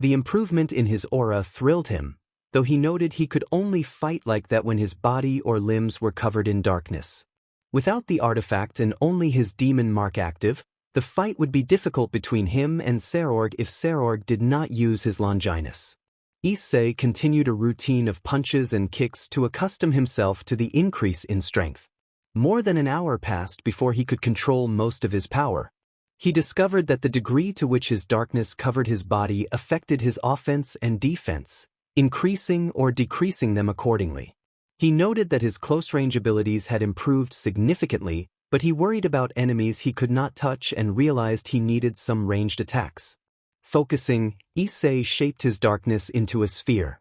The improvement in his aura thrilled him, though he noted he could only fight like that when his body or limbs were covered in darkness. Without the artifact and only his demon mark active, the fight would be difficult between him and Serorg if Serorg did not use his Longinus. Issei continued a routine of punches and kicks to accustom himself to the increase in strength. More than an hour passed before he could control most of his power. He discovered that the degree to which his darkness covered his body affected his offense and defense, increasing or decreasing them accordingly. He noted that his close-range abilities had improved significantly, but he worried about enemies he could not touch and realized he needed some ranged attacks. Focusing, Issei shaped his darkness into a sphere.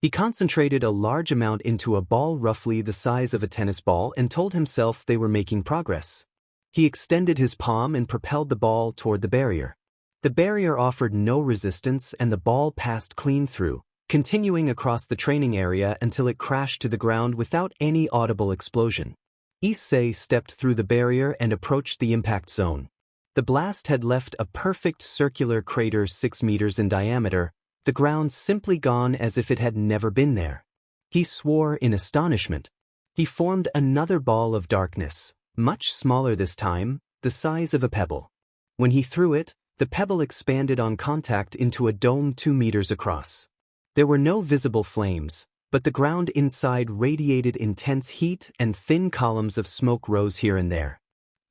He concentrated a large amount into a ball roughly the size of a tennis ball and told himself they were making progress. He extended his palm and propelled the ball toward the barrier. The barrier offered no resistance and the ball passed clean through, continuing across the training area until it crashed to the ground without any audible explosion. Issei stepped through the barrier and approached the impact zone. The blast had left a perfect circular crater 6 meters in diameter, the ground simply gone as if it had never been there. He swore in astonishment. He formed another ball of darkness, much smaller this time, the size of a pebble. When he threw it, the pebble expanded on contact into a dome 2 meters across. There were no visible flames, but the ground inside radiated intense heat and thin columns of smoke rose here and there.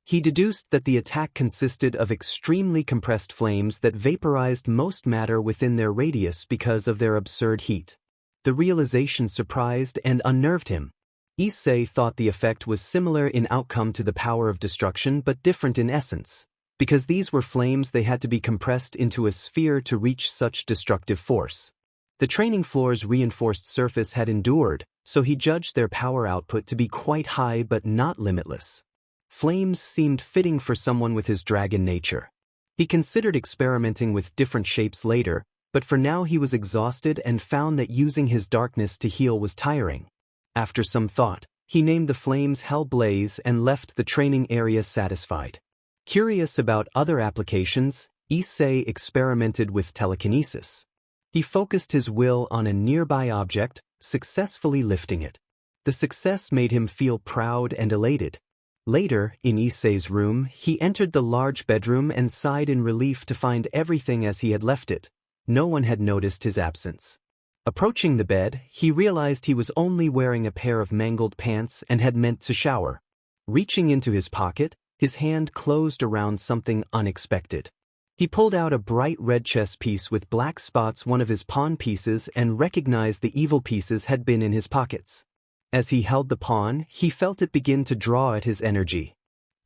He deduced that the attack consisted of extremely compressed flames that vaporized most matter within their radius because of their absurd heat. The realization surprised and unnerved him. Issei thought the effect was similar in outcome to the power of destruction but different in essence. Because these were flames, they had to be compressed into a sphere to reach such destructive force. The training floor's reinforced surface had endured, so he judged their power output to be quite high but not limitless. Flames seemed fitting for someone with his dragon nature. He considered experimenting with different shapes later, but for now he was exhausted and found that using his darkness to heal was tiring. After some thought, he named the flames Hell Blaze and left the training area satisfied. Curious about other applications, Issei experimented with telekinesis. He focused his will on a nearby object, successfully lifting it. The success made him feel proud and elated. Later, in Issei's room, he entered the large bedroom and sighed in relief to find everything as he had left it. No one had noticed his absence. Approaching the bed, he realized he was only wearing a pair of mangled pants and had meant to shower. Reaching into his pocket, his hand closed around something unexpected. He pulled out a bright red chess piece with black spots, one of his pawn pieces, and recognized the evil pieces had been in his pockets. As he held the pawn, he felt it begin to draw at his energy.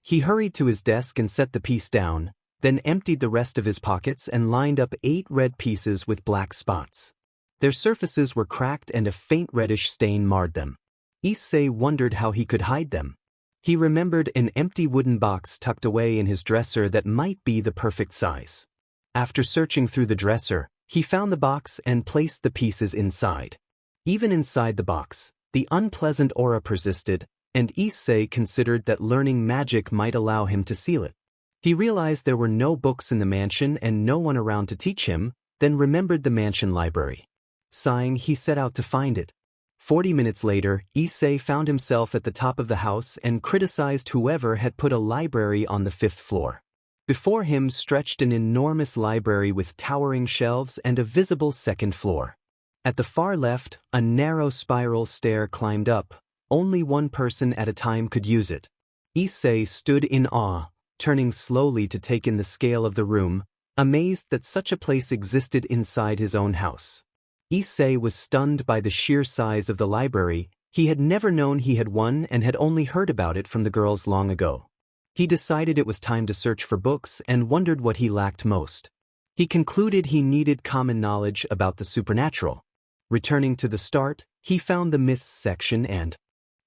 He hurried to his desk and set the piece down, then emptied the rest of his pockets and lined up 8 red pieces with black spots. Their surfaces were cracked and a faint reddish stain marred them. Issei wondered how he could hide them. He remembered an empty wooden box tucked away in his dresser that might be the perfect size. After searching through the dresser, he found the box and placed the pieces inside. Even inside the box, the unpleasant aura persisted, and Issei considered that learning magic might allow him to seal it. He realized there were no books in the mansion and no one around to teach him, then remembered the mansion library. Sighing, he set out to find it. 40 minutes later, Issei found himself at the top of the house and criticized whoever had put a library on the 5th floor. Before him stretched an enormous library with towering shelves and a visible 2nd floor. At the far left, a narrow spiral stair climbed up. Only one person at a time could use it. Issei stood in awe, turning slowly to take in the scale of the room, amazed that such a place existed inside his own house. Issei was stunned by the sheer size of the library. He had never known he had one and had only heard about it from the girls long ago. He decided it was time to search for books and wondered what he lacked most. He concluded he needed common knowledge about the supernatural. Returning to the start, he found the myths section and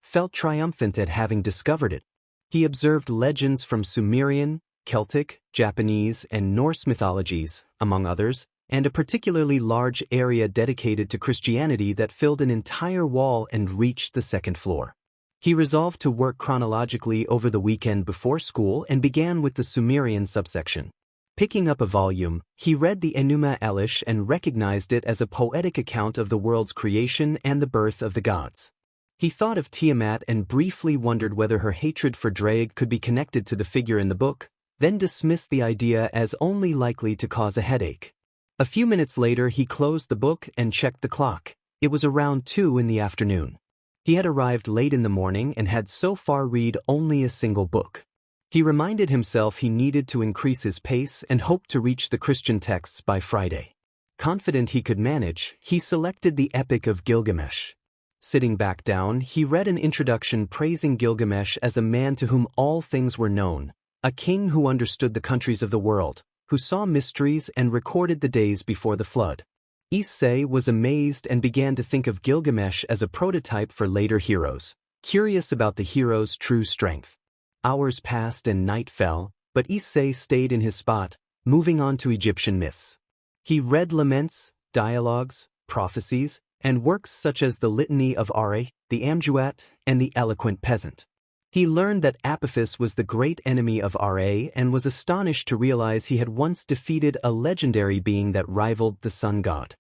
felt triumphant at having discovered it. He observed legends from Sumerian, Celtic, Japanese, and Norse mythologies, among others, and a particularly large area dedicated to Christianity that filled an entire wall and reached the 2nd floor. He resolved to work chronologically over the weekend before school and began with the Sumerian subsection. Picking up a volume, he read the Enuma Elish and recognized it as a poetic account of the world's creation and the birth of the gods. He thought of Tiamat and briefly wondered whether her hatred for Drake could be connected to the figure in the book, then dismissed the idea as only likely to cause a headache. A few minutes later he closed the book and checked the clock. It was around 2 in the afternoon. He had arrived late in the morning and had so far read only a single book. He reminded himself he needed to increase his pace and hoped to reach the Christian texts by Friday. Confident he could manage, he selected the Epic of Gilgamesh. Sitting back down, he read an introduction praising Gilgamesh as a man to whom all things were known, a king who understood the countries of the world, who saw mysteries and recorded the days before the flood. Issei was amazed and began to think of Gilgamesh as a prototype for later heroes, curious about the hero's true strength. Hours passed and night fell, but Issei stayed in his spot, moving on to Egyptian myths. He read laments, dialogues, prophecies, and works such as the Litany of Are, the Amjuat, and the Eloquent Peasant. He learned that Apophis was the great enemy of Ra and was astonished to realize he had once defeated a legendary being that rivaled the sun god.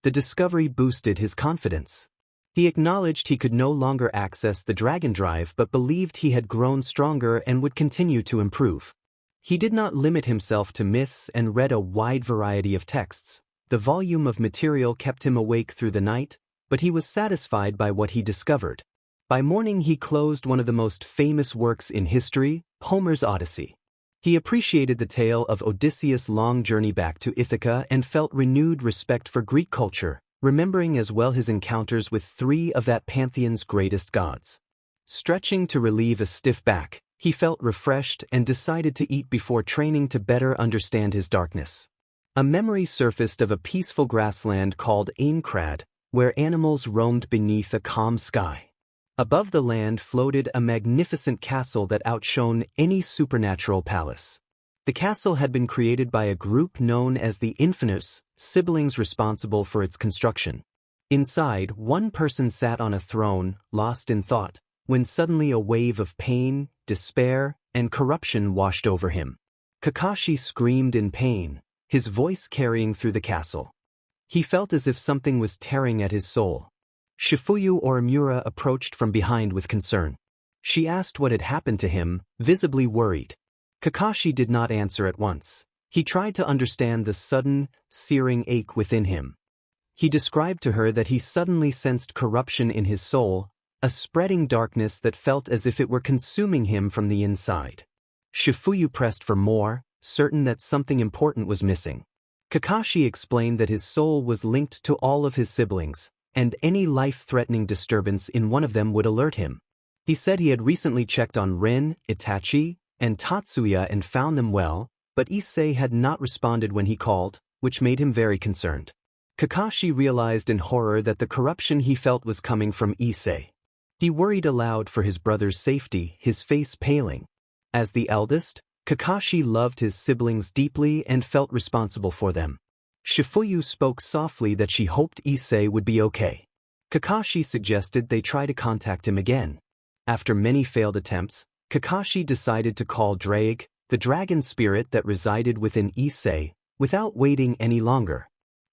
The discovery boosted his confidence. He acknowledged he could no longer access the dragon drive but believed he had grown stronger and would continue to improve. He did not limit himself to myths and read a wide variety of texts. The volume of material kept him awake through the night, but he was satisfied by what he discovered. By morning he closed one of the most famous works in history, Homer's Odyssey. He appreciated the tale of Odysseus' long journey back to Ithaca and felt renewed respect for Greek culture, remembering as well his encounters with 3 of that pantheon's greatest gods. Stretching to relieve a stiff back, he felt refreshed and decided to eat before training to better understand his darkness. A memory surfaced of a peaceful grassland called Aincrad, where animals roamed beneath a calm sky. Above the land floated a magnificent castle that outshone any supernatural palace. The castle had been created by a group known as the Infinus, siblings responsible for its construction. Inside, one person sat on a throne, lost in thought, when suddenly a wave of pain, despair, and corruption washed over him. Kakashi screamed in pain, his voice carrying through the castle. He felt as if something was tearing at his soul. Shifuyu Orimura approached from behind with concern. She asked what had happened to him, visibly worried. Kakashi did not answer at once. He tried to understand the sudden, searing ache within him. He described to her that he suddenly sensed corruption in his soul, a spreading darkness that felt as if it were consuming him from the inside. Shifuyu pressed for more, certain that something important was missing. Kakashi explained that his soul was linked to all of his siblings, and any life-threatening disturbance in one of them would alert him. He said he had recently checked on Rin, Itachi, and Tatsuya and found them well, but Issei had not responded when he called, which made him very concerned. Kakashi realized in horror that the corruption he felt was coming from Issei. He worried aloud for his brother's safety, his face paling. As the eldest, Kakashi loved his siblings deeply and felt responsible for them. Shifuyu spoke softly that she hoped Issei would be okay. Kakashi suggested they try to contact him again. After many failed attempts, Kakashi decided to call Drake, the dragon spirit that resided within Issei, without waiting any longer.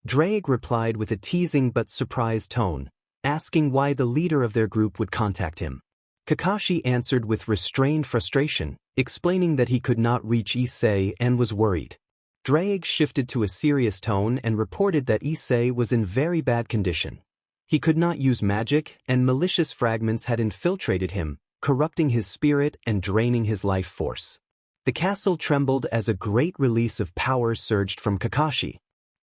Drake replied with a teasing but surprised tone, asking why the leader of their group would contact him. Kakashi answered with restrained frustration, explaining that he could not reach Issei and was worried. Drake shifted to a serious tone and reported that Issei was in very bad condition. He could not use magic, and malicious fragments had infiltrated him, corrupting his spirit and draining his life force. The castle trembled as a great release of power surged from Kakashi.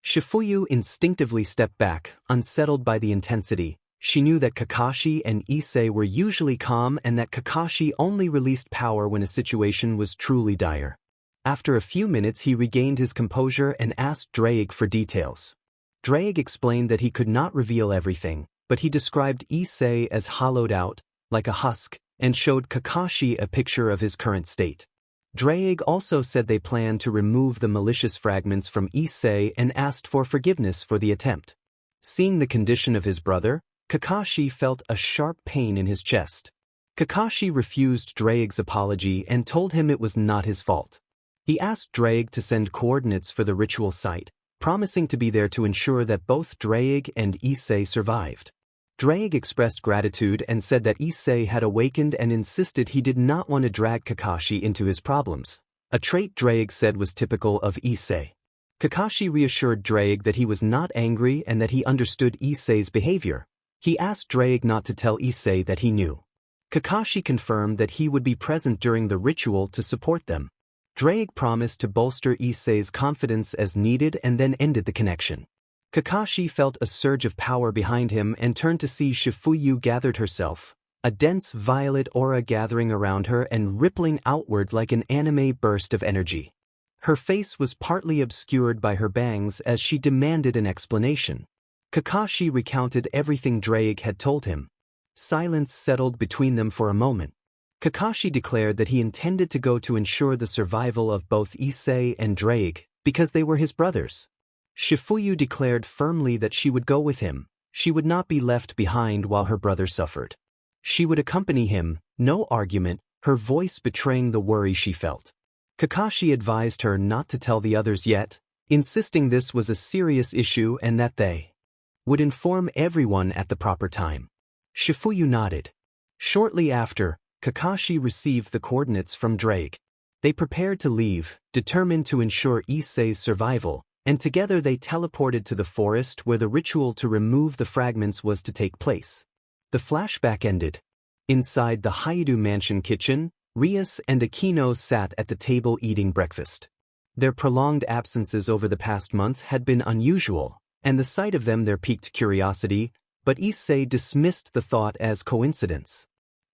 Shifuyu instinctively stepped back, unsettled by the intensity. She knew that Kakashi and Issei were usually calm and that Kakashi only released power when a situation was truly dire. After a few minutes he regained his composure and asked Drake for details. Drake explained that he could not reveal everything, but he described Issei as hollowed out, like a husk, and showed Kakashi a picture of his current state. Drake also said they planned to remove the malicious fragments from Issei and asked for forgiveness for the attempt. Seeing the condition of his brother, Kakashi felt a sharp pain in his chest. Kakashi refused Drake's apology and told him it was not his fault. He asked Drake to send coordinates for the ritual site, promising to be there to ensure that both Drake and Issei survived. Drake expressed gratitude and said that Issei had awakened and insisted he did not want to drag Kakashi into his problems, a trait Drake said was typical of Issei. Kakashi reassured Drake that he was not angry and that he understood Issei's behavior. He asked Drake not to tell Issei that he knew. Kakashi confirmed that he would be present during the ritual to support them. Drake promised to bolster Issei's confidence as needed and then ended the connection. Kakashi felt a surge of power behind him and turned to see Shifuyu gathered herself, a dense violet aura gathering around her and rippling outward like an anime burst of energy. Her face was partly obscured by her bangs as she demanded an explanation. Kakashi recounted everything Drake had told him. Silence settled between them for a moment. Kakashi declared that he intended to go to ensure the survival of both Issei and Drake, because they were his brothers. Shifuyu declared firmly that she would go with him. She would not be left behind while her brother suffered. She would accompany him, no argument, her voice betraying the worry she felt. Kakashi advised her not to tell the others yet, insisting this was a serious issue and that they would inform everyone at the proper time. Shifuyu nodded. Shortly after, Kakashi received the coordinates from Drake. They prepared to leave, determined to ensure Issei's survival, and together they teleported to the forest where the ritual to remove the fragments was to take place. The flashback ended. Inside the Haidu mansion kitchen, Rias and Aquino sat at the table eating breakfast. Their prolonged absences over the past month had been unusual, and the sight of them there piqued curiosity, but Issei dismissed the thought as coincidence.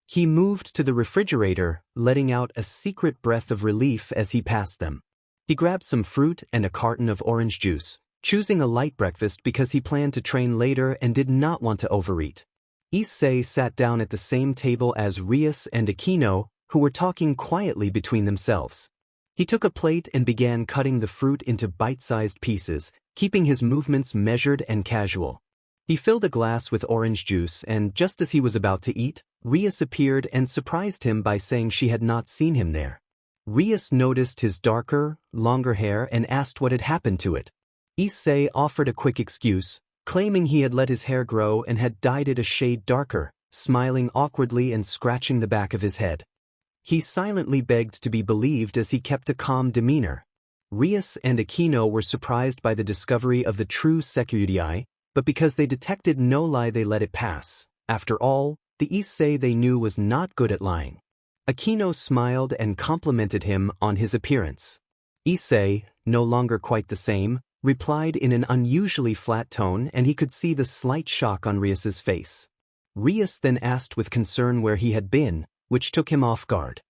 He moved to the refrigerator, letting out a secret breath of relief as he passed them. He grabbed some fruit and a carton of orange juice, choosing a light breakfast because he planned to train later and did not want to overeat. Issei sat down at the same table as Rias and Aquino, who were talking quietly between themselves. He took a plate and began cutting the fruit into bite-sized pieces, keeping his movements measured and casual. He filled a glass with orange juice and, just as he was about to eat, Rias appeared and surprised him by saying she had not seen him there. Rias noticed his darker, longer hair and asked what had happened to it. Issei offered a quick excuse, claiming he had let his hair grow and had dyed it a shade darker, smiling awkwardly and scratching the back of his head. He silently begged to be believed as he kept a calm demeanor. Rias and Aquino were surprised by the discovery of the true Security, but because they detected no lie they let it pass. After all, the Issei they knew was not good at lying. Aquino smiled and complimented him on his appearance. Issei, no longer quite the same, replied in an unusually flat tone and he could see the slight shock on Rias's face. Rias then asked with concern where he had been, which took him off guard.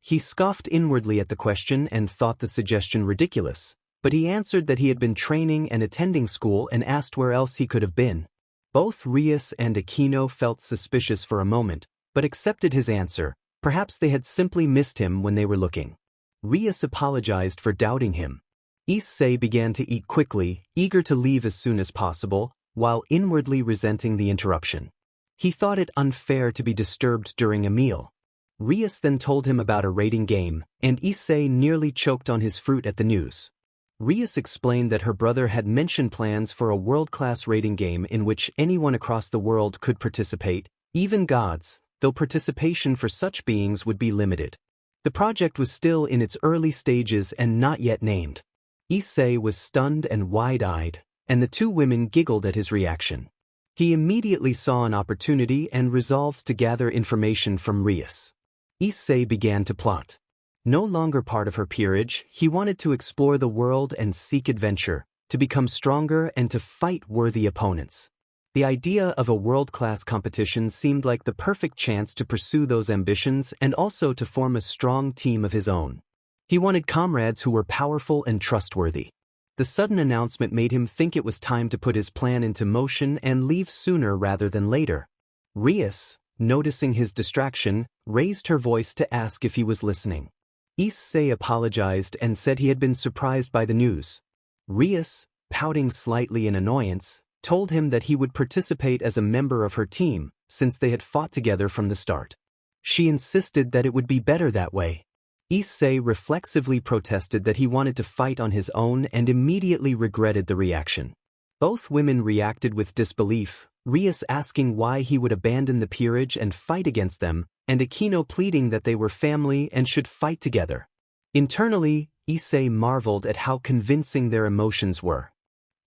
He scoffed inwardly at the question and thought the suggestion ridiculous, but he answered that he had been training and attending school and asked where else he could have been. Both Rias and Aquino felt suspicious for a moment, but accepted his answer. Perhaps they had simply missed him when they were looking. Rias apologized for doubting him. Issei began to eat quickly, eager to leave as soon as possible, while inwardly resenting the interruption. He thought it unfair to be disturbed during a meal. Rias then told him about a raiding game, and Issei nearly choked on his fruit at the news. Rias explained that her brother had mentioned plans for a world-class rating game in which anyone across the world could participate, even gods, though participation for such beings would be limited. The project was still in its early stages and not yet named. Issei was stunned and wide-eyed, and the two women giggled at his reaction. He immediately saw an opportunity and resolved to gather information from Rias. Issei began to plot. No longer part of her peerage, he wanted to explore the world and seek adventure, to become stronger and to fight worthy opponents. The idea of a world-class competition seemed like the perfect chance to pursue those ambitions and also to form a strong team of his own. He wanted comrades who were powerful and trustworthy. The sudden announcement made him think it was time to put his plan into motion and leave sooner rather than later. Rias, noticing his distraction, raised her voice to ask if he was listening. Issei apologized and said he had been surprised by the news. Rias, pouting slightly in annoyance, told him that he would participate as a member of her team, since they had fought together from the start. She insisted that it would be better that way. Issei reflexively protested that he wanted to fight on his own and immediately regretted the reaction. Both women reacted with disbelief, Rias asking why he would abandon the peerage and fight against them, and Aquino pleading that they were family and should fight together. Internally, Issei marveled at how convincing their emotions were.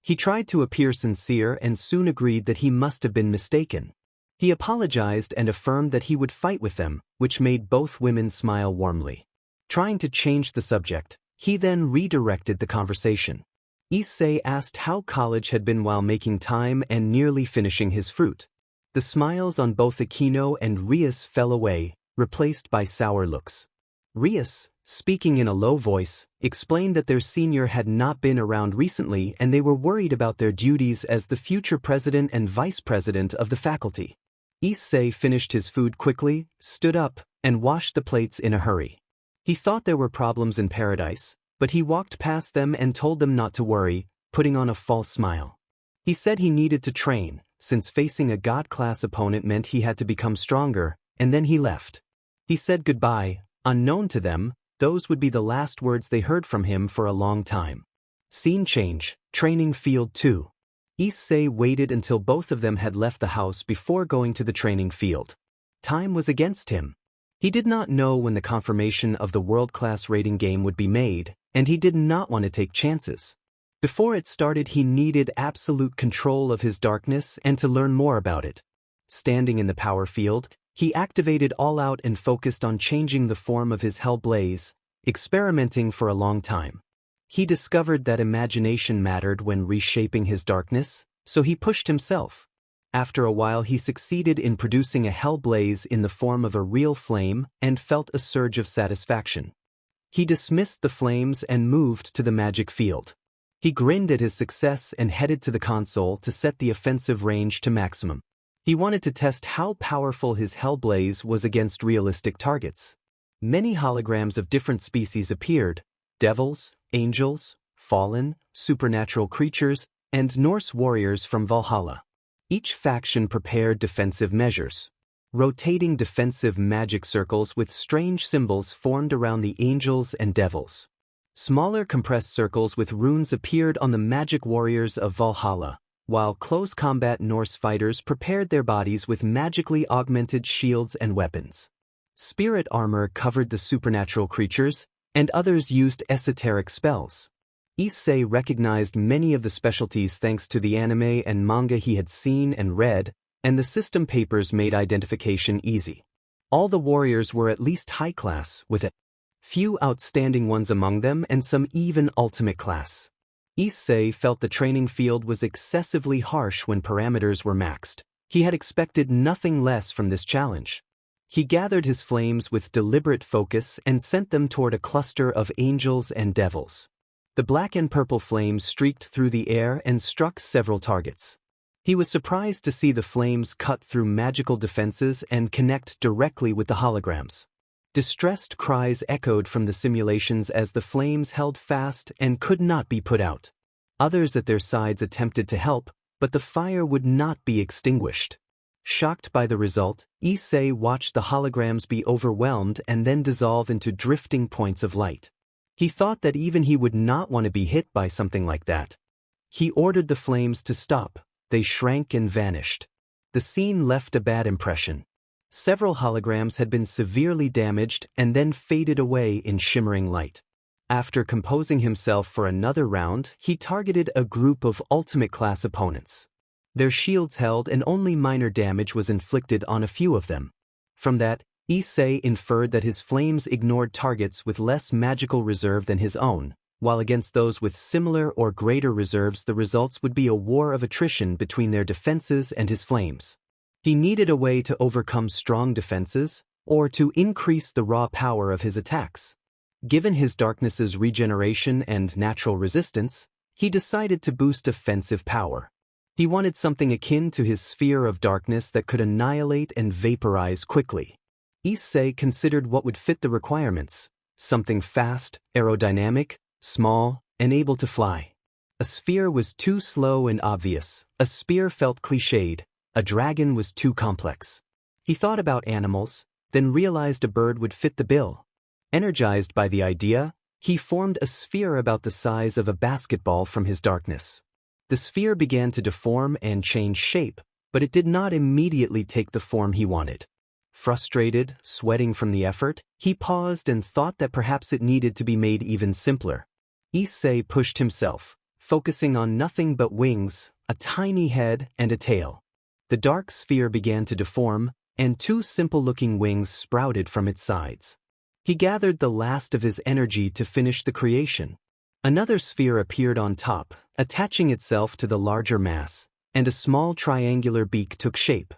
He tried to appear sincere and soon agreed that he must have been mistaken. He apologized and affirmed that he would fight with them, which made both women smile warmly. Trying to change the subject, he then redirected the conversation. Issei asked how college had been while making time and nearly finishing his fruit. The smiles on both Aquino and Rias fell away, replaced by sour looks. Rias, speaking in a low voice, explained that their senior had not been around recently and they were worried about their duties as the future president and vice president of the faculty. Issei finished his food quickly, stood up, and washed the plates in a hurry. He thought there were problems in paradise, but he walked past them and told them not to worry, putting on a false smile. He said he needed to train, since facing a god-class opponent meant he had to become stronger, and then he left. He said goodbye. Unknown to them, those would be the last words they heard from him for a long time. Scene change, training field 2. Issei waited until both of them had left the house before going to the training field. Time was against him. He did not know when the confirmation of the world-class rating game would be made, and he did not want to take chances. Before it started, he needed absolute control of his darkness and to learn more about it. Standing in the power field, he activated all out and focused on changing the form of his hell blaze, experimenting for a long time. He discovered that imagination mattered when reshaping his darkness, so he pushed himself. After a while he succeeded in producing a hell blaze in the form of a real flame and felt a surge of satisfaction. He dismissed the flames and moved to the magic field. He grinned at his success and headed to the console to set the offensive range to maximum. He wanted to test how powerful his hell blaze was against realistic targets. Many holograms of different species appeared: devils, angels, fallen, supernatural creatures, and Norse warriors from Valhalla. Each faction prepared defensive measures. Rotating defensive magic circles with strange symbols formed around the angels and devils. Smaller compressed circles with runes appeared on the magic warriors of Valhalla, while close combat Norse fighters prepared their bodies with magically augmented shields and weapons. Spirit armor covered the supernatural creatures, and others used esoteric spells. Issei recognized many of the specialties thanks to the anime and manga he had seen and read, and the system papers made identification easy. All the warriors were at least high class, with a few outstanding ones among them and some even ultimate class. Issei felt the training field was excessively harsh when parameters were maxed. He had expected nothing less from this challenge. He gathered his flames with deliberate focus and sent them toward a cluster of angels and devils. The black and purple flames streaked through the air and struck several targets. He was surprised to see the flames cut through magical defenses and connect directly with the holograms. Distressed cries echoed from the simulations as the flames held fast and could not be put out. Others at their sides attempted to help, but the fire would not be extinguished. Shocked by the result, Issei watched the holograms be overwhelmed and then dissolve into drifting points of light. He thought that even he would not want to be hit by something like that. He ordered the flames to stop. They shrank and vanished. The scene left a bad impression. Several holograms had been severely damaged and then faded away in shimmering light. After composing himself for another round, he targeted a group of ultimate-class opponents. Their shields held and only minor damage was inflicted on a few of them. From that, Issei inferred that his flames ignored targets with less magical reserve than his own, while against those with similar or greater reserves the results would be a war of attrition between their defenses and his flames. He needed a way to overcome strong defenses, or to increase the raw power of his attacks. Given his darkness's regeneration and natural resistance, he decided to boost offensive power. He wanted something akin to his sphere of darkness that could annihilate and vaporize quickly. Issei considered what would fit the requirements: something fast, aerodynamic, small, and able to fly. A sphere was too slow and obvious, a spear felt cliched, a dragon was too complex. He thought about animals, then realized a bird would fit the bill. Energized by the idea, he formed a sphere about the size of a basketball from his darkness. The sphere began to deform and change shape, but it did not immediately take the form he wanted. Frustrated, sweating from the effort, he paused and thought that perhaps it needed to be made even simpler. Issei pushed himself, focusing on nothing but wings, a tiny head, and a tail. The dark sphere began to deform, and two simple-looking wings sprouted from its sides. He gathered the last of his energy to finish the creation. Another sphere appeared on top, attaching itself to the larger mass, and a small triangular beak took shape.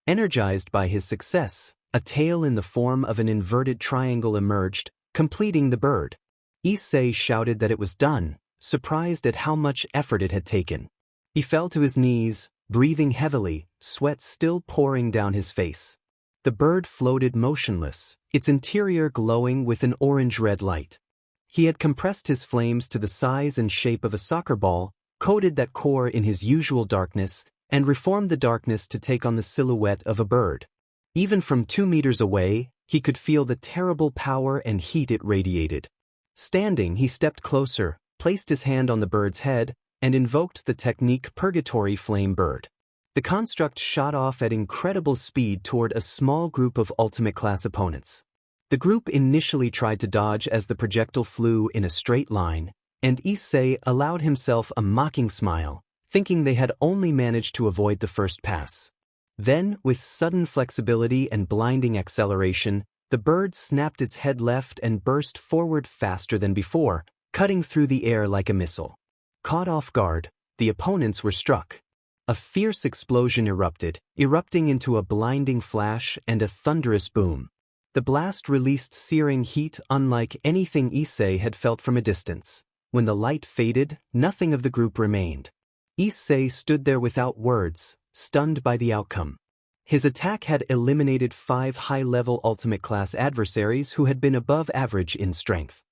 Energized by his success, a tail in the form of an inverted triangle emerged, completing the bird. Issei shouted that it was done, surprised at how much effort it had taken. He fell to his knees, breathing heavily, sweat still pouring down his face. The bird floated motionless, its interior glowing with an orange-red light. He had compressed his flames to the size and shape of a soccer ball, coated that core in his usual darkness, and reformed the darkness to take on the silhouette of a bird. Even from 2 meters away, he could feel the terrible power and heat it radiated. Standing, he stepped closer, placed his hand on the bird's head, and invoked the technique Purgatory Flame Bird. The construct shot off at incredible speed toward a small group of ultimate-class opponents. The group initially tried to dodge as the projectile flew in a straight line, and Issei allowed himself a mocking smile, thinking they had only managed to avoid the first pass. Then, with sudden flexibility and blinding acceleration, the bird snapped its head left and burst forward faster than before, cutting through the air like a missile. Caught off guard, the opponents were struck. A fierce explosion erupting into a blinding flash and a thunderous boom. The blast released searing heat unlike anything Issei had felt from a distance. When the light faded, nothing of the group remained. Issei stood there without words, stunned by the outcome. His attack had eliminated 5 high-level ultimate-class adversaries who had been above average in strength.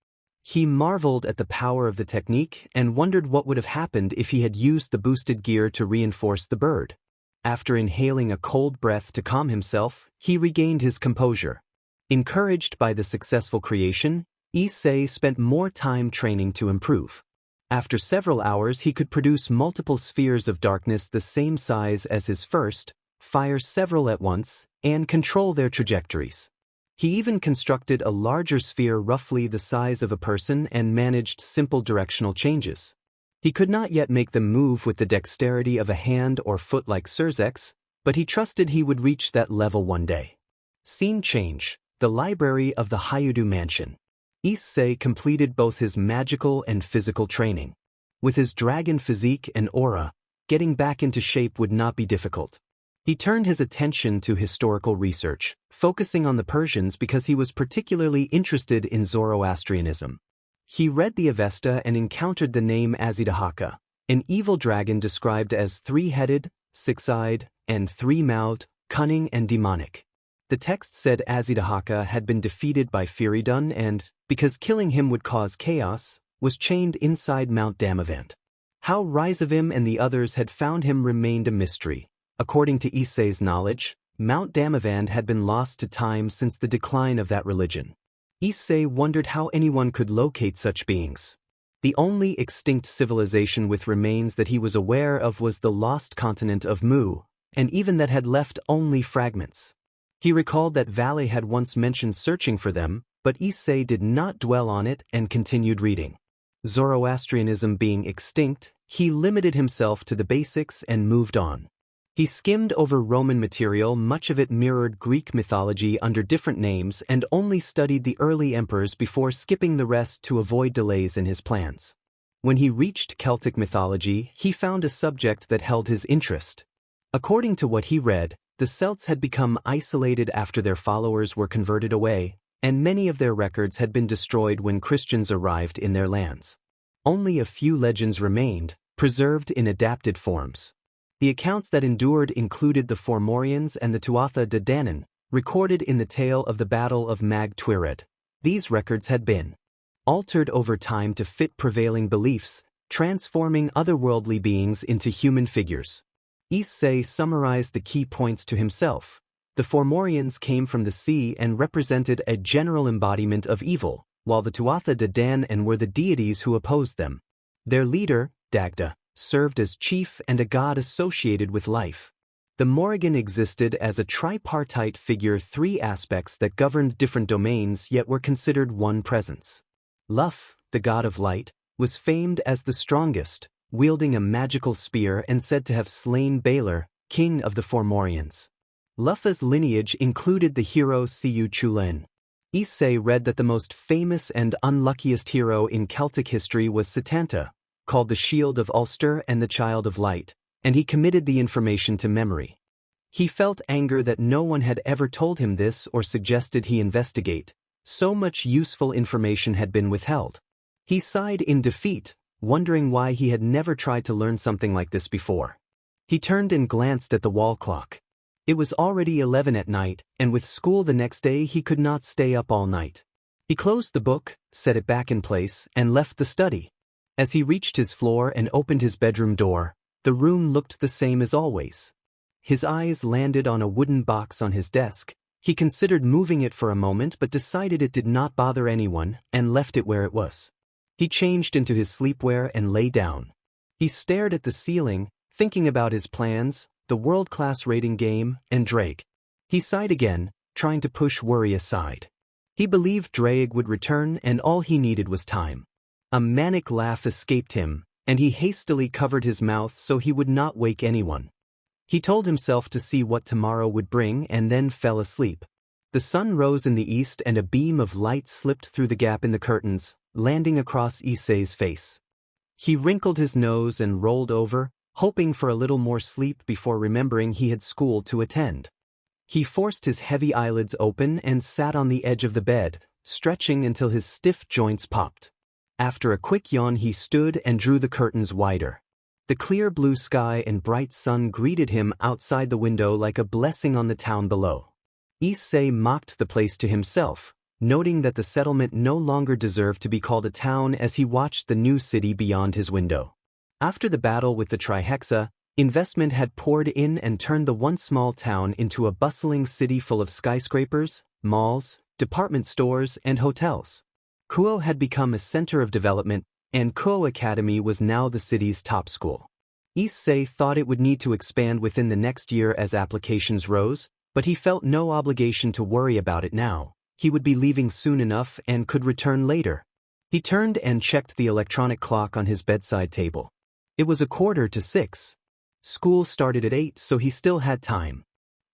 He marveled at the power of the technique and wondered what would have happened if he had used the boosted gear to reinforce the bird. After inhaling a cold breath to calm himself, he regained his composure. Encouraged by the successful creation, Issei spent more time training to improve. After several hours, he could produce multiple spheres of darkness the same size as his first, fire several at once, and control their trajectories. He even constructed a larger sphere roughly the size of a person and managed simple directional changes. He could not yet make them move with the dexterity of a hand or foot like Surzek's, but he trusted he would reach that level one day. Scene change: the library of the Hayudu Mansion. Issei completed both his magical and physical training. With his dragon physique and aura, getting back into shape would not be difficult. He turned his attention to historical research, focusing on the Persians because he was particularly interested in Zoroastrianism. He read the Avesta and encountered the name Azidahaka, an evil dragon described as 3-headed, 6-eyed, and 3-mouthed, cunning and demonic. The text said Azidahaka had been defeated by Feridun and, because killing him would cause chaos, was chained inside Mount Damavand. How Rizavim and the others had found him remained a mystery. According to Issei's knowledge, Mount Damavand had been lost to time since the decline of that religion. Issei wondered how anyone could locate such beings. The only extinct civilization with remains that he was aware of was the lost continent of Mu, and even that had left only fragments. He recalled that Valle had once mentioned searching for them, but Issei did not dwell on it and continued reading. Zoroastrianism being extinct, he limited himself to the basics and moved on. He skimmed over Roman material, much of it mirrored Greek mythology under different names, and only studied the early emperors before skipping the rest to avoid delays in his plans. When he reached Celtic mythology, he found a subject that held his interest. According to what he read, the Celts had become isolated after their followers were converted away, and many of their records had been destroyed when Christians arrived in their lands. Only a few legends remained, preserved in adapted forms. The accounts that endured included the Fomorians and the Tuatha De Danann, recorded in the tale of the Battle of Mag Tuired. These records had been altered over time to fit prevailing beliefs, transforming otherworldly beings into human figures. Issei summarized the key points to himself. The Fomorians came from the sea and represented a general embodiment of evil, while the Tuatha De Danann were the deities who opposed them. Their leader, Dagda, served as chief and a god associated with life. The Morrigan existed as a tripartite figure, three aspects that governed different domains yet were considered one presence. Lugh, the god of light, was famed as the strongest, wielding a magical spear and said to have slain Balor, king of the Fomorians. Lugh's lineage included the hero Siu Chulainn. Issei read that the most famous and unluckiest hero in Celtic history was Setanta, called the Shield of Ulster and the Child of Light, and he committed the information to memory. He felt anger that no one had ever told him this or suggested he investigate. So much useful information had been withheld. He sighed in defeat, wondering why he had never tried to learn something like this before. He turned and glanced at the wall clock. It was already 11 at night, and with school the next day he could not stay up all night. He closed the book, set it back in place, and left the study. As he reached his floor and opened his bedroom door, the room looked the same as always. His eyes landed on a wooden box on his desk. He considered moving it for a moment but decided it did not bother anyone and left it where it was. He changed into his sleepwear and lay down. He stared at the ceiling, thinking about his plans, the world-class rating game, and Drake. He sighed again, trying to push worry aside. He believed Drake would return and all he needed was time. A manic laugh escaped him, and he hastily covered his mouth so he would not wake anyone. He told himself to see what tomorrow would bring and then fell asleep. The sun rose in the east and a beam of light slipped through the gap in the curtains, landing across Issei's face. He wrinkled his nose and rolled over, hoping for a little more sleep before remembering he had school to attend. He forced his heavy eyelids open and sat on the edge of the bed, stretching until his stiff joints popped. After a quick yawn he stood and drew the curtains wider. The clear blue sky and bright sun greeted him outside the window like a blessing on the town below. Issei mocked the place to himself, noting that the settlement no longer deserved to be called a town as he watched the new city beyond his window. After the battle with the Trihexa, investment had poured in and turned the once small town into a bustling city full of skyscrapers, malls, department stores, and hotels. Kuo had become a center of development, and Kuo Academy was now the city's top school. Issei thought it would need to expand within the next year as applications rose, but he felt no obligation to worry about it now. He would be leaving soon enough and could return later. He turned and checked the electronic clock on his bedside table. It was 5:45. School started at 8, so he still had time.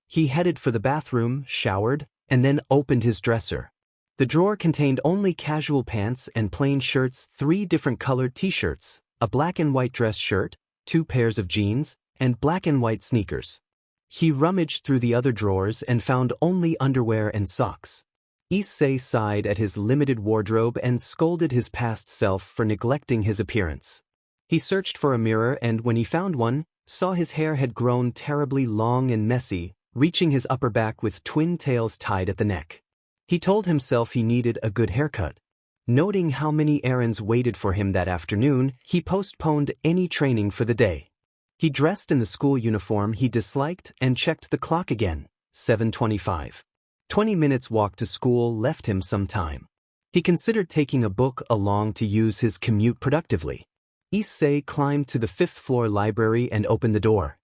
He headed for the bathroom, showered, and then opened his dresser. The drawer contained only casual pants and plain shirts, 3 different colored t-shirts, a black and white dress shirt, 2 pairs of jeans, and black and white sneakers. He rummaged through the other drawers and found only underwear and socks. Issei sighed at his limited wardrobe and scolded his past self for neglecting his appearance. He searched for a mirror and when he found one, saw his hair had grown terribly long and messy, reaching his upper back with twin tails tied at the neck. He told himself he needed a good haircut. Noting how many errands waited for him that afternoon, he postponed any training for the day. He dressed in the school uniform he disliked and checked the clock again, 7:25. 20 minutes walk to school left him some time. He considered taking a book along to use his commute productively. Issei climbed to the fifth-floor library and opened the door.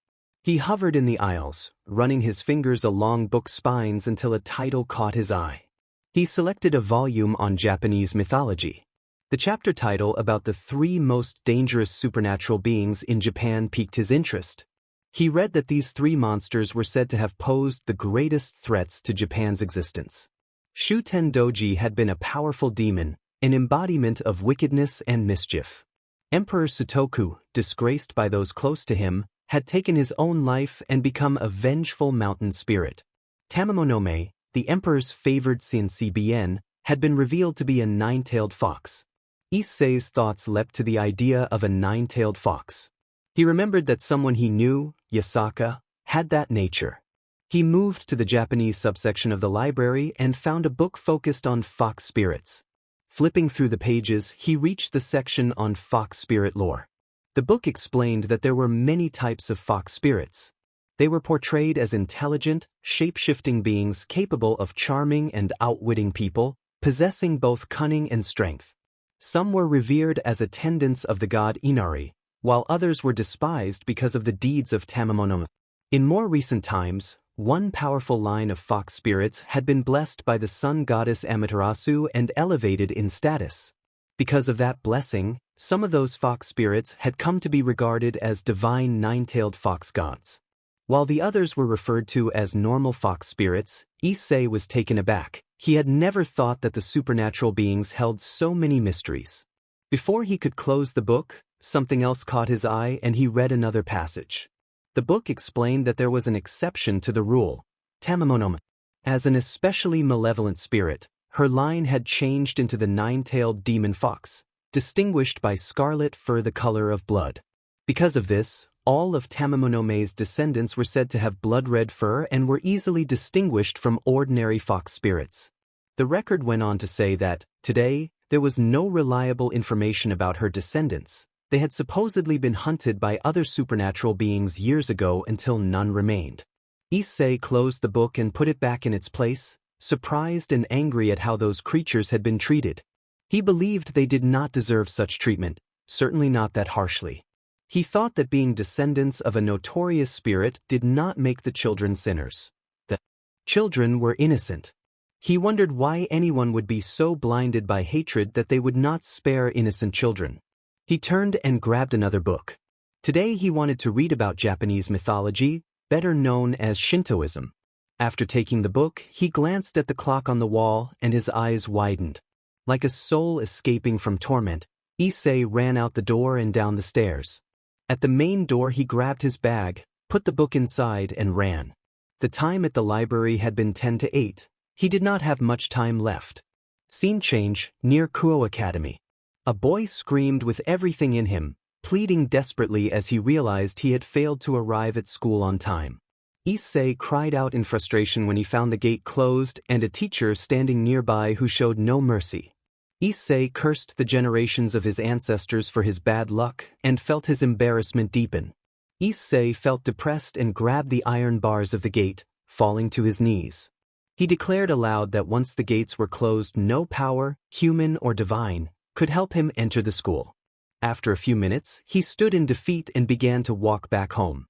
He hovered in the aisles, running his fingers along book spines until a title caught his eye. He selected a volume on Japanese mythology. The chapter title about the 3 most dangerous supernatural beings in Japan piqued his interest. He read that these 3 monsters were said to have posed the greatest threats to Japan's existence. Shuten Doji had been a powerful demon, an embodiment of wickedness and mischief. Emperor Sutoku, disgraced by those close to him, had taken his own life and become a vengeful mountain spirit. Tamamonome, the emperor's favored CNCBN, had been revealed to be a 9-tailed fox. Issei's thoughts leapt to the idea of a 9-tailed fox. He remembered that someone he knew, Yasaka, had that nature. He moved to the Japanese subsection of the library and found a book focused on fox spirits. Flipping through the pages, he reached the section on fox spirit lore. The book explained that there were many types of fox spirits. They were portrayed as intelligent, shape-shifting beings capable of charming and outwitting people, possessing both cunning and strength. Some were revered as attendants of the god Inari, while others were despised because of the deeds of Tamamonome. In more recent times, one powerful line of fox spirits had been blessed by the sun goddess Amaterasu and elevated in status. Because of that blessing, some of those fox spirits had come to be regarded as divine 9-tailed fox gods. While the others were referred to as normal fox spirits, Issei was taken aback. He had never thought that the supernatural beings held so many mysteries. Before he could close the book, something else caught his eye and he read another passage. The book explained that there was an exception to the rule. Tamamonome, as an especially malevolent spirit, her line had changed into the 9-tailed demon fox, distinguished by scarlet fur the color of blood. Because of this, all of Tamamonome's descendants were said to have blood-red fur and were easily distinguished from ordinary fox spirits. The record went on to say that, today, there was no reliable information about her descendants. They had supposedly been hunted by other supernatural beings years ago until none remained. Issei closed the book and put it back in its place, surprised and angry at how those creatures had been treated. He believed they did not deserve such treatment, certainly not that harshly. He thought that being descendants of a notorious spirit did not make the children sinners. The children were innocent. He wondered why anyone would be so blinded by hatred that they would not spare innocent children. He turned and grabbed another book. Today he wanted to read about Japanese mythology, better known as Shintoism. After taking the book, he glanced at the clock on the wall and his eyes widened. Like a soul escaping from torment, Issei ran out the door and down the stairs. At the main door he grabbed his bag, put the book inside and ran. The time at the library had been 10 to 8. He did not have much time left. Scene change, near Kuo Academy. A boy screamed with everything in him, pleading desperately as he realized he had failed to arrive at school on time. Issei cried out in frustration when he found the gate closed and a teacher standing nearby who showed no mercy. Issei cursed the generations of his ancestors for his bad luck and felt his embarrassment deepen. Issei felt depressed and grabbed the iron bars of the gate, falling to his knees. He declared aloud that once the gates were closed, no power, human or divine, could help him enter the school. After a few minutes, he stood in defeat and began to walk back home.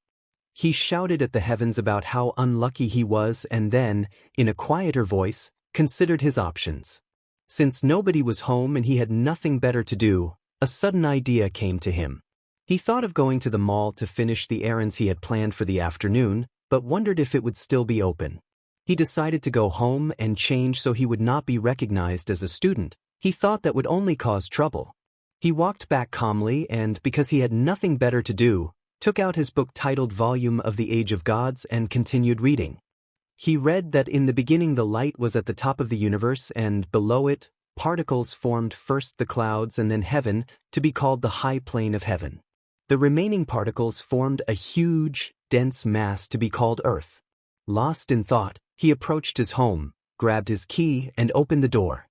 He shouted at the heavens about how unlucky he was and then, in a quieter voice, considered his options. Since nobody was home and he had nothing better to do, a sudden idea came to him. He thought of going to the mall to finish the errands he had planned for the afternoon, but wondered if it would still be open. He decided to go home and change so he would not be recognized as a student. He thought that would only cause trouble. He walked back calmly and, because he had nothing better to do, took out his book titled Volume of the Age of Gods and continued reading. He read that in the beginning the light was at the top of the universe and, below it, particles formed first the clouds and then heaven, to be called the high plane of heaven. The remaining particles formed a huge, dense mass to be called Earth. Lost in thought, he approached his home, grabbed his key and opened the door.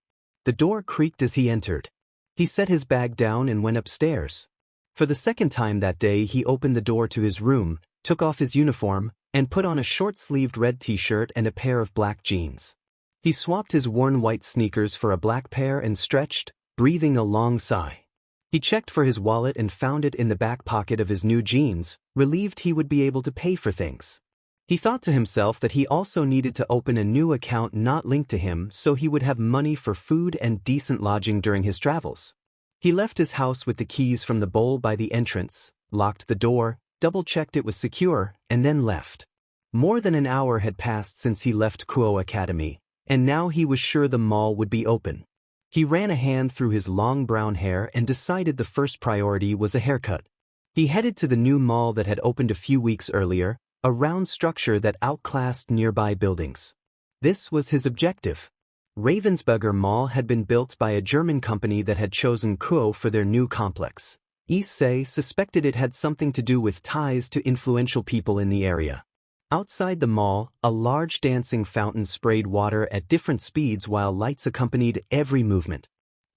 The door creaked as he entered. He set his bag down and went upstairs. For the second time that day he opened the door to his room, took off his uniform, and put on a short-sleeved red t-shirt and a pair of black jeans. He swapped his worn white sneakers for a black pair and stretched, breathing a long sigh. He checked for his wallet and found it in the back pocket of his new jeans, relieved he would be able to pay for things. He thought to himself that he also needed to open a new account not linked to him so he would have money for food and decent lodging during his travels. He left his house with the keys from the bowl by the entrance, locked the door, double-checked it was secure, and then left. More than an hour had passed since he left Kuo Academy, and now he was sure the mall would be open. He ran a hand through his long brown hair and decided the first priority was a haircut. He headed to the new mall that had opened a few weeks earlier, a round structure that outclassed nearby buildings. This was his objective. Ravensburger Mall had been built by a German company that had chosen Kuo for their new complex. Issei suspected it had something to do with ties to influential people in the area. Outside the mall, a large dancing fountain sprayed water at different speeds while lights accompanied every movement.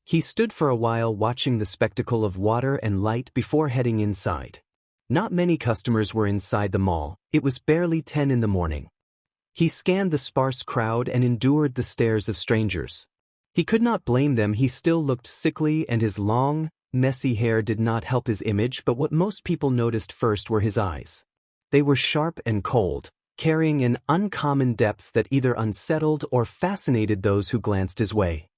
He stood for a while watching the spectacle of water and light before heading inside. Not many customers were inside the mall, it was barely 10 in the morning. He scanned the sparse crowd and endured the stares of strangers. He could not blame them, he still looked sickly and his long, messy hair did not help his image, but what most people noticed first were his eyes. They were sharp and cold, carrying an uncommon depth that either unsettled or fascinated those who glanced his way.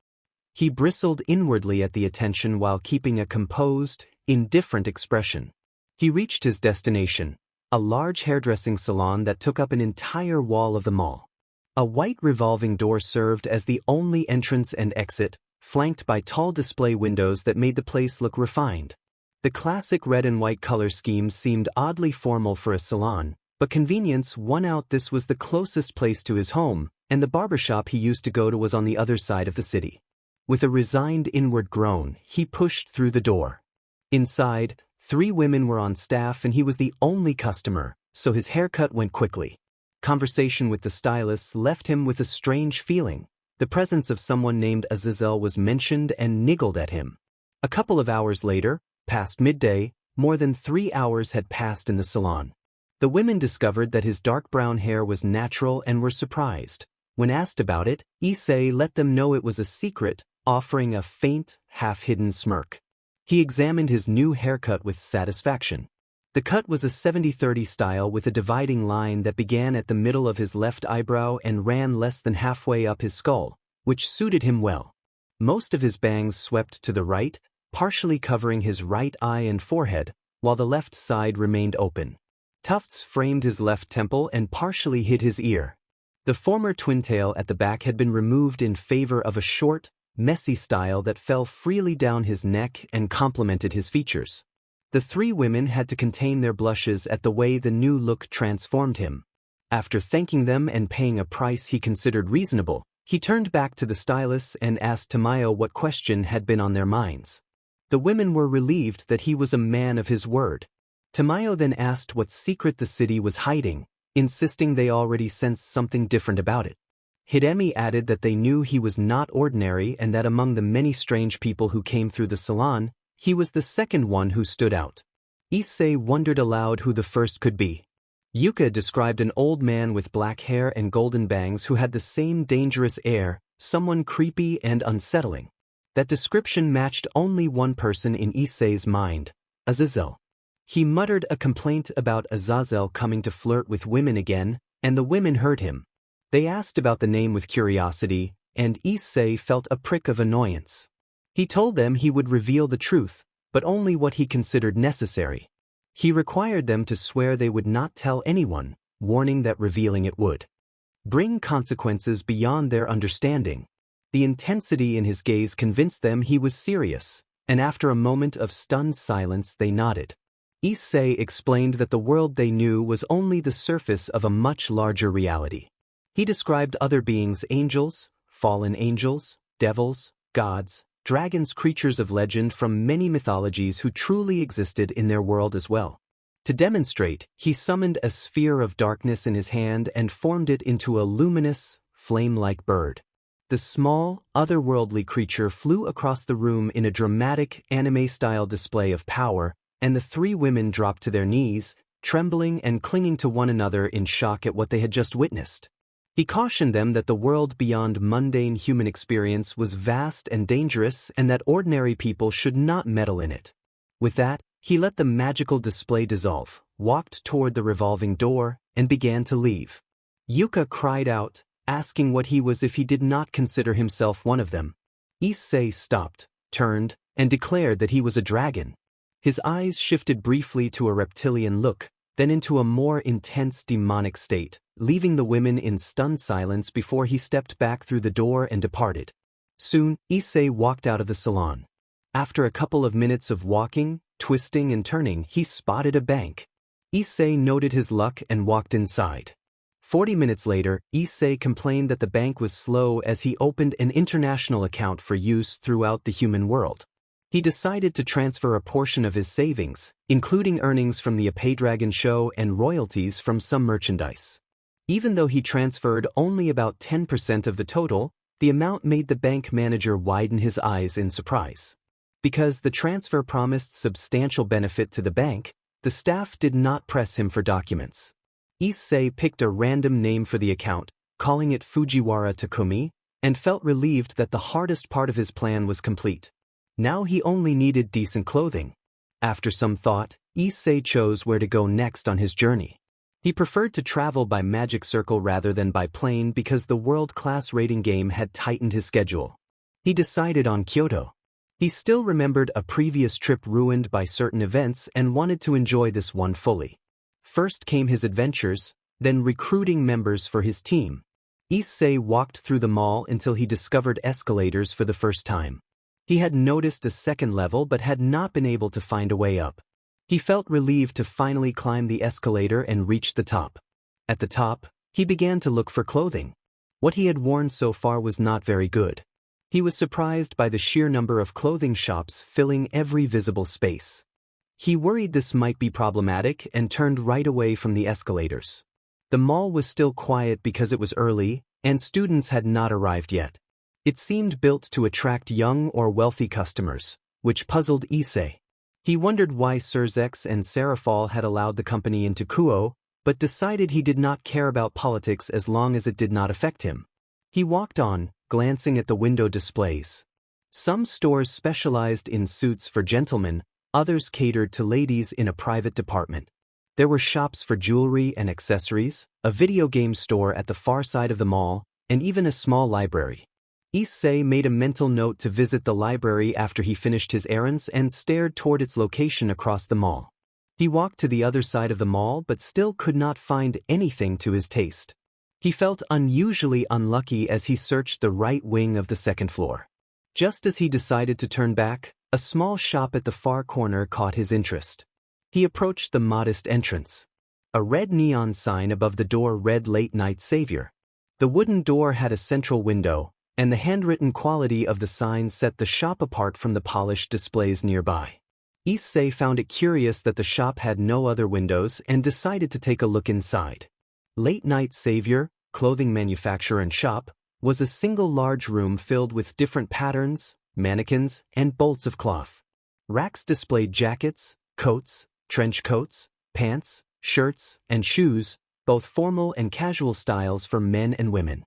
He bristled inwardly at the attention while keeping a composed, indifferent expression. He reached his destination, a large hairdressing salon that took up an entire wall of the mall. A white revolving door served as the only entrance and exit, flanked by tall display windows that made the place look refined. The classic red and white color scheme seemed oddly formal for a salon, but convenience won out. This was the closest place to his home, and the barbershop he used to go to was on the other side of the city. With a resigned inward groan, he pushed through the door. Inside, 3 women were on staff and he was the only customer, so his haircut went quickly. Conversation with the stylist left him with a strange feeling. The presence of someone named Azazel was mentioned and niggled at him. A couple of hours later, past midday, more than 3 hours had passed in the salon. The women discovered that his dark brown hair was natural and were surprised. When asked about it, Issei let them know it was a secret, offering a faint, half-hidden smirk. He examined his new haircut with satisfaction. The cut was a 70-30 style with a dividing line that began at the middle of his left eyebrow and ran less than halfway up his skull, which suited him well. Most of his bangs swept to the right, partially covering his right eye and forehead, while the left side remained open. Tufts framed his left temple and partially hid his ear. The former twintail at the back had been removed in favor of a short, messy style that fell freely down his neck and complemented his features. The 3 women had to contain their blushes at the way the new look transformed him. After thanking them and paying a price he considered reasonable, he turned back to the stylists and asked Tamayo what question had been on their minds. The women were relieved that he was a man of his word. Tamayo then asked what secret the city was hiding, insisting they already sensed something different about it. Hidemi added that they knew he was not ordinary and that among the many strange people who came through the salon, he was the second one who stood out. Issei wondered aloud who the first could be. Yuka described an old man with black hair and golden bangs who had the same dangerous air, someone creepy and unsettling. That description matched only one person in Issei's mind, Azazel. He muttered a complaint about Azazel coming to flirt with women again, and the women heard him. They asked about the name with curiosity, and Issei felt a prick of annoyance. He told them he would reveal the truth, but only what he considered necessary. He required them to swear they would not tell anyone, warning that revealing it would bring consequences beyond their understanding. The intensity in his gaze convinced them he was serious, and after a moment of stunned silence they nodded. Issei explained that the world they knew was only the surface of a much larger reality. He described other beings: angels, fallen angels, devils, gods, dragons, creatures of legend from many mythologies who truly existed in their world as well. To demonstrate, he summoned a sphere of darkness in his hand and formed it into a luminous, flame-like bird. The small, otherworldly creature flew across the room in a dramatic, anime-style display of power, and the 3 women dropped to their knees, trembling and clinging to one another in shock at what they had just witnessed. He cautioned them that the world beyond mundane human experience was vast and dangerous and that ordinary people should not meddle in it. With that, he let the magical display dissolve, walked toward the revolving door, and began to leave. Yuka cried out, asking what he was if he did not consider himself one of them. Issei stopped, turned, and declared that he was a dragon. His eyes shifted briefly to a reptilian look, then into a more intense demonic state, leaving the women in stunned silence before he stepped back through the door and departed. Soon, Issei walked out of the salon. After a couple of minutes of walking, twisting and turning, he spotted a bank. Issei noted his luck and walked inside. 40 minutes later, Issei complained that the bank was slow as he opened an international account for use throughout the human world. He decided to transfer a portion of his savings, including earnings from the Issei Dragon show and royalties from some merchandise. Even though he transferred only about 10% of the total, the amount made the bank manager widen his eyes in surprise. Because the transfer promised substantial benefit to the bank, the staff did not press him for documents. Issei picked a random name for the account, calling it Fujiwara Takumi, and felt relieved that the hardest part of his plan was complete. Now he only needed decent clothing. After some thought, Issei chose where to go next on his journey. He preferred to travel by magic circle rather than by plane because the world-class rating game had tightened his schedule. He decided on Kyoto. He still remembered a previous trip ruined by certain events and wanted to enjoy this one fully. First came his adventures, then recruiting members for his team. Issei walked through the mall until he discovered escalators for the first time. He had noticed a second level but had not been able to find a way up. He felt relieved to finally climb the escalator and reach the top. At the top, he began to look for clothing. What he had worn so far was not very good. He was surprised by the sheer number of clothing shops filling every visible space. He worried this might be problematic and turned right away from the escalators. The mall was still quiet because it was early, and students had not arrived yet. It seemed built to attract young or wealthy customers, which puzzled Issei. He wondered why Surzex and Serafal had allowed the company into Kuo, but decided he did not care about politics as long as it did not affect him. He walked on, glancing at the window displays. Some stores specialized in suits for gentlemen, others catered to ladies in a private department. There were shops for jewelry and accessories, a video game store at the far side of the mall, and even a small library. Issei made a mental note to visit the library after he finished his errands and stared toward its location across the mall. He walked to the other side of the mall but still could not find anything to his taste. He felt unusually unlucky as he searched the right wing of the second floor. Just as he decided to turn back, a small shop at the far corner caught his interest. He approached the modest entrance. A red neon sign above the door read Late Night Savior. The wooden door had a central window, and the handwritten quality of the sign set the shop apart from the polished displays nearby. Issei found it curious that the shop had no other windows and decided to take a look inside. Late Night Savior, clothing manufacturer and shop, was a single large room filled with different patterns, mannequins, and bolts of cloth. Racks displayed jackets, coats, trench coats, pants, shirts, and shoes, both formal and casual styles for men and women.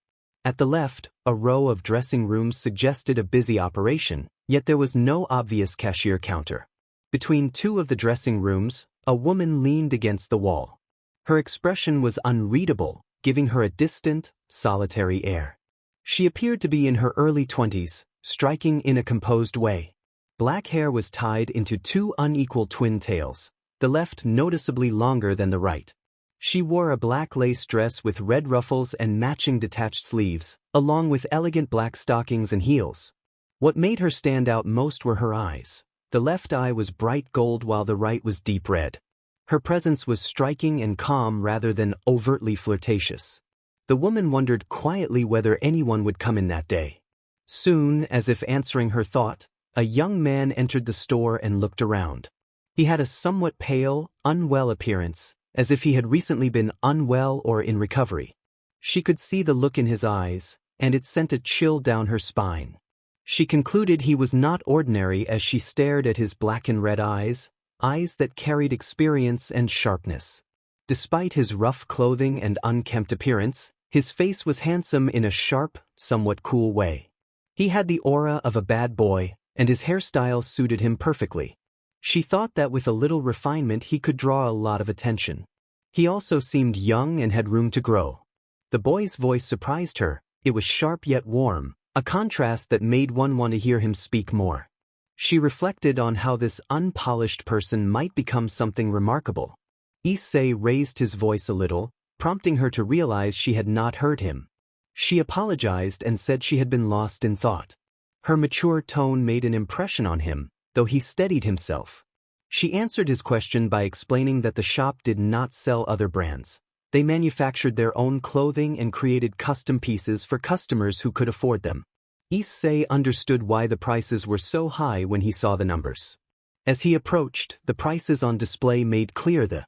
At the left, a row of dressing rooms suggested a busy operation, yet there was no obvious cashier counter. Between two of the dressing rooms, a woman leaned against the wall. Her expression was unreadable, giving her a distant, solitary air. She appeared to be in her early 20s, striking in a composed way. Black hair was tied into two unequal twin tails, the left noticeably longer than the right. She wore a black lace dress with red ruffles and matching detached sleeves, along with elegant black stockings and heels. What made her stand out most were her eyes. The left eye was bright gold while the right was deep red. Her presence was striking and calm rather than overtly flirtatious. The woman wondered quietly whether anyone would come in that day. Soon, as if answering her thought, a young man entered the store and looked around. He had a somewhat pale, unwell appearance, as if he had recently been unwell or in recovery. She could see the look in his eyes, and it sent a chill down her spine. She concluded he was not ordinary as she stared at his black and red eyes, eyes that carried experience and sharpness. Despite his rough clothing and unkempt appearance, His face was handsome in a sharp, somewhat cool way. He had the aura of a bad boy, and his hairstyle suited him perfectly. She thought that with a little refinement he could draw a lot of attention. He also seemed young and had room to grow. The boy's voice surprised her. It was sharp yet warm, a contrast that made one want to hear him speak more. She reflected on how this unpolished person might become something remarkable. Issei raised his voice a little, prompting her to realize she had not heard him. She apologized and said she had been lost in thought. Her mature tone made an impression on him, though he steadied himself. She answered his question by explaining that the shop did not sell other brands. They manufactured their own clothing and created custom pieces for customers who could afford them. Issei understood why the prices were so high when he saw the numbers. As he approached, the prices on display made clear the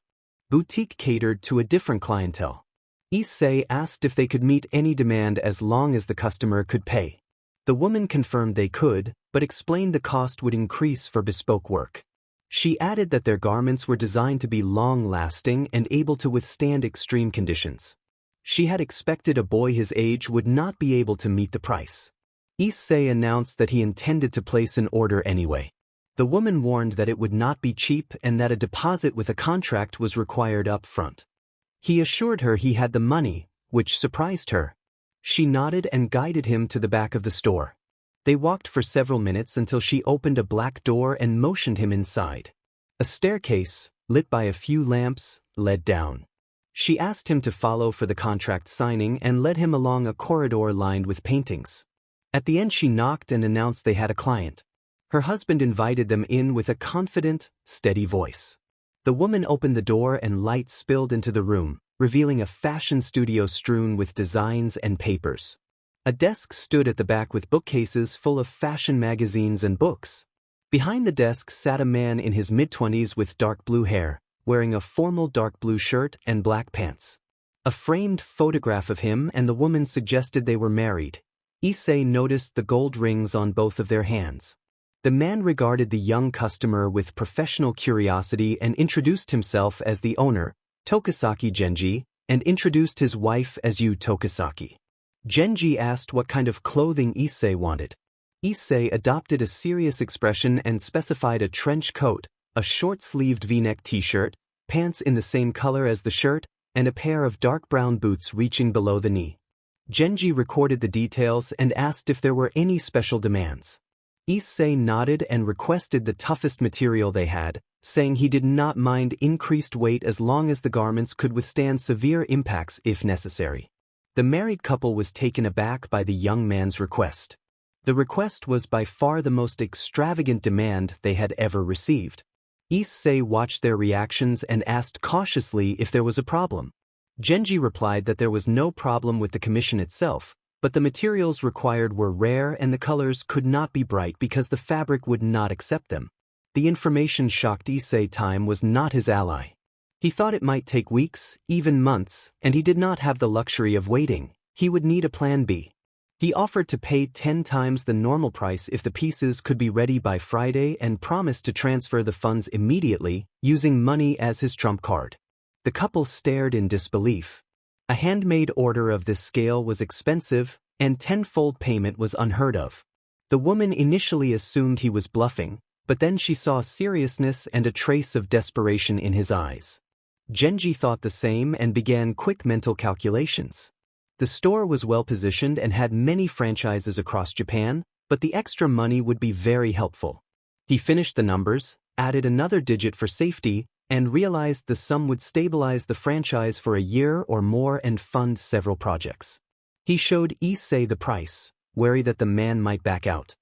boutique catered to a different clientele. Issei asked if they could meet any demand as long as the customer could pay. The woman confirmed they could, but explained the cost would increase for bespoke work. She added that their garments were designed to be long-lasting and able to withstand extreme conditions. She had expected a boy his age would not be able to meet the price. Issei announced that he intended to place an order anyway. The woman warned that it would not be cheap and that a deposit with a contract was required up front. He assured her he had the money, which surprised her. She nodded and guided him to the back of the store. They walked for several minutes until she opened a black door and motioned him inside. A staircase, lit by a few lamps, led down. She asked him to follow for the contract signing and led him along a corridor lined with paintings. At the end she knocked and announced they had a client. Her husband invited them in with a confident, steady voice. The woman opened the door and light spilled into the room, revealing a fashion studio strewn with designs and papers. A desk stood at the back with bookcases full of fashion magazines and books. Behind the desk sat a man in his mid-20s with dark blue hair, wearing a formal dark blue shirt and black pants. A framed photograph of him and the woman suggested they were married. Issei noticed the gold rings on both of their hands. The man regarded the young customer with professional curiosity and introduced himself as the owner, Tokisaki Genji, and introduced his wife as Yu Tokisaki. Genji asked what kind of clothing Issei wanted. Issei adopted a serious expression and specified a trench coat, a short-sleeved V-neck t-shirt, pants in the same color as the shirt, and a pair of dark brown boots reaching below the knee. Genji recorded the details and asked if there were any special demands. Issei nodded and requested the toughest material they had, saying he did not mind increased weight as long as the garments could withstand severe impacts if necessary. The married couple was taken aback by the young man's request. The request was by far the most extravagant demand they had ever received. Issei watched their reactions and asked cautiously if there was a problem. Genji replied that there was no problem with the commission itself, but the materials required were rare and the colors could not be bright because the fabric would not accept them. The information shocked Issei. Time was not his ally. He thought it might take weeks, even months, and he did not have the luxury of waiting. He would need a plan B. He offered to pay 10 times the normal price if the pieces could be ready by Friday and promised to transfer the funds immediately, using money as his trump card. The couple stared in disbelief. A handmade order of this scale was expensive, and tenfold payment was unheard of. The woman initially assumed he was bluffing, but then she saw seriousness and a trace of desperation in his eyes. Genji thought the same and began quick mental calculations. The store was well positioned and had many franchises across Japan, but the extra money would be very helpful. He finished the numbers, added another digit for safety, and realized the sum would stabilize the franchise for a year or more and fund several projects. He showed Issei the price, wary that the man might back out.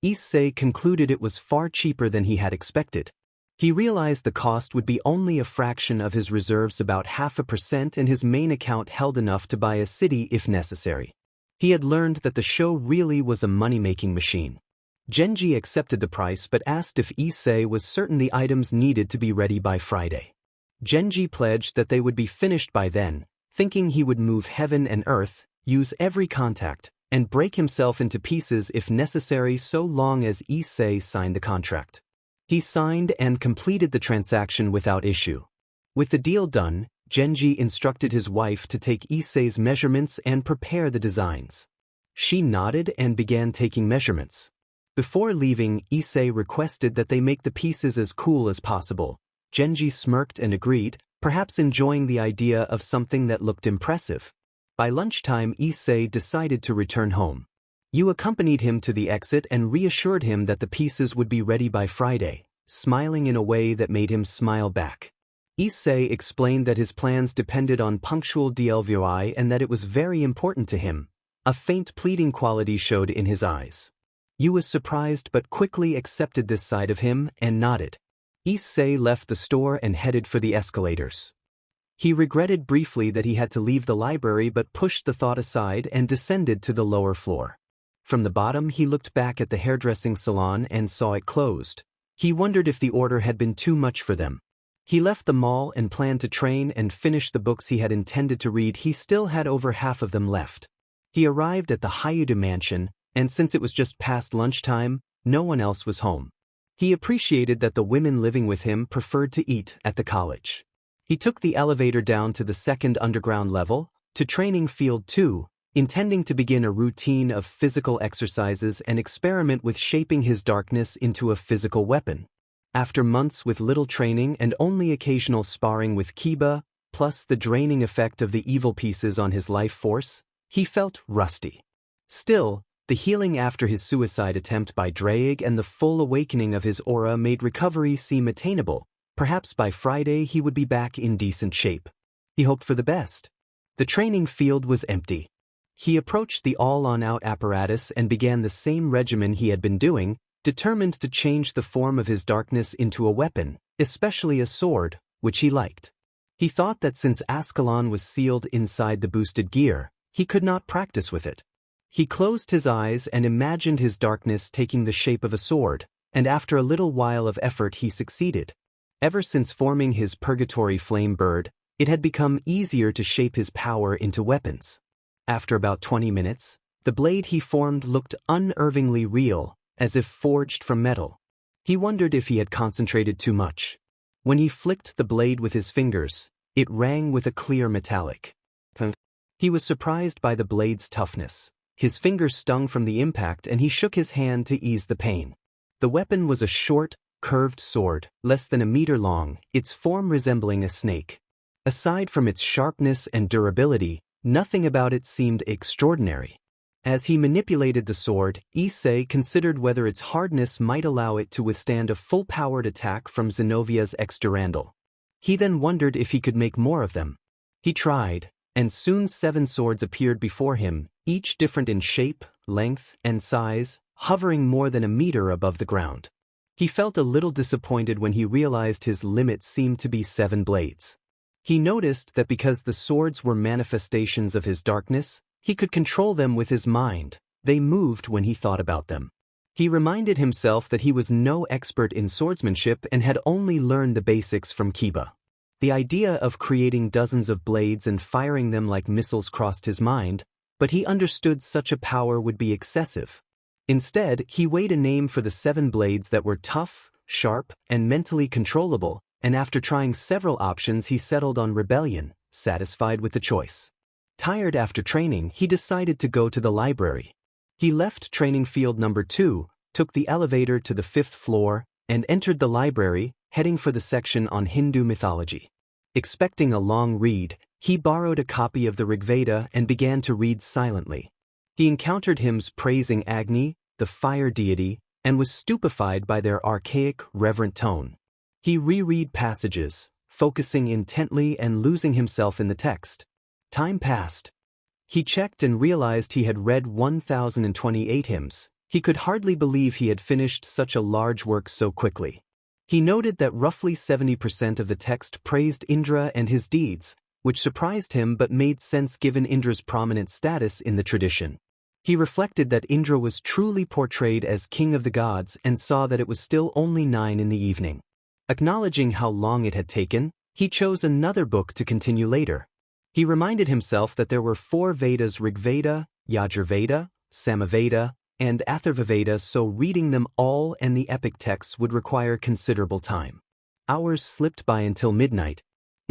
Issei concluded it was far cheaper than he had expected. He realized the cost would be only a fraction of his reserves, about 0.5%, and his main account held enough to buy a city if necessary. He had learned that the show really was a money-making machine. Genji accepted the price but asked if Issei was certain the items needed to be ready by Friday. Genji pledged that they would be finished by then, thinking he would move heaven and earth, use every contact, and break himself into pieces if necessary so long as Issei signed the contract. He signed and completed the transaction without issue. With the deal done, Genji instructed his wife to take Issei's measurements and prepare the designs. She nodded and began taking measurements. Before leaving, Issei requested that they make the pieces as cool as possible. Genji smirked and agreed, perhaps enjoying the idea of something that looked impressive. By lunchtime, Issei decided to return home. Yu accompanied him to the exit and reassured him that the pieces would be ready by Friday, smiling in a way that made him smile back. Issei explained that his plans depended on punctual delivery and that it was very important to him. A faint pleading quality showed in his eyes. Yu was surprised but quickly accepted this side of him and nodded. Issei left the store and headed for the escalators. He regretted briefly that he had to leave the library but pushed the thought aside and descended to the lower floor. From the bottom he looked back at the hairdressing salon and saw it closed. He wondered if the order had been too much for them. He left the mall and planned to train and finish the books he had intended to read. He still had over half of them left. He arrived at the Hayuda mansion, and since it was just past lunchtime, no one else was home. He appreciated that the women living with him preferred to eat at the college. He took the elevator down to the second underground level, to Training Field 2, intending to begin a routine of physical exercises and experiment with shaping his darkness into a physical weapon. After months with little training and only occasional sparring with Kiba, plus the draining effect of the evil pieces on his life force, he felt rusty. Still, the healing after his suicide attempt by Drake and the full awakening of his aura made recovery seem attainable. Perhaps by Friday he would be back in decent shape. He hoped for the best. The training field was empty. He approached the all-on-out apparatus and began the same regimen he had been doing, determined to change the form of his darkness into a weapon, especially a sword, which he liked. He thought that since Ascalon was sealed inside the boosted gear, he could not practice with it. He closed his eyes and imagined his darkness taking the shape of a sword, and after a little while of effort he succeeded. Ever since forming his purgatory flame bird, it had become easier to shape his power into weapons. After about 20 minutes, the blade he formed looked unnervingly real, as if forged from metal. He wondered if he had concentrated too much. When he flicked the blade with his fingers, it rang with a clear metallic. He was surprised by the blade's toughness. His fingers stung from the impact and he shook his hand to ease the pain. The weapon was a short, curved sword, less than a meter long, its form resembling a snake. Aside from its sharpness and durability, nothing about it seemed extraordinary. As he manipulated the sword, Issei considered whether its hardness might allow it to withstand a full-powered attack from Zenovia's ex-Durandal. He then wondered if he could make more of them. He tried, and soon 7 swords appeared before him, each different in shape, length, and size, hovering more than a meter above the ground. He felt a little disappointed when he realized his limit seemed to be 7 blades. He noticed that because the swords were manifestations of his darkness, he could control them with his mind. They moved when he thought about them. He reminded himself that he was no expert in swordsmanship and had only learned the basics from Kiba. The idea of creating dozens of blades and firing them like missiles crossed his mind, but he understood such a power would be excessive. Instead, he weighed a name for the 7 blades that were tough, sharp, and mentally controllable, and after trying several options he settled on Rebellion, satisfied with the choice. Tired after training, he decided to go to the library. He left training field number 2, took the elevator to the 5th floor, and entered the library, heading for the section on Hindu mythology. Expecting a long read, he borrowed a copy of the Rigveda and began to read silently. He encountered hymns praising Agni, the fire deity, and was stupefied by their archaic, reverent tone. He reread passages, focusing intently and losing himself in the text. Time passed. He checked and realized he had read 1,028 hymns. He could hardly believe he had finished such a large work so quickly. He noted that roughly 70% of the text praised Indra and his deeds, which surprised him but made sense given Indra's prominent status in the tradition. He reflected that Indra was truly portrayed as king of the gods and saw that it was still only 9 in the evening. Acknowledging how long it had taken, he chose another book to continue later. He reminded himself that there were 4 Vedas: Rigveda, Yajurveda, Samaveda, and Atharvaveda, so reading them all and the epic texts would require considerable time. Hours slipped by until midnight.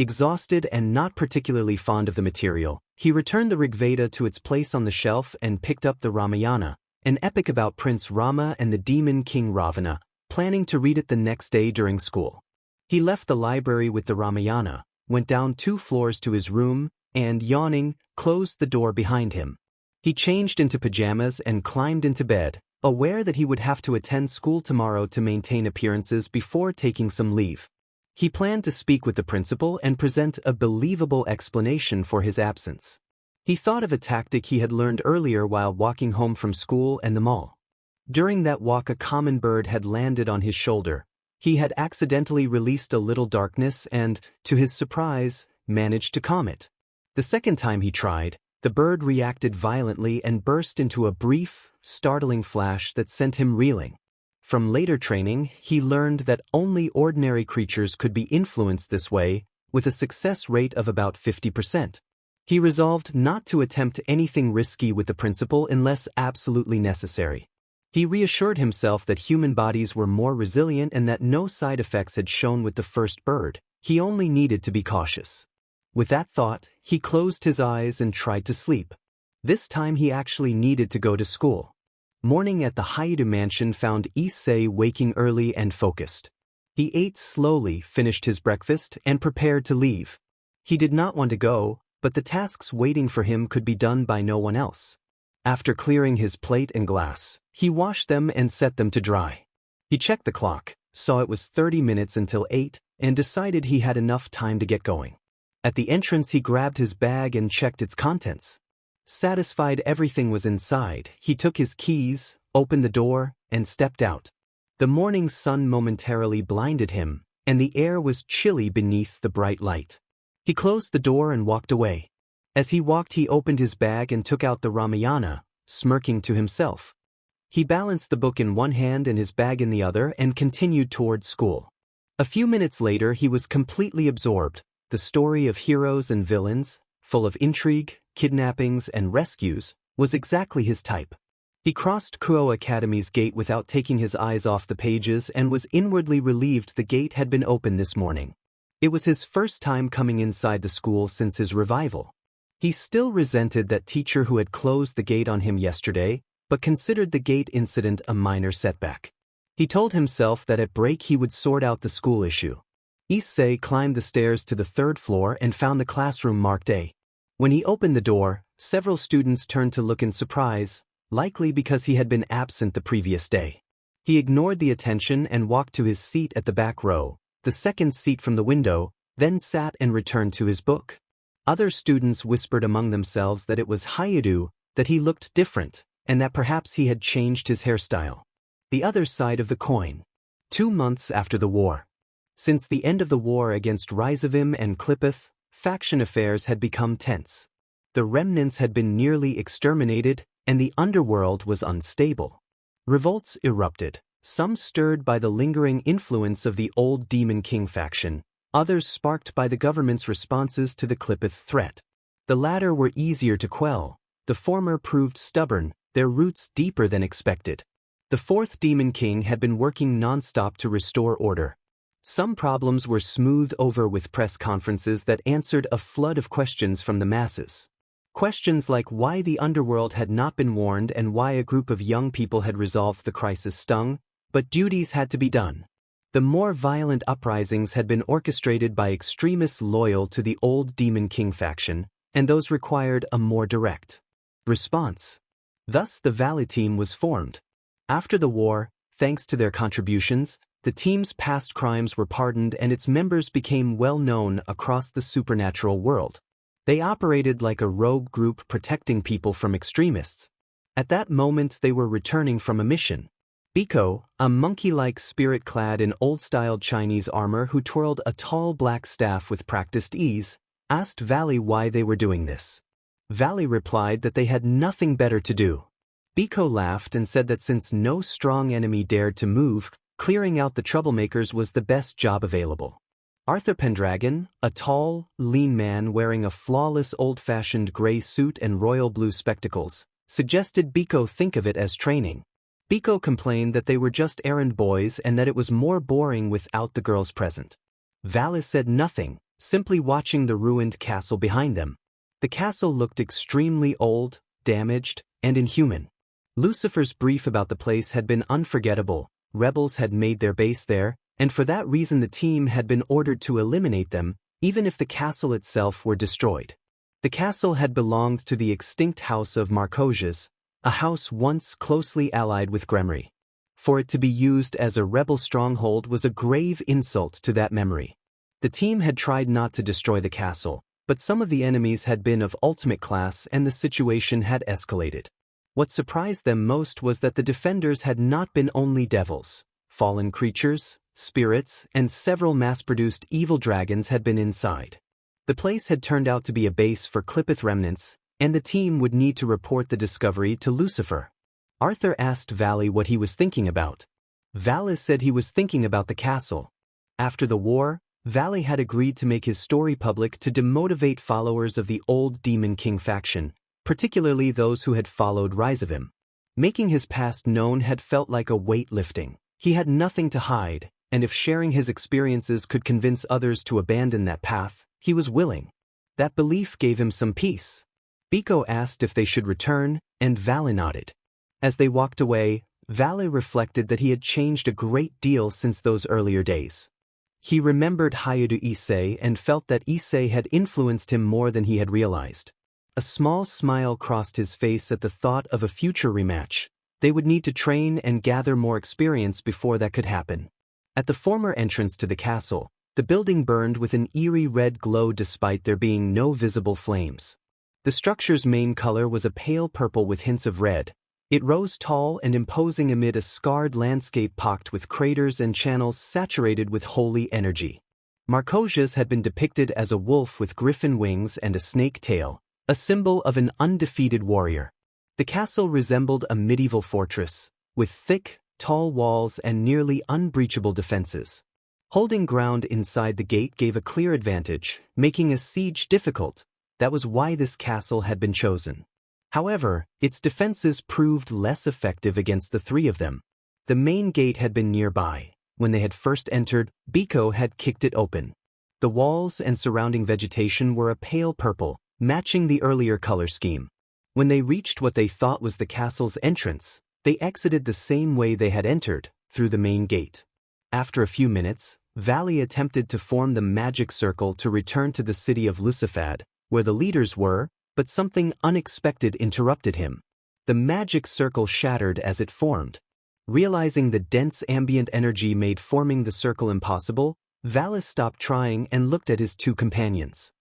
Exhausted and not particularly fond of the material, he returned the Rigveda to its place on the shelf and picked up the Ramayana, an epic about Prince Rama and the demon king Ravana, planning to read it the next day during school. He left the library with the Ramayana, went down 2 floors to his room, and, yawning, closed the door behind him. He changed into pajamas and climbed into bed, aware that he would have to attend school tomorrow to maintain appearances before taking some leave. He planned to speak with the principal and present a believable explanation for his absence. He thought of a tactic he had learned earlier while walking home from school and the mall. During that walk, a common bird had landed on his shoulder. He had accidentally released a little darkness and, to his surprise, managed to calm it. The second time he tried, the bird reacted violently and burst into a brief, startling flash that sent him reeling. From later training, he learned that only ordinary creatures could be influenced this way, with a success rate of about 50%. He resolved not to attempt anything risky with the principal unless absolutely necessary. He reassured himself that human bodies were more resilient and that no side effects had shown with the first bird. He only needed to be cautious. With that thought, he closed his eyes and tried to sleep. This time he actually needed to go to school. Morning at the Haidu mansion found Issei waking early and focused. He ate slowly, finished his breakfast, and prepared to leave. He did not want to go, but the tasks waiting for him could be done by no one else. After clearing his plate and glass, he washed them and set them to dry. He checked the clock, saw it was 30 minutes until 8, and decided he had enough time to get going. At the entrance he grabbed his bag and checked its contents. Satisfied everything was inside, he took his keys, opened the door, and stepped out. The morning sun momentarily blinded him, and the air was chilly beneath the bright light. He closed the door and walked away. As he walked, he opened his bag and took out the Ramayana, smirking to himself. He balanced the book in one hand and his bag in the other and continued toward school. A few minutes later he was completely absorbed. The story of heroes and villains, full of intrigue, kidnappings, and rescues, was exactly his type. He crossed Kuo Academy's gate without taking his eyes off the pages and was inwardly relieved the gate had been open this morning. It was his first time coming inside the school since his revival. He still resented that teacher who had closed the gate on him yesterday, but considered the gate incident a minor setback. He told himself that at break he would sort out the school issue. Issei climbed the stairs to the 3rd floor and found the classroom marked A. When he opened the door, several students turned to look in surprise, likely because he had been absent the previous day. He ignored the attention and walked to his seat at the back row, the second seat from the window, then sat and returned to his book. Other students whispered among themselves that it was Haidu, that he looked different, and that perhaps he had changed his hairstyle. The other side of the coin. 2 months after the war. Since the end of the war against Rizavim and Klipith, faction affairs had become tense. The remnants had been nearly exterminated, and the underworld was unstable. Revolts erupted, some stirred by the lingering influence of the old Demon King faction, others sparked by the government's responses to the Klipith threat. The latter were easier to quell, the former proved stubborn, their roots deeper than expected. The 4th Demon King had been working non-stop to restore order. Some problems were smoothed over with press conferences that answered a flood of questions from the masses. Questions like why the underworld had not been warned and why a group of young people had resolved the crisis stung, but duties had to be done. The more violent uprisings had been orchestrated by extremists loyal to the old Demon King faction, and those required a more direct response. Thus the Valley team was formed. After the war, thanks to their contributions, the team's past crimes were pardoned and its members became well known across the supernatural world. They operated like a rogue group protecting people from extremists. At that moment they were returning from a mission. Biko, a monkey-like spirit clad in old-styled Chinese armor who twirled a tall black staff with practiced ease, asked Valley why they were doing this. Valley replied that they had nothing better to do. Biko laughed and said that since no strong enemy dared to move, clearing out the troublemakers was the best job available. Arthur Pendragon, a tall, lean man wearing a flawless old-fashioned gray suit and royal blue spectacles, suggested Biko think of it as training. Biko complained that they were just errand boys and that it was more boring without the girls present. Valis said nothing, simply watching the ruined castle behind them. The castle looked extremely old, damaged, and inhuman. Lucifer's brief about the place had been unforgettable. Rebels had made their base there, and for that reason the team had been ordered to eliminate them, even if the castle itself were destroyed. The castle had belonged to the extinct house of Marcosius, a house once closely allied with Gremry. For it to be used as a rebel stronghold was a grave insult to that memory. The team had tried not to destroy the castle, but some of the enemies had been of ultimate class and the situation had escalated. What surprised them most was that the defenders had not been only devils. Fallen creatures, spirits, and several mass-produced evil dragons had been inside. The place had turned out to be a base for Clippeth remnants, and the team would need to report the discovery to Lucifer. Arthur asked Valley what he was thinking about. Valley said he was thinking about the castle. After the war, Valley had agreed to make his story public to demotivate followers of the old Demon King faction, particularly those who had followed Rise of him. Making his past known had felt like a weight lifting. He had nothing to hide, and if sharing his experiences could convince others to abandon that path, he was willing. That belief gave him some peace. Biko asked if they should return, and Valley nodded. As they walked away, Valley reflected that he had changed a great deal since those earlier days. He remembered Hayadu Issei and felt that Issei had influenced him more than he had realized. A small smile crossed his face at the thought of a future rematch. They would need to train and gather more experience before that could happen. At the former entrance to the castle, the building burned with an eerie red glow despite there being no visible flames. The structure's main color was a pale purple with hints of red. It rose tall and imposing amid a scarred landscape pocked with craters and channels saturated with holy energy. Marcosius had been depicted as a wolf with griffin wings and a snake tail, a symbol of an undefeated warrior. The castle resembled a medieval fortress, with thick, tall walls and nearly unbreachable defenses. Holding ground inside the gate gave a clear advantage, making a siege difficult. That was why this castle had been chosen. However, its defenses proved less effective against the three of them. The main gate had been nearby. When they had first entered, Biko had kicked it open. The walls and surrounding vegetation were a pale purple, matching the earlier color scheme. When they reached what they thought was the castle's entrance, they exited the same way they had entered, through the main gate. After a few minutes, Valley attempted to form the magic circle to return to the city of Lucifad, where the leaders were, but something unexpected interrupted him. The magic circle shattered as it formed. Realizing the dense ambient energy made forming the circle impossible, Valley stopped trying and looked at his two companions.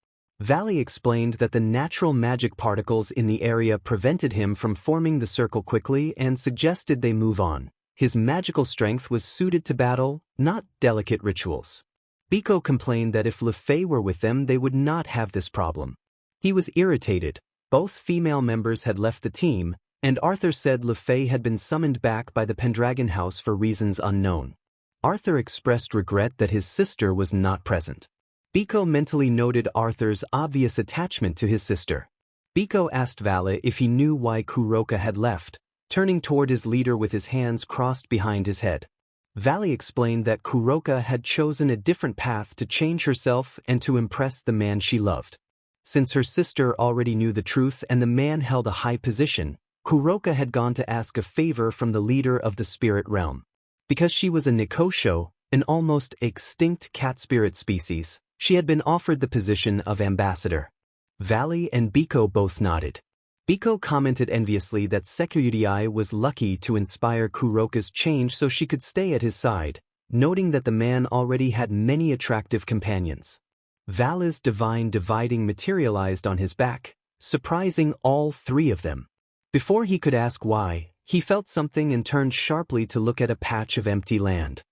Valley explained that the natural magic particles in the area prevented him from forming the circle quickly and suggested they move on. His magical strength was suited to battle, not delicate rituals. Biko complained that if LeFay were with them they would not have this problem. He was irritated. Both female members had left the team, and Arthur said LeFay had been summoned back by the Pendragon House for reasons unknown. Arthur expressed regret that his sister was not present. Biko mentally noted Arthur's obvious attachment to his sister. Biko asked Valley if he knew why Kuroka had left, turning toward his leader with his hands crossed behind his head. Valley explained that Kuroka had chosen a different path to change herself and to impress the man she loved. Since her sister already knew the truth and the man held a high position, Kuroka had gone to ask a favor from the leader of the spirit realm. Because she was a Nikosho, an almost extinct cat spirit species, she had been offered the position of ambassador. Valley and Biko both nodded. Biko commented enviously that Sekirudii was lucky to inspire Kuroka's change so she could stay at his side, noting that the man already had many attractive companions. Valley's divine dividing materialized on his back, surprising all three of them. Before he could ask why, he felt something and turned sharply to look at a patch of empty land.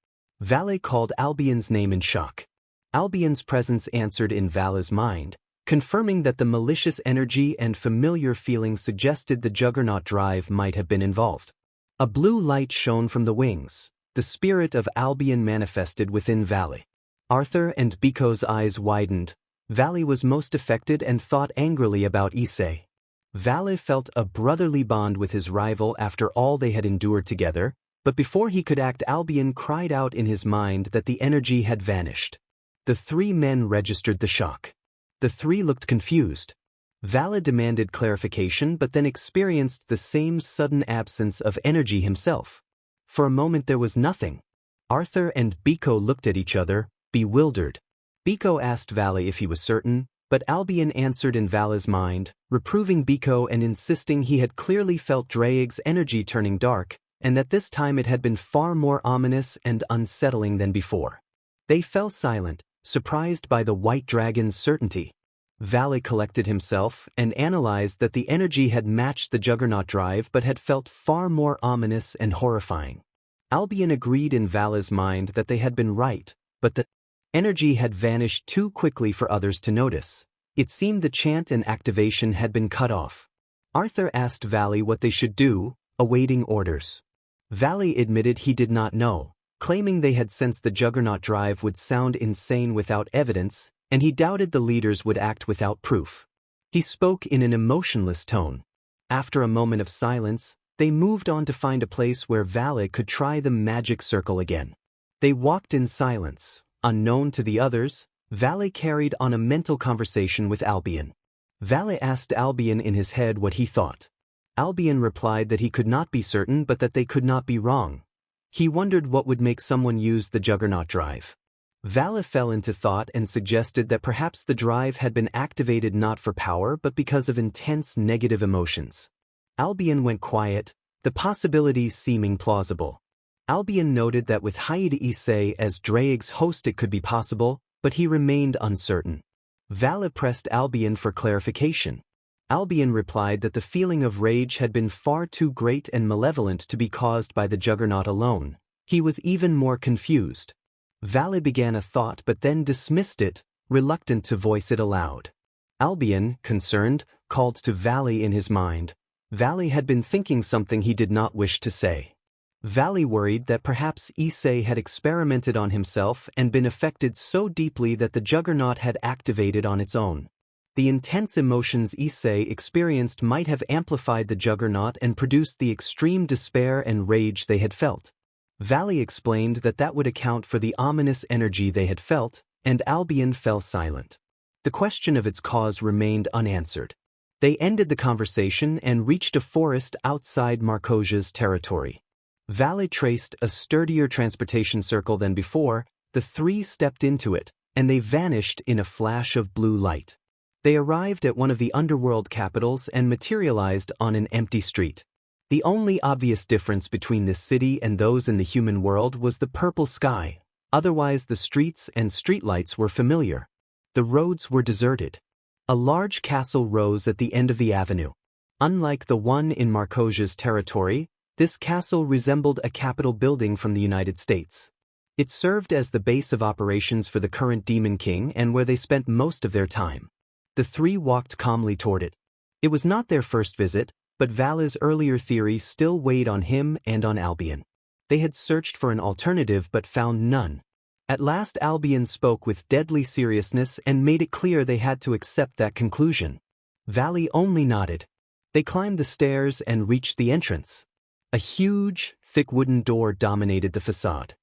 Valley called Albion's name in shock. Albion's presence answered in Valley's mind, confirming that the malicious energy and familiar feelings suggested the Juggernaut drive might have been involved. A blue light shone from the wings. The spirit of Albion manifested within Valley. Arthur and Biko's eyes widened. Valley was most affected and thought angrily about Issei. Valley felt a brotherly bond with his rival after all they had endured together, but before he could act, Albion cried out in his mind that the energy had vanished. The three men registered the shock. The three looked confused. Vala demanded clarification but then experienced the same sudden absence of energy himself. For a moment there was nothing. Arthur and Biko looked at each other, bewildered. Biko asked Vala if he was certain, but Albion answered in Vala's mind, reproving Biko and insisting he had clearly felt Draig's energy turning dark, and that this time it had been far more ominous and unsettling than before. They fell silent, surprised by the white dragon's certainty. Vala collected himself and analyzed that the energy had matched the Juggernaut drive but had felt far more ominous and horrifying. Albion agreed in Vala's mind that they had been right, but the energy had vanished too quickly for others to notice. It seemed the chant and activation had been cut off. Arthur asked Vala what they should do, awaiting orders. Vala admitted he did not know, claiming they had sensed the Juggernaut drive would sound insane without evidence, and he doubted the leaders would act without proof. He spoke in an emotionless tone. After a moment of silence, they moved on to find a place where Vala could try the magic circle again. They walked in silence. Unknown to the others, Vala carried on a mental conversation with Albion. Vala asked Albion in his head what he thought. Albion replied that he could not be certain but that they could not be wrong. He wondered what would make someone use the Juggernaut drive. Vala fell into thought and suggested that perhaps the drive had been activated not for power but because of intense negative emotions. Albion went quiet, the possibilities seeming plausible. Albion noted that with Issei as Draig's host it could be possible, but he remained uncertain. Vala pressed Albion for clarification. Albion replied that the feeling of rage had been far too great and malevolent to be caused by the Juggernaut alone. He was even more confused. Vala began a thought but then dismissed it, reluctant to voice it aloud. Albion, concerned, called to Vala in his mind. Vala had been thinking something he did not wish to say. Vala worried that perhaps Issei had experimented on himself and been affected so deeply that the Juggernaut had activated on its own. The intense emotions Issei experienced might have amplified the Juggernaut and produced the extreme despair and rage they had felt. Vala explained that that would account for the ominous energy they had felt, and Albion fell silent. The question of its cause remained unanswered. They ended the conversation and reached a forest outside Markosia's territory. Vala traced a sturdier transportation circle than before. The three stepped into it, and they vanished in a flash of blue light. They arrived at one of the underworld capitals and materialized on an empty street. The only obvious difference between this city and those in the human world was the purple sky. Otherwise, the streets and streetlights were familiar. The roads were deserted. A large castle rose at the end of the avenue. Unlike the one in Markosia's territory, this castle resembled a capitol building from the United States. It served as the base of operations for the current Demon King and where they spent most of their time. The three walked calmly toward it. It was not their first visit, but Vala's earlier theory still weighed on him and on Albion. They had searched for an alternative but found none. At last Albion spoke with deadly seriousness and made it clear they had to accept that conclusion. Vala only nodded. They climbed the stairs and reached the entrance. A huge, thick wooden door dominated the facade.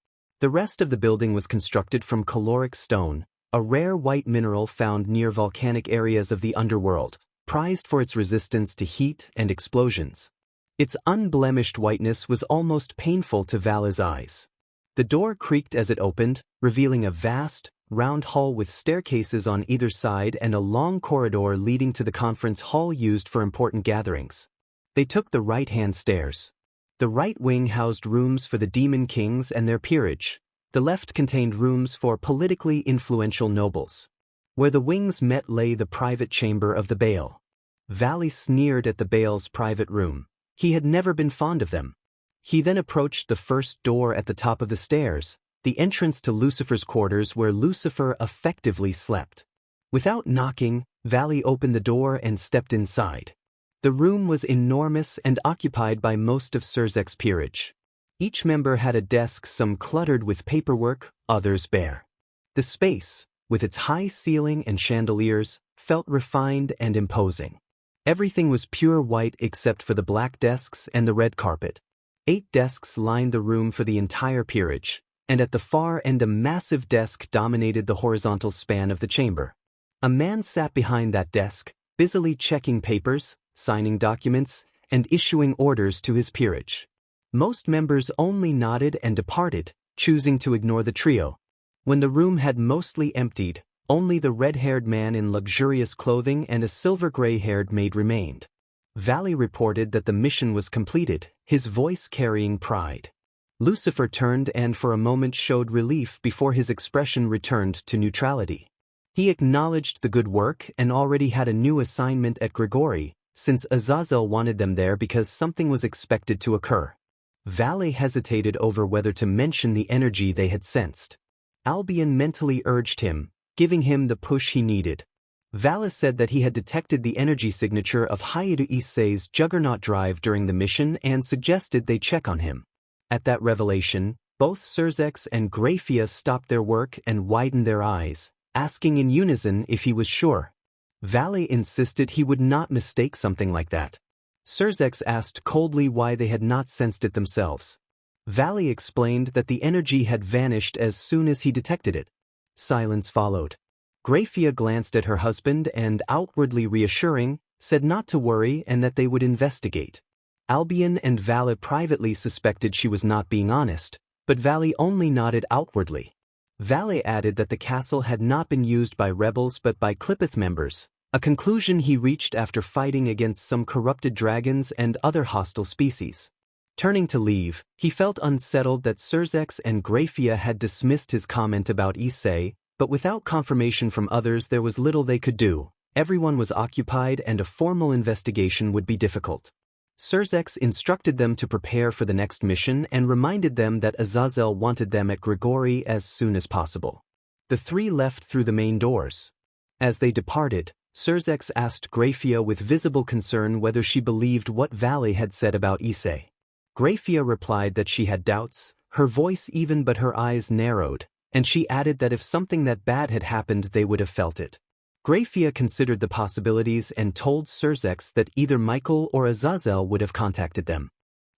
The rest of the building was constructed from caloric stone, a rare white mineral found near volcanic areas of the underworld, prized for its resistance to heat and explosions. Its unblemished whiteness was almost painful to Vala's eyes. The door creaked as it opened, revealing a vast, round hall with staircases on either side and a long corridor leading to the conference hall used for important gatherings. They took the right-hand stairs. The right wing housed rooms for the Demon Kings and their peerage. The left contained rooms for politically influential nobles. Where the wings met lay the private chamber of the Baal. Vala sneered at the Baal's private room. He had never been fond of them. He then approached the first door at the top of the stairs, the entrance to Lucifer's quarters where Lucifer effectively slept. Without knocking, Vala opened the door and stepped inside. The room was enormous and occupied by most of Surzek's peerage. Each member had a desk, some cluttered with paperwork, others bare. The space, with its high ceiling and chandeliers, felt refined and imposing. Everything was pure white except for the black desks and the red carpet. 8 desks lined the room for the entire peerage. and at the far end a massive desk dominated the horizontal span of the chamber. A man sat behind that desk, busily checking papers, signing documents, and issuing orders to his peerage. Most members only nodded and departed, choosing to ignore the trio. When the room had mostly emptied, only the red-haired man in luxurious clothing and a silver-gray-haired maid remained. Valley reported that the mission was completed, his voice carrying pride. Lucifer turned and for a moment showed relief before his expression returned to neutrality. He acknowledged the good work and already had a new assignment at Grigori, since Azazel wanted them there because something was expected to occur. Valley hesitated over whether to mention the energy they had sensed. Albion mentally urged him, giving him the push he needed. Valley said that he had detected the energy signature of Hayato Issei's juggernaut drive during the mission and suggested they check on him. At that revelation, both Surzex and Graphia stopped their work and widened their eyes, asking in unison if he was sure. Valley insisted he would not mistake something like that. Surzex asked coldly why they had not sensed it themselves. Valley explained that the energy had vanished as soon as he detected it. Silence followed. Graphia glanced at her husband and, outwardly reassuring, said not to worry and that they would investigate. Albion and Valley privately suspected she was not being honest, but Valley only nodded outwardly. Valley added that the castle had not been used by rebels but by Clipith members, a conclusion he reached after fighting against some corrupted dragons and other hostile species. Turning to leave, he felt unsettled that Surzex and Graphia had dismissed his comment about Issei, but without confirmation from others there was little they could do. Everyone was occupied and a formal investigation would be difficult. Surzex instructed them to prepare for the next mission and reminded them that Azazel wanted them at Grigori as soon as possible. The three left through the main doors. As they departed, Surzex asked Graphia with visible concern whether she believed what Valley had said about Issei. Graphia replied that she had doubts, her voice even but her eyes narrowed, and she added that if something that bad had happened they would have felt it. Graphia considered the possibilities and told Surzex that either Michael or Azazel would have contacted them.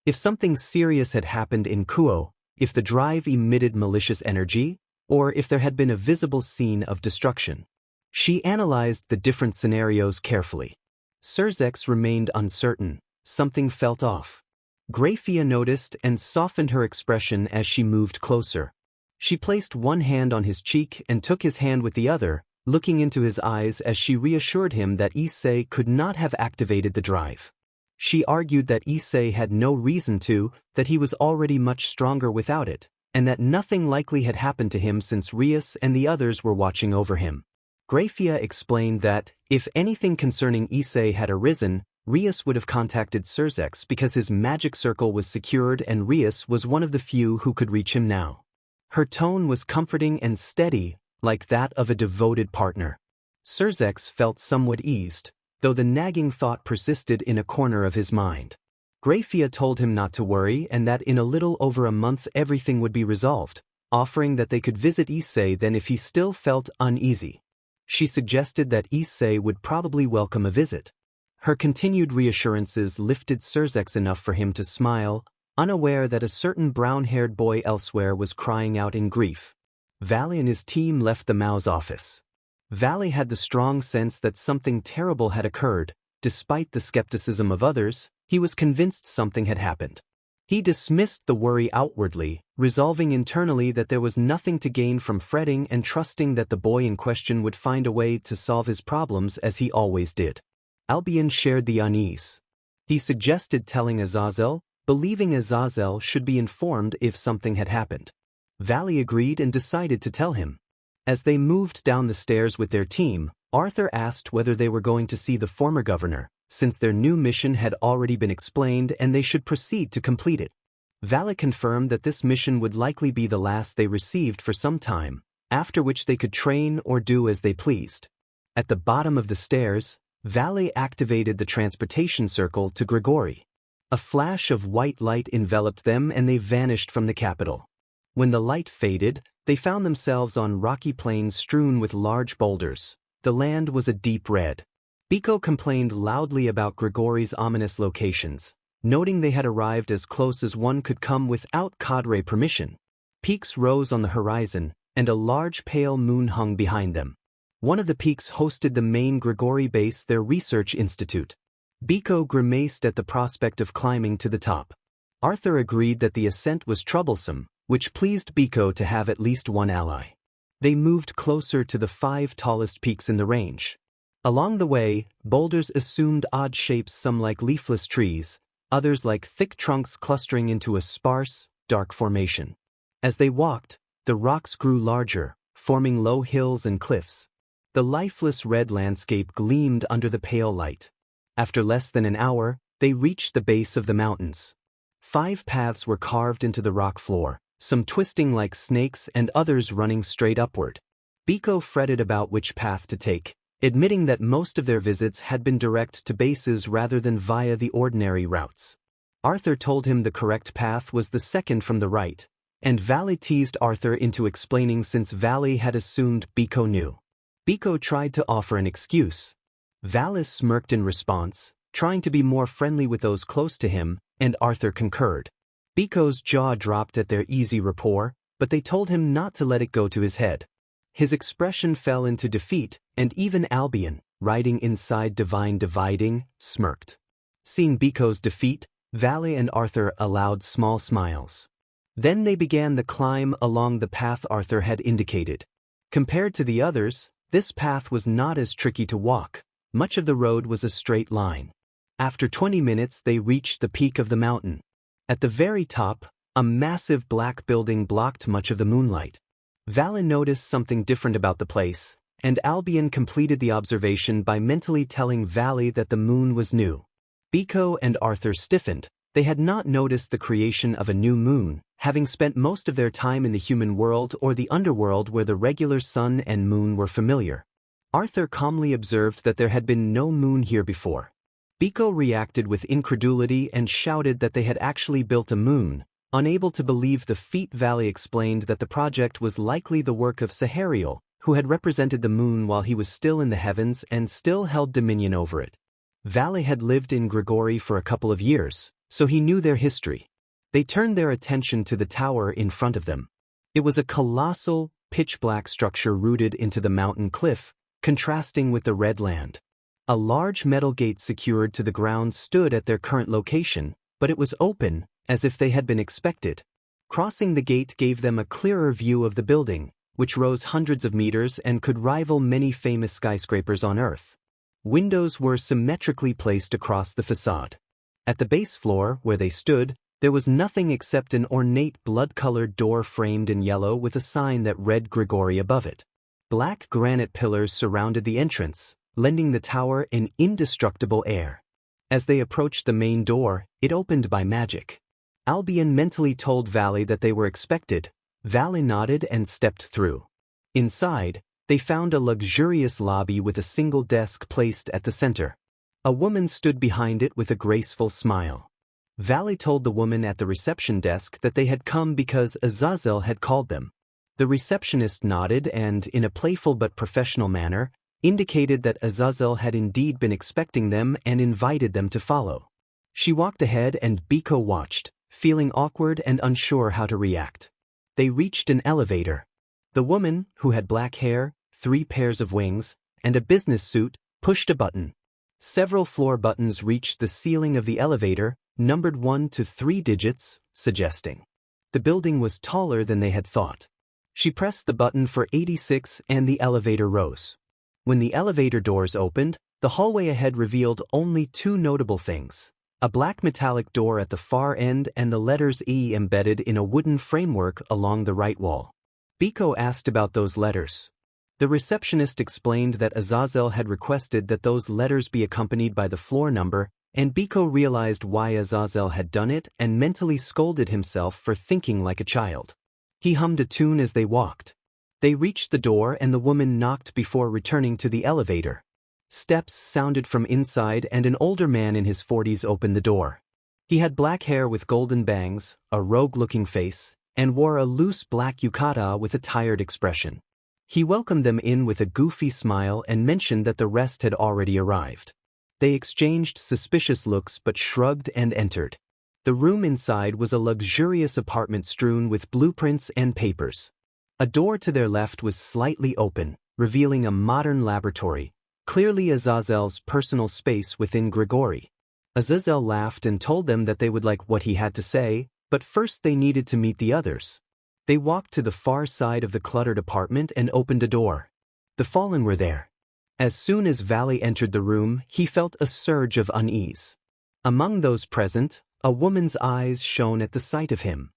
If something serious had happened in Kuo, if the drive emitted malicious energy, or if there had been a visible scene of destruction. She analyzed the different scenarios carefully. Surzex remained uncertain, something felt off. Graphia noticed and softened her expression as she moved closer. She placed one hand on his cheek and took his hand with the other, looking into his eyes as she reassured him that Issei could not have activated the drive. She argued that Issei had no reason to, that he was already much stronger without it, and that nothing likely had happened to him since Rias and the others were watching over him. Graphia explained that, if anything concerning Issei had arisen, Rias would have contacted Surzex because his magic circle was secured and Rias was one of the few who could reach him now. Her tone was comforting and steady, like that of a devoted partner. Surzex felt somewhat eased, though the nagging thought persisted in a corner of his mind. Graphia told him not to worry and that in a little over a month everything would be resolved, offering that they could visit Issei then if he still felt uneasy. She suggested that Issei would probably welcome a visit. Her continued reassurances lifted Surzex enough for him to smile, unaware that a certain brown-haired boy elsewhere was crying out in grief. Valley and his team left the Mao's office. Valley had the strong sense that something terrible had occurred. Despite the skepticism of others, he was convinced something had happened. He dismissed the worry outwardly, resolving internally that there was nothing to gain from fretting and trusting that the boy in question would find a way to solve his problems as he always did. Albion shared the unease. He suggested telling Azazel, believing Azazel should be informed if something had happened. Valley agreed and decided to tell him. As they moved down the stairs with their team, Arthur asked whether they were going to see the former governor, since their new mission had already been explained and they should proceed to complete it. Valley confirmed that this mission would likely be the last they received for some time, after which they could train or do as they pleased. At the bottom of the stairs, Valley activated the transportation circle to Grigori. A flash of white light enveloped them and they vanished from the capital. When the light faded, they found themselves on rocky plains strewn with large boulders. The land was a deep red. Biko complained loudly about Grigori's ominous locations, noting they had arrived as close as one could come without cadre permission. Peaks rose on the horizon, and a large pale moon hung behind them. One of the peaks hosted the main Grigori base, their research institute. Biko grimaced at the prospect of climbing to the top. Arthur agreed that the ascent was troublesome, which pleased Biko to have at least one ally. They moved closer to the 5 tallest peaks in the range. Along the way, boulders assumed odd shapes, some like leafless trees, others like thick trunks clustering into a sparse, dark formation. As they walked, the rocks grew larger, forming low hills and cliffs. The lifeless red landscape gleamed under the pale light. After less than an hour, they reached the base of the mountains. 5 paths were carved into the rock floor, some twisting like snakes and others running straight upward. Biko fretted about which path to take, admitting that most of their visits had been direct to bases rather than via the ordinary routes. Arthur told him the correct path was the second from the right, and Valley teased Arthur into explaining since Valley had assumed Biko knew. Biko tried to offer an excuse. Valley smirked in response, trying to be more friendly with those close to him, and Arthur concurred. Biko's jaw dropped at their easy rapport, but they told him not to let it go to his head. His expression fell into defeat, and even Albion, riding inside Divine Dividing, smirked. Seeing Biko's defeat, Valley and Arthur allowed small smiles. Then they began the climb along the path Arthur had indicated. Compared to the others, this path was not as tricky to walk. Much of the road was a straight line. After 20 minutes they reached the peak of the mountain. At the very top, a massive black building blocked much of the moonlight. Valley noticed something different about the place, and Albion completed the observation by mentally telling Valley that the moon was new. Biko and Arthur stiffened. They had not noticed the creation of a new moon, having spent most of their time in the human world or the underworld where the regular sun and moon were familiar. Arthur calmly observed that there had been no moon here before. Biko reacted with incredulity and shouted that they had actually built a moon. Unable to believe the feat, Valley explained that the project was likely the work of Sahariel, who had represented the moon while he was still in the heavens and still held dominion over it. Valley had lived in Grigori for a couple of years, so he knew their history. They turned their attention to the tower in front of them. It was a colossal, pitch-black structure rooted into the mountain cliff, contrasting with the red land. A large metal gate secured to the ground stood at their current location, but it was open, as if they had been expected. Crossing the gate gave them a clearer view of the building, which rose hundreds of meters and could rival many famous skyscrapers on Earth. Windows were symmetrically placed across the facade. At the base floor, where they stood, there was nothing except an ornate blood-colored door framed in yellow with a sign that read Grigori above it. Black granite pillars surrounded the entrance, lending the tower an indestructible air. As they approached the main door, it opened by magic. Albion mentally told Valley that they were expected. Valley nodded and stepped through. Inside, they found a luxurious lobby with a single desk placed at the center. A woman stood behind it with a graceful smile. Valley told the woman at the reception desk that they had come because Azazel had called them. The receptionist nodded and, in a playful but professional manner, indicated that Azazel had indeed been expecting them and invited them to follow. She walked ahead and Biko watched, feeling awkward and unsure how to react. They reached an elevator. The woman, who had black hair, 3 pairs of wings, and a business suit, pushed a button. Several floor buttons reached the ceiling of the elevator, numbered 1 to 3 digits, suggesting the building was taller than they had thought. She pressed the button for 86 and the elevator rose. When the elevator doors opened, the hallway ahead revealed only 2 notable things: a black metallic door at the far end and the letters E embedded in a wooden framework along the right wall. Biko asked about those letters. The receptionist explained that Azazel had requested that those letters be accompanied by the floor number, and Biko realized why Azazel had done it and mentally scolded himself for thinking like a child. He hummed a tune as they walked. They reached the door and the woman knocked before returning to the elevator. Steps sounded from inside and an older man in his 40s opened the door. He had black hair with golden bangs, a rogue-looking face, and wore a loose black yukata with a tired expression. He welcomed them in with a goofy smile and mentioned that the rest had already arrived. They exchanged suspicious looks but shrugged and entered. The room inside was a luxurious apartment strewn with blueprints and papers. A door to their left was slightly open, revealing a modern laboratory, clearly Azazel's personal space within Grigori. Azazel laughed and told them that they would like what he had to say, but first they needed to meet the others. They walked to the far side of the cluttered apartment and opened a door. The Fallen were there. As soon as Valley entered the room, he felt a surge of unease. Among those present, a woman's eyes shone at the sight of him.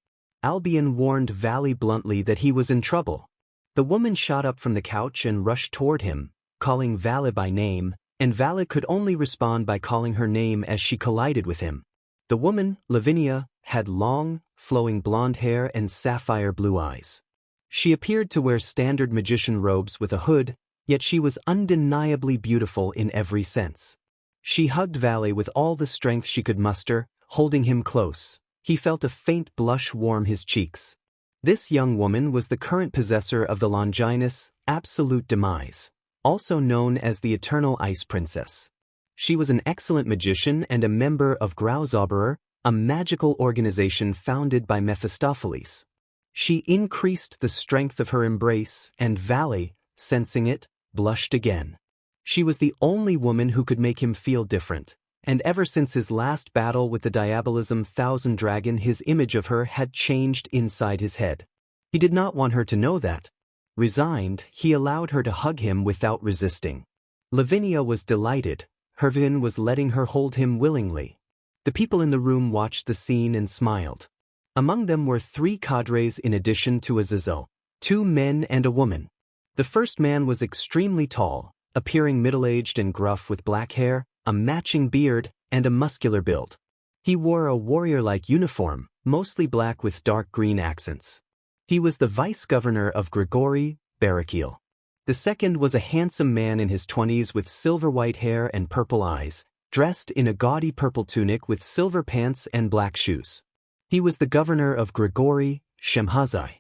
Albion warned Valley bluntly that he was in trouble. The woman shot up from the couch and rushed toward him, calling Valley by name, and Valley could only respond by calling her name as she collided with him. The woman, Lavinia, had long, flowing blonde hair and sapphire blue eyes. She appeared to wear standard magician robes with a hood, yet she was undeniably beautiful in every sense. She hugged Valley with all the strength she could muster, holding him close. He felt a faint blush warm his cheeks. This young woman was the current possessor of the Longinus, Absolute Demise, also known as the Eternal Ice Princess. She was an excellent magician and a member of Grauzauberer, a magical organization founded by Mephistopheles. She increased the strength of her embrace, and Valley, sensing it, blushed again. She was the only woman who could make him feel different, and ever since his last battle with the Diabolism Thousand Dragon, his image of her had changed inside his head. He did not want her to know that. Resigned, he allowed her to hug him without resisting. Lavinia was delighted. Hervin was letting her hold him willingly. The people in the room watched the scene and smiled. Among them were 3 cadres in addition to Azazel, 2 men and a woman. The first man was extremely tall, appearing middle-aged and gruff with black hair, a matching beard, and a muscular build. He wore a warrior-like uniform, mostly black with dark green accents. He was the vice-governor of Grigori, Barakil. The second was a handsome man in his 20s with silver-white hair and purple eyes, dressed in a gaudy purple tunic with silver pants and black shoes. He was the governor of Grigori, Shemhazai.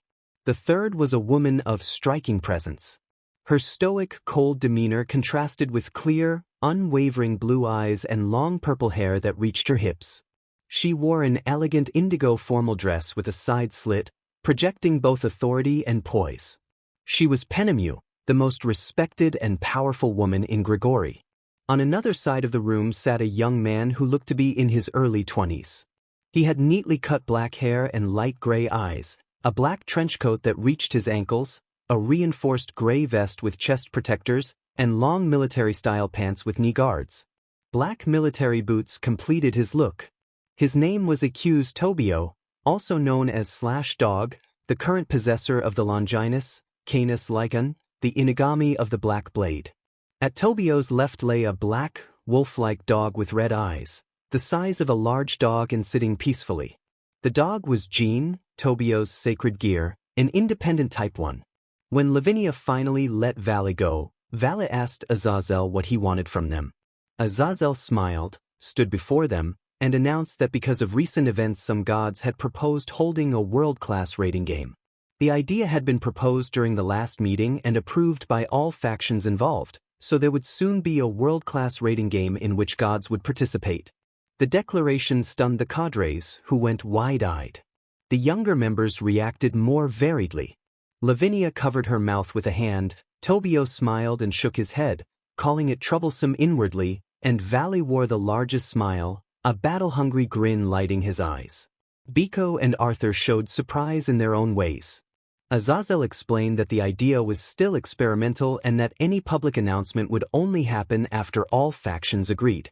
The third was a woman of striking presence. Her stoic, cold demeanor contrasted with clear, unwavering blue eyes and long purple hair that reached her hips. She wore an elegant indigo formal dress with a side slit, projecting both authority and poise. She was Penemu, the most respected and powerful woman in Grigori. On another side of the room sat a young man who looked to be in his early 20s. He had neatly cut black hair and light gray eyes, a black trench coat that reached his ankles, a reinforced gray vest with chest protectors, and long military-style pants with knee guards. Black military boots completed his look. His name was Accused Tobio, also known as Slash-Dog, the current possessor of the Longinus, Canis Lycan, the Inagami of the Black Blade. At Tobio's left lay a black, wolf-like dog with red eyes, the size of a large dog and sitting peacefully. The dog was Jean, Tobio's sacred gear, an independent type 1. When Lavinia finally let Valley go, Valley asked Azazel what he wanted from them. Azazel smiled, stood before them, and announced that because of recent events some gods had proposed holding a world-class raiding game. The idea had been proposed during the last meeting and approved by all factions involved, so there would soon be a world-class raiding game in which gods would participate. The declaration stunned the cadres, who went wide-eyed. The younger members reacted more variedly. Lavinia covered her mouth with a hand, Tobio smiled and shook his head, calling it troublesome inwardly, and Valley wore the largest smile, a battle-hungry grin lighting his eyes. Biko and Arthur showed surprise in their own ways. Azazel explained that the idea was still experimental and that any public announcement would only happen after all factions agreed.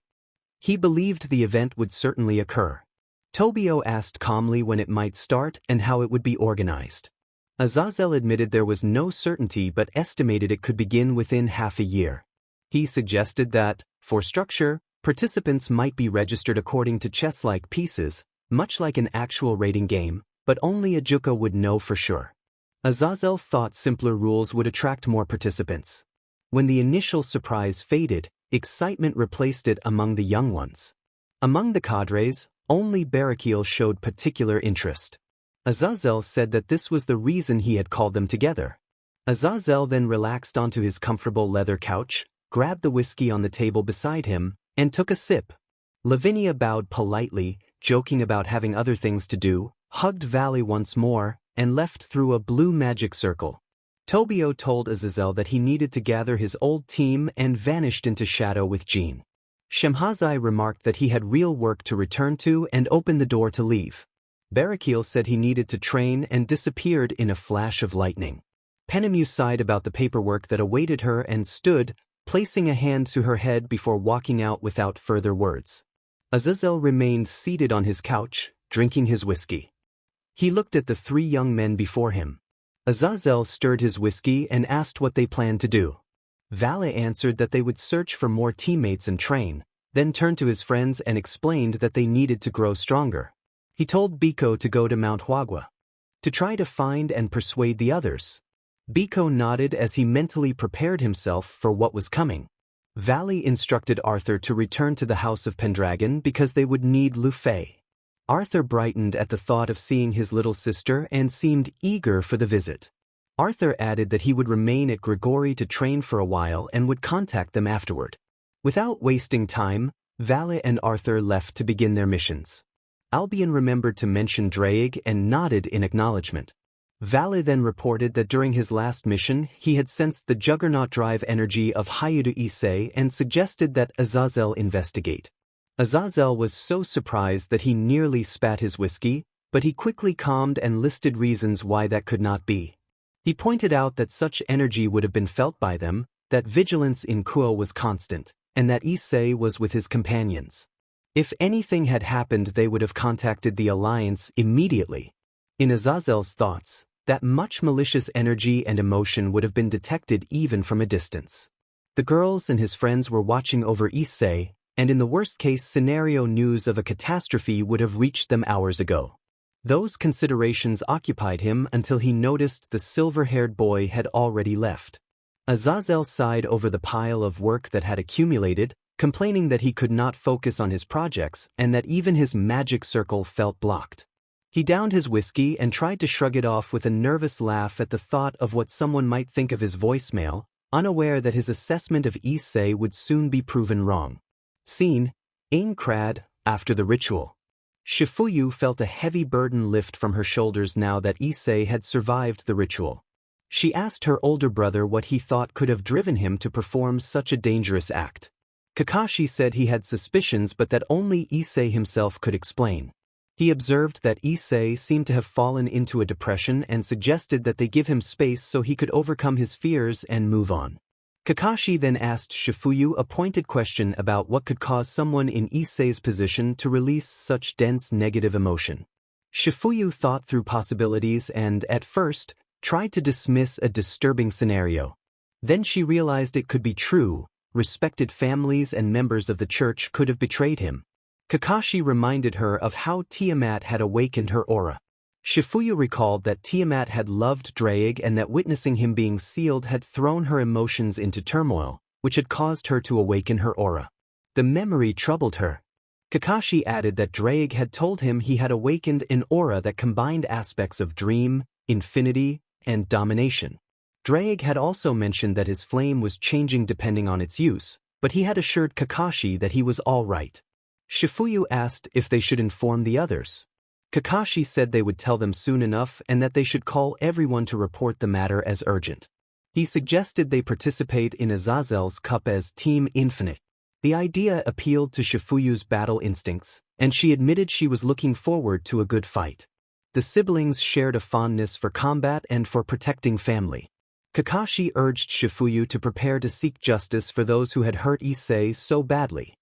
He believed the event would certainly occur. Tobio asked calmly when it might start and how it would be organized. Azazel admitted there was no certainty but estimated it could begin within half a year. He suggested that, for structure, participants might be registered according to chess-like pieces, much like an actual raiding game, but only Ajuka would know for sure. Azazel thought simpler rules would attract more participants. When the initial surprise faded, excitement replaced it among the young ones. Among the cadres, only Barakil showed particular interest. Azazel said that this was the reason he had called them together. Azazel then relaxed onto his comfortable leather couch, grabbed the whiskey on the table beside him, and took a sip. Lavinia bowed politely, joking about having other things to do, hugged Valley once more, and left through a blue magic circle. Tobio told Azazel that he needed to gather his old team and vanished into shadow with Jean. Shemhazai remarked that he had real work to return to and opened the door to leave. Barakil said he needed to train and disappeared in a flash of lightning. Penemu sighed about the paperwork that awaited her and stood, placing a hand to her head before walking out without further words. Azazel remained seated on his couch, drinking his whiskey. He looked at the three young men before him. Azazel stirred his whiskey and asked what they planned to do. Vale answered that they would search for more teammates and train, then turned to his friends and explained that they needed to grow stronger. He told Biko to go to Mount Huagua, to try to find and persuade the others. Biko nodded as he mentally prepared himself for what was coming. Vale instructed Arthur to return to the House of Pendragon because they would need Lu Fei. Arthur brightened at the thought of seeing his little sister and seemed eager for the visit. Arthur added that he would remain at Grigori to train for a while and would contact them afterward. Without wasting time, Vale and Arthur left to begin their missions. Albion remembered to mention Draig and nodded in acknowledgement. Vale then reported that during his last mission he had sensed the juggernaut drive energy of Hayudu Issei and suggested that Azazel investigate. Azazel was so surprised that he nearly spat his whiskey, but he quickly calmed and listed reasons why that could not be. He pointed out that such energy would have been felt by them, that vigilance in Kuo was constant, and that Issei was with his companions. If anything had happened, they would have contacted the Alliance immediately. In Azazel's thoughts, that much malicious energy and emotion would have been detected even from a distance. The girls and his friends were watching over Issei, and in the worst-case scenario news of a catastrophe would have reached them hours ago. Those considerations occupied him until he noticed the silver-haired boy had already left. Azazel sighed over the pile of work that had accumulated, complaining that he could not focus on his projects and that even his magic circle felt blocked. He downed his whiskey and tried to shrug it off with a nervous laugh at the thought of what someone might think of his voicemail, unaware that his assessment of Issei would soon be proven wrong. Scene: Aincrad, after the ritual. Shifuyu felt a heavy burden lift from her shoulders now that Issei had survived the ritual. She asked her older brother what he thought could have driven him to perform such a dangerous act. Kakashi said he had suspicions but that only Issei himself could explain. He observed that Issei seemed to have fallen into a depression and suggested that they give him space so he could overcome his fears and move on. Kakashi then asked Shifuyu a pointed question about what could cause someone in Issei's position to release such dense negative emotion. Shifuyu thought through possibilities and, at first, tried to dismiss a disturbing scenario. Then she realized it could be true. Respected families and members of the church could have betrayed him. Kakashi reminded her of how Tiamat had awakened her aura. Shifuyu recalled that Tiamat had loved Draig and that witnessing him being sealed had thrown her emotions into turmoil, which had caused her to awaken her aura. The memory troubled her. Kakashi added that Draig had told him he had awakened an aura that combined aspects of dream, infinity, and domination. Draig had also mentioned that his flame was changing depending on its use, but he had assured Kakashi that he was all right. Shifuyu asked if they should inform the others. Kakashi said they would tell them soon enough and that they should call everyone to report the matter as urgent. He suggested they participate in Azazel's Cup as Team Infinite. The idea appealed to Shifuyu's battle instincts, and she admitted she was looking forward to a good fight. The siblings shared a fondness for combat and for protecting family. Kakashi urged Shifuyu to prepare to seek justice for those who had hurt Issei so badly.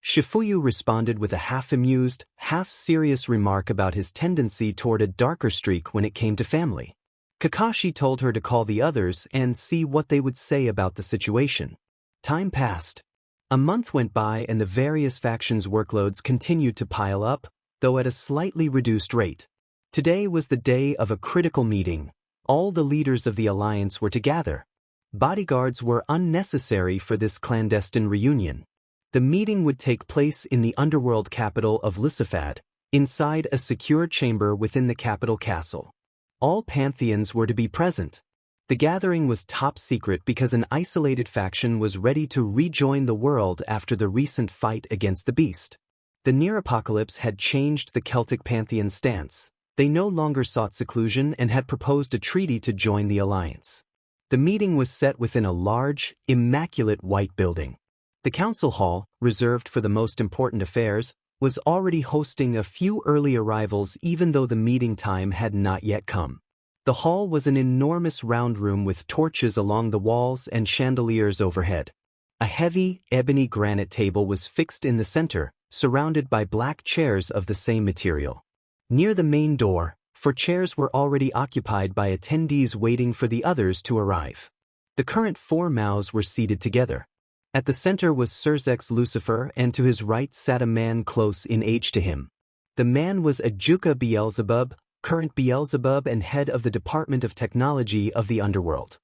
Shifuyu responded with a half-amused, half-serious remark about his tendency toward a darker streak when it came to family. Kakashi told her to call the others and see what they would say about the situation. Time passed. A month went by and the various factions' workloads continued to pile up, though at a slightly reduced rate. Today was the day of a critical meeting. All the leaders of the Alliance were to gather. Bodyguards were unnecessary for this clandestine reunion. The meeting would take place in the underworld capital of Lysifad, inside a secure chamber within the capital castle. All Pantheons were to be present. The gathering was top secret because an isolated faction was ready to rejoin the world after the recent fight against the beast. The near apocalypse had changed the Celtic pantheon's stance. They no longer sought seclusion and had proposed a treaty to join the alliance. The meeting was set within a large, immaculate white building. The council hall, reserved for the most important affairs, was already hosting a few early arrivals even though the meeting time had not yet come. The hall was an enormous round room with torches along the walls and chandeliers overhead. A heavy, ebony granite table was fixed in the center, surrounded by black chairs of the same material. Near the main door, 4 chairs were already occupied by attendees waiting for the others to arrive. The current 4 mouths were seated together. At the center was Surzek's Lucifer, and to his right sat a man close in age to him. The man was Ajuka Beelzebub, current Beelzebub and head of the Department of Technology of the Underworld.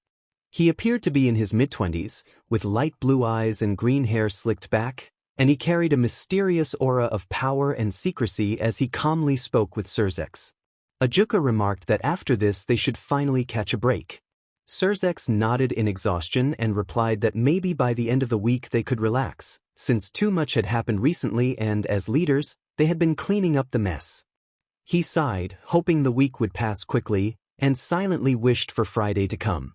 He appeared to be in his mid-20s, with light blue eyes and green hair slicked back, and he carried a mysterious aura of power and secrecy as he calmly spoke with Surzek. Ajuka remarked that after this they should finally catch a break. Surzek nodded in exhaustion and replied that maybe by the end of the week they could relax, since too much had happened recently and, as leaders, they had been cleaning up the mess. He sighed, hoping the week would pass quickly, and silently wished for Friday to come.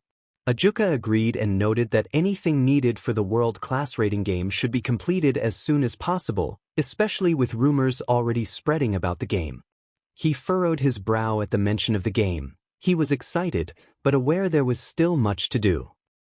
Ajuka agreed and noted that anything needed for the world-class rating game should be completed as soon as possible, especially with rumors already spreading about the game. He furrowed his brow at the mention of the game. He was excited, but aware there was still much to do.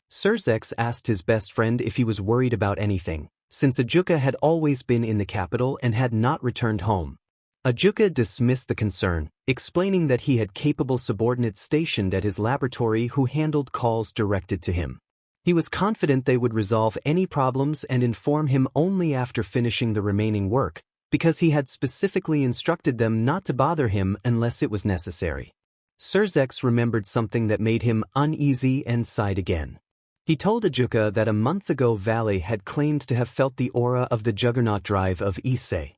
Surzek asked his best friend if he was worried about anything, since Ajuka had always been in the capital and had not returned home. Ajuka dismissed the concern, explaining that he had capable subordinates stationed at his laboratory who handled calls directed to him. He was confident they would resolve any problems and inform him only after finishing the remaining work, because he had specifically instructed them not to bother him unless it was necessary. Surzek remembered something that made him uneasy and sighed again. He told Ajuka that a month ago Vale had claimed to have felt the aura of the Juggernaut drive of Issei.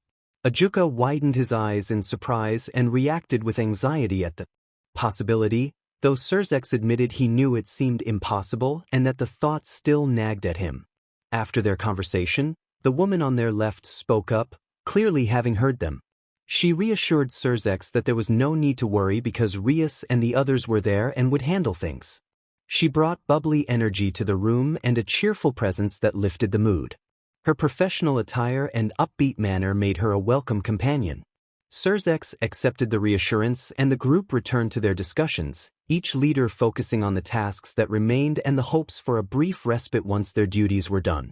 Ajuka widened his eyes in surprise and reacted with anxiety at the possibility, though Surzek admitted he knew it seemed impossible and that the thought still nagged at him. After their conversation, the woman on their left spoke up, clearly having heard them. She reassured Surzek that there was no need to worry because Rias and the others were there and would handle things. She brought bubbly energy to the room and a cheerful presence that lifted the mood. Her professional attire and upbeat manner made her a welcome companion. Surzek accepted the reassurance and the group returned to their discussions, each leader focusing on the tasks that remained and the hopes for a brief respite once their duties were done.